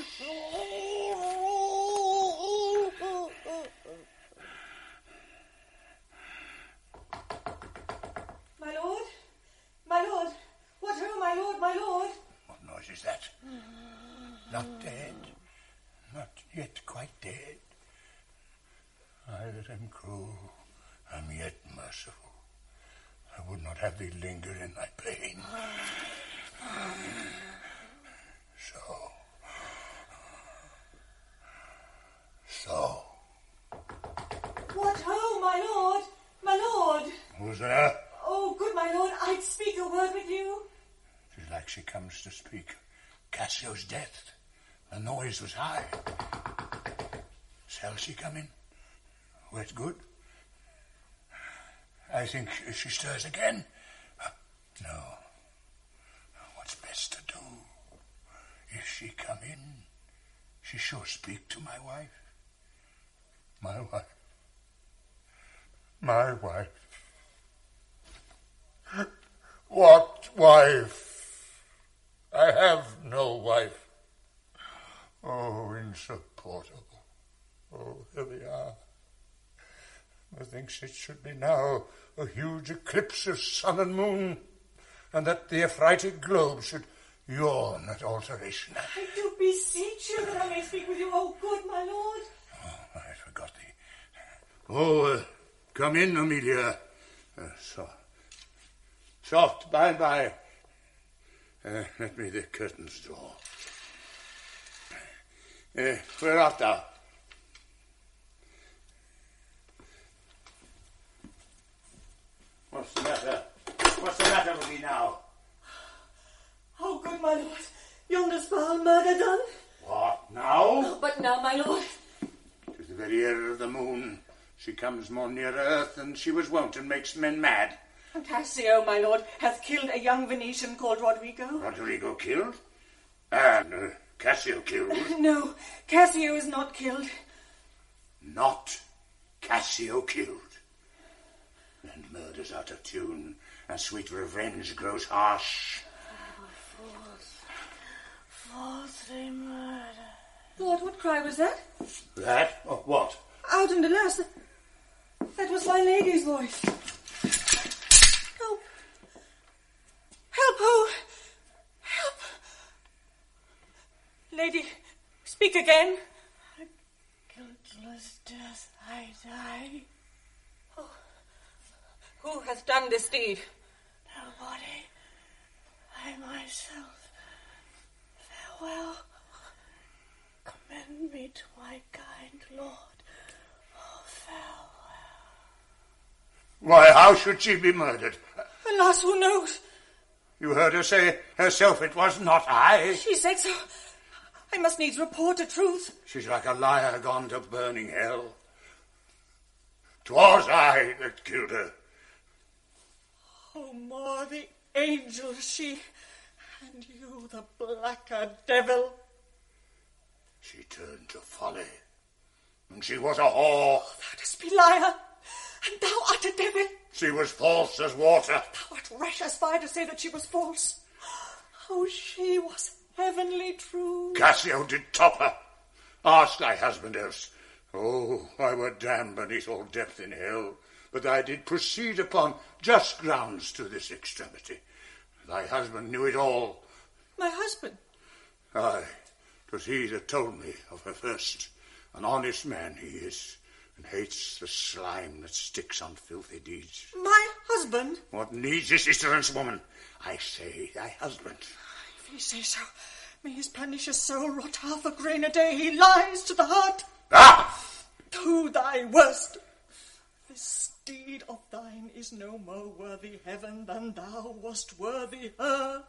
My lord? My lord? What ho, my lord, my lord? What noise is that? Not dead. Not yet quite dead. I that am cruel am yet merciful. I would not have thee linger in thy pain. So. What ho, my lord? My lord? Who's there? Oh, good my lord, I'd speak a word with you. Tis like she comes to speak. Cassio's death. The noise was high. Shall she come in? Wet good? I think she stirs again. No. What's best to do? If she come in, she shall speak to my wife. My wife. My wife. What wife? I have no wife. Oh, insupportable. Oh, here we are. Methinks it should be now a huge eclipse of sun and moon, and that the affrighted globe should yawn at alteration. I do beseech you that I may speak with you. Oh, good my lord. Oh, I forgot thee. Oh, come in, Amelia. Soft, by and by. Let me the curtains draw. Where art thou? What's the matter? What's the matter with thee now? Oh, good my lord. Yonder's foul murder done. What, now? Oh, but now, my lord. 'Tis the very air of the moon. She comes more near earth than she was wont, and makes men mad. Cassio, my lord, hath killed a young Venetian called Rodrigo. Rodrigo killed? No, Cassio killed. No, Cassio is not killed. Not Cassio killed. And murder's out of tune, and sweet revenge grows harsh. Falsely murder. Lord, what cry was that? That? Oh, what? Out and alas, that was my lady's voice. Help! Help, oh! Help! Lady, speak again. A guiltless death I die. Oh, who hath done this deed? Nobody. I myself. Farewell. Commend me to my kind lord. Oh, farewell. Why, how should she be murdered? Alas, who knows? You heard her say herself it was not I. She said so. I must needs report the truth. She's like a liar gone to burning hell. 'Twas I that killed her. Oh, more the angel she, and you the blacker devil. She turned to folly, and she was a whore. Thou dost be liar, and thou art a devil. She was false as water. Thou art rash as fire to say that she was false. Oh, she was heavenly true. Cassio did top her. Ask thy husband else. Oh, I were damned beneath all depth in hell, but I did proceed upon just grounds to this extremity. Thy husband knew it all. My husband? Aye, 'twas he that told me of her first. An honest man he is, and hates the slime that sticks on filthy deeds. My husband? What needs this ignorance, woman? I say thy husband. If he say so, may his pernicious soul rot half a grain a day. He lies to the heart. Ah! Do thy worst. This deed of thine is no more worthy heaven than thou wast worthy her.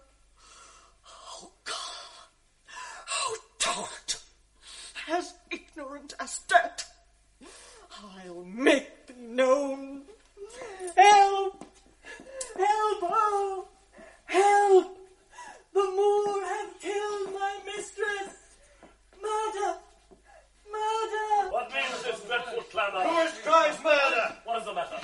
Oh, God! Oh, Tort! As ignorant as dirt! I'll make thee known. Help! Help! Oh! Help! The Moor hath killed my mistress! Murder! Murder! What means this dreadful clamour? Who cries murder? What is the matter?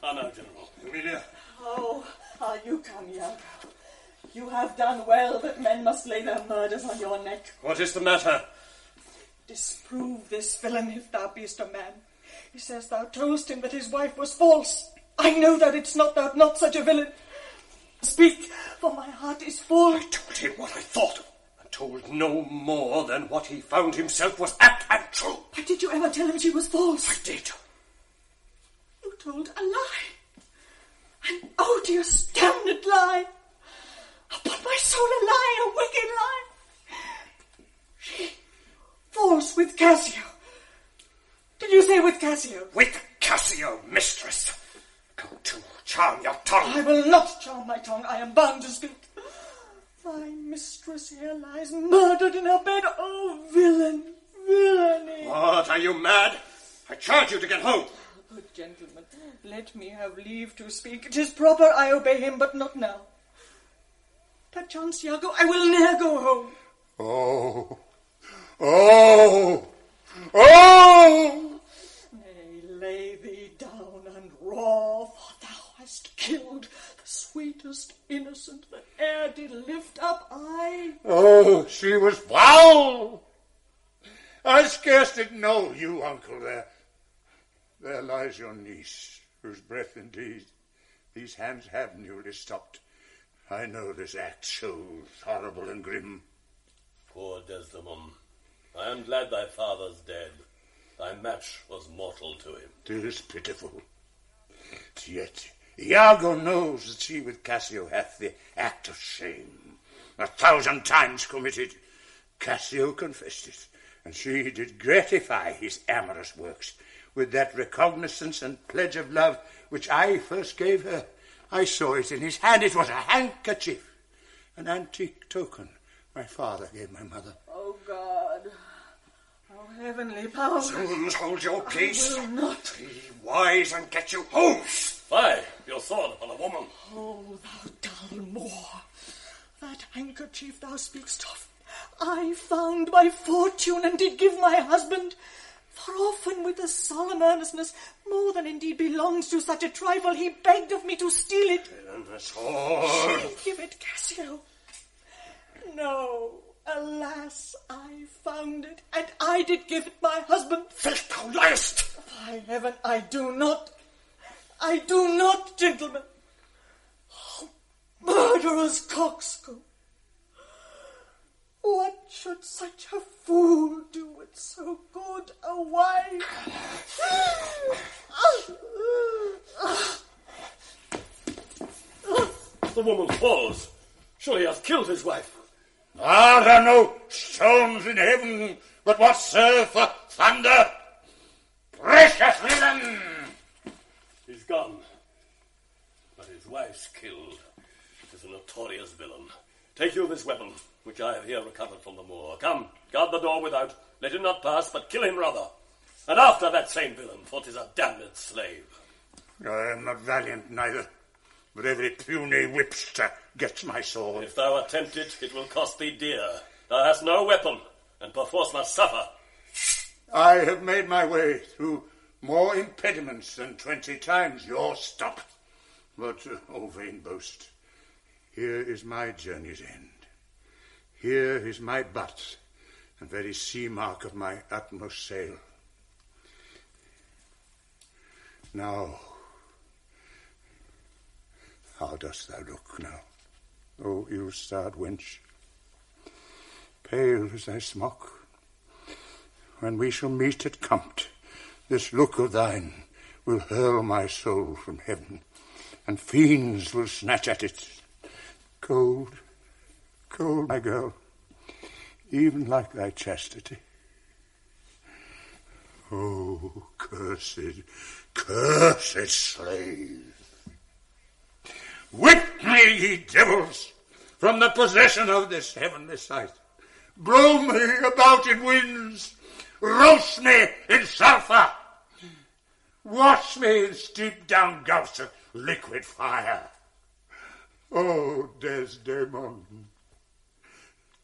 Ah, no, General. Emilia. Oh, are you come, Iago? You have done well, but men must lay their murders on your neck. What is the matter? Disprove this villain if thou beest a man. He says thou toldst him that his wife was false. I know that it's not, thou'rt not such a villain. Speak, for my heart is full. I told him what I thought of, and told no more than what he found himself was apt and true. But did you ever tell him she was false? I did. You told a lie. An odious, damned lie. Upon my soul, a lie, a wicked lie. She false with Cassio. Did you say with Cassio? With Cassio, mistress. Go to, charm your tongue. I will not charm my tongue. I am bound to speak. My mistress here lies murdered in her bed. Oh, villain, villainy. What, are you mad? I charge you to get home. Good gentleman, let me have leave to speak. It is proper I obey him, but not now. Perchance, Iago, I will ne'er go home. Oh, oh, oh! Nay, lay thee down and roar, for thou hast killed the sweetest innocent that e'er did lift up eye. Oh, she was foul! I scarce did know you, uncle, there. There lies your niece, whose breath indeed these hands have newly stopped. I know this act shows horrible and grim. Poor Desdemon, I am glad thy father's dead. Thy match was mortal to him. 'Tis pitiful. Yet Iago knows that she with Cassio hath the act of shame 1,000 times committed. Cassio confessed it, and she did gratify his amorous works with that recognizance and pledge of love which I first gave her. I saw it in his hand. It was a handkerchief, an antique token my father gave my mother. Oh, God. Oh, heavenly power. Soons, hold your peace. I will not. Be wise and get you home. Why, your sword upon a woman. Oh, thou dull Moor, that handkerchief thou speak'st of, I found by fortune and did give my husband, for often with a solemn earnestness, more than indeed belongs to such a trifle, he begged of me to steal it. The sword. Give it, Cassio. No, alas, I found it, and I did give it my husband. Filth, thou liest! By heaven, I do not. I do not, gentlemen. Oh, murderous coxcomb. What should such a fool do with so good a wife? The woman falls. Surely he has killed his wife. Are there no stones in heaven but what serve for thunder? Precious villain! He's gone. But his wife's killed. It is a notorious villain. Take you this weapon, which I have here recovered from the Moor. Come, guard the door without. Let him not pass, but kill him rather. And after that same villain, for 'tis a damned slave. I am not valiant neither, but every puny whipster gets my sword. If thou attempt it, it will cost thee dear. Thou hast no weapon, and perforce must suffer. I have made my way through more impediments than 20 times your stop. But, oh, vain boast, here is my journey's end. Here is my butt, and very sea mark of my utmost sail. Now, how dost thou look now, O ill-starred wench? Pale as thy smock. When we shall meet at Compt, this look of thine will hurl my soul from heaven, and fiends will snatch at it. Cold, cold, my girl, even like thy chastity. Oh, cursed, cursed slave! Whip me, ye devils, from the possession of this heavenly sight. Blow me about in winds, roast me in sulphur, wash me in steep down gulfs of liquid fire. Oh, Desdemon,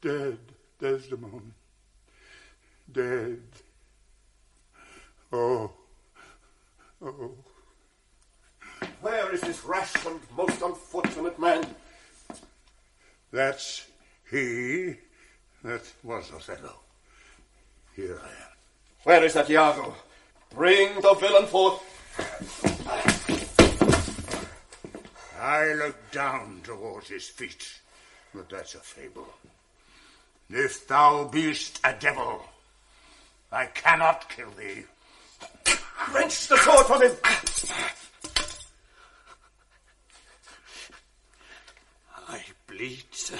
dead Desdemon, dead. Oh, oh. Where is this rash and most unfortunate man? That's he that was Othello. Here I am. Where is that Iago? Bring the villain forth. I look down towards his feet, but that's a fable. If thou beest a devil, I cannot kill thee. Wrench the sword from him! I bleed, sir,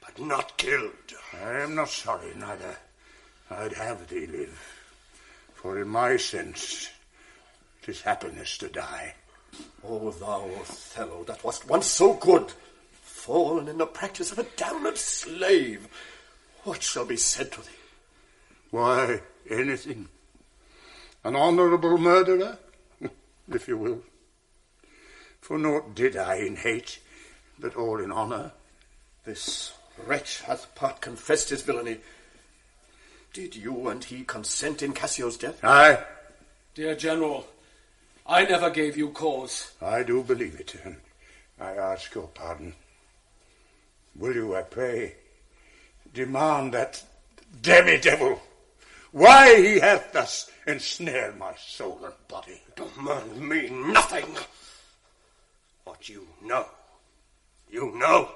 but not killed. I am not sorry, neither. I'd have thee live, for in my sense, 'tis happiness to die. O thou Othello, that wast once so good, fallen in the practice of a damned slave, what shall be said to thee? Why, anything. An honourable murderer, if you will. For naught did I in hate, but all in honour. This wretch hath part confessed his villainy. Did you and he consent in Cassio's death? Aye. Dear General, I never gave you cause. I do believe it, and I ask your pardon. Will you, I pray, demand that demi-devil why he hath thus ensnared my soul and body? Demand me nothing. What you know, you know.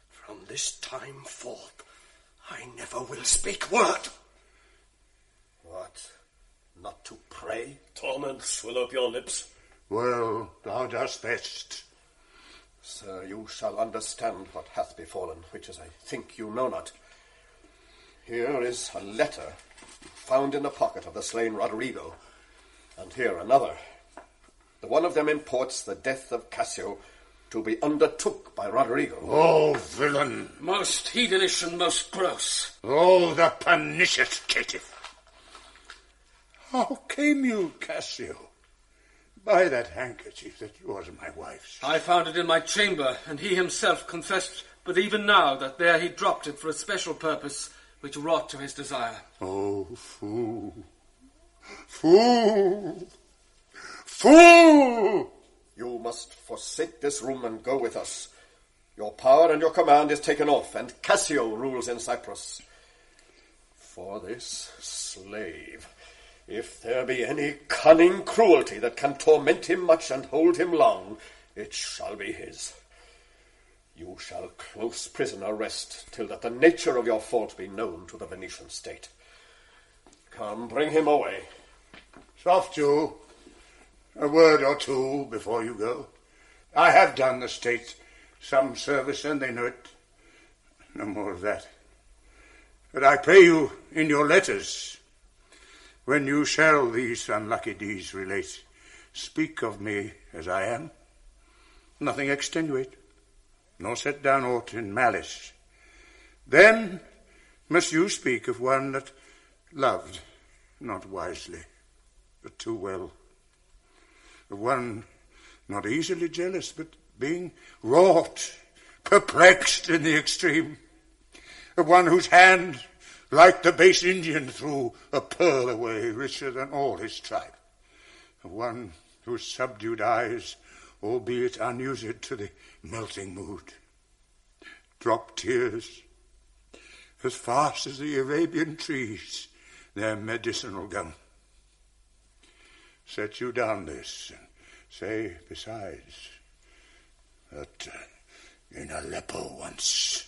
From this time forth, I never will speak word. What? Not to pray? Torments will ope your lips. Well, thou dost best. Sir, you shall understand what hath befallen, which as I think you know not. Here is a letter found in the pocket of the slain Roderigo, and here another. The one of them imports the death of Cassio, to be undertook by Roderigo. Oh, villain! Most heathenish and most gross. Oh, the pernicious caitiff! How came you, Cassio, by that handkerchief that was my wife's? I found it in my chamber, and he himself confessed, but even now, that there he dropped it for a special purpose which wrought to his desire. Oh, fool! Fool! Fool! You must forsake this room and go with us. Your power and your command is taken off, and Cassio rules in Cyprus. For this slave, if there be any cunning cruelty that can torment him much and hold him long, it shall be his. You shall close prisoner rest till that the nature of your fault be known to the Venetian state. Come, bring him away. Soft you. A word or two before you go. I have done the state some service, and they know it. No more of that. But I pray you, in your letters, when you shall these unlucky deeds relate, speak of me as I am. Nothing extenuate, nor set down aught in malice. Then must you speak of one that loved, not wisely, but too well. Of one not easily jealous, but being wrought, perplexed in the extreme. Of one whose hand, like the base Indian, threw a pearl away richer than all his tribe. Of one whose subdued eyes, albeit unused to the melting mood, drop tears as fast as the Arabian trees their medicinal gum. Set you down this, and say besides that in Aleppo once,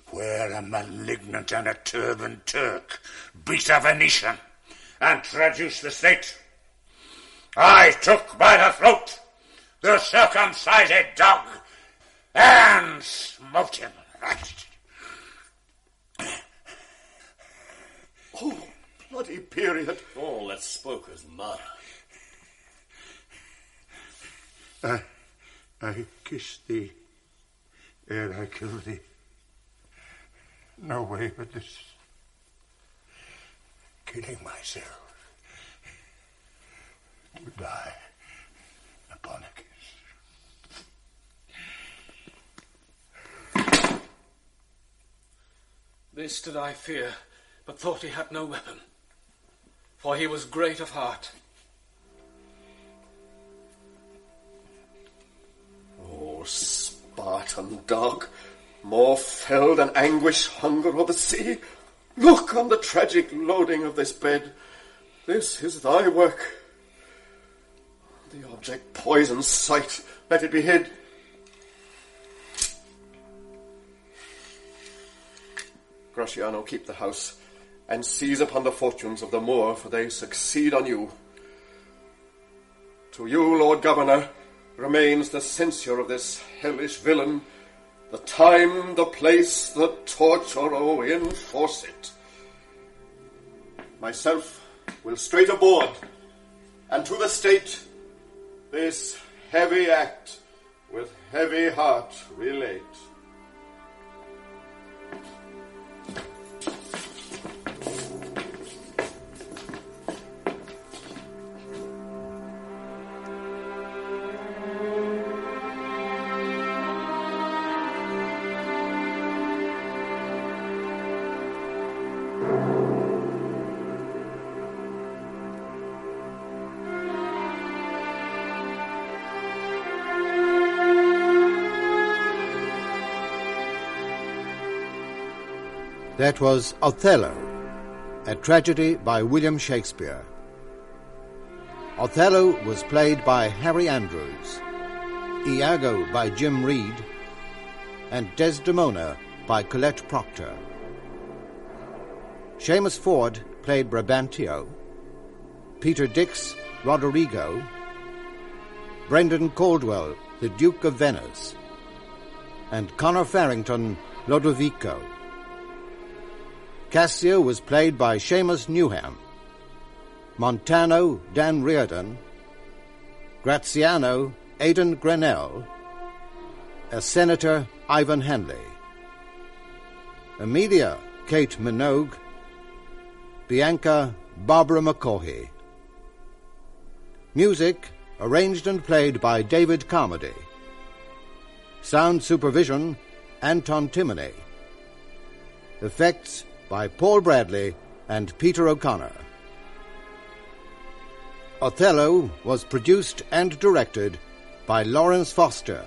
where a malignant and a turbaned Turk beat a Venetian and traduced the state, I took by the throat the circumcised dog and smote him. Oh, bloody period. All that spoke was murder. I kissed thee ere I killed thee. No way but this. Killing myself to die upon a kiss. This did I fear, but thought he had no weapon, for he was great of heart. Oh, Spartan dog, more fell than anguish, hunger, or the sea. Look on the tragic loading of this bed. This is thy work. The object poisons sight. Let it be hid. Gratiano, keep the house, and seize upon the fortunes of the Moor, for they succeed on you. To you, Lord Governor, remains the censure of this hellish villain. The time, the place, the torture, oh, enforce it. Myself will straight aboard, and to the state this heavy act with heavy heart relate. That was Othello, a tragedy by William Shakespeare. Othello was played by Harry Andrews, Iago by Jim Reed, and Desdemona by Colette Proctor. Seamus Ford played Brabantio, Peter Dix, Roderigo, Brendan Caldwell, the Duke of Venice, and Connor Farrington, Lodovico. Cassio was played by Seamus Newham, Montano, Dan Reardon, Graziano, Aidan Grenell, as Senator Ivan Hanley. Amelia Kate Minogue. Bianca Barbara McCaughey. Music arranged and played by David Carmody. Sound supervision, Anton Timoney. Effects by Paul Bradley and Peter O'Connor. Othello was produced and directed by Lawrence Foster.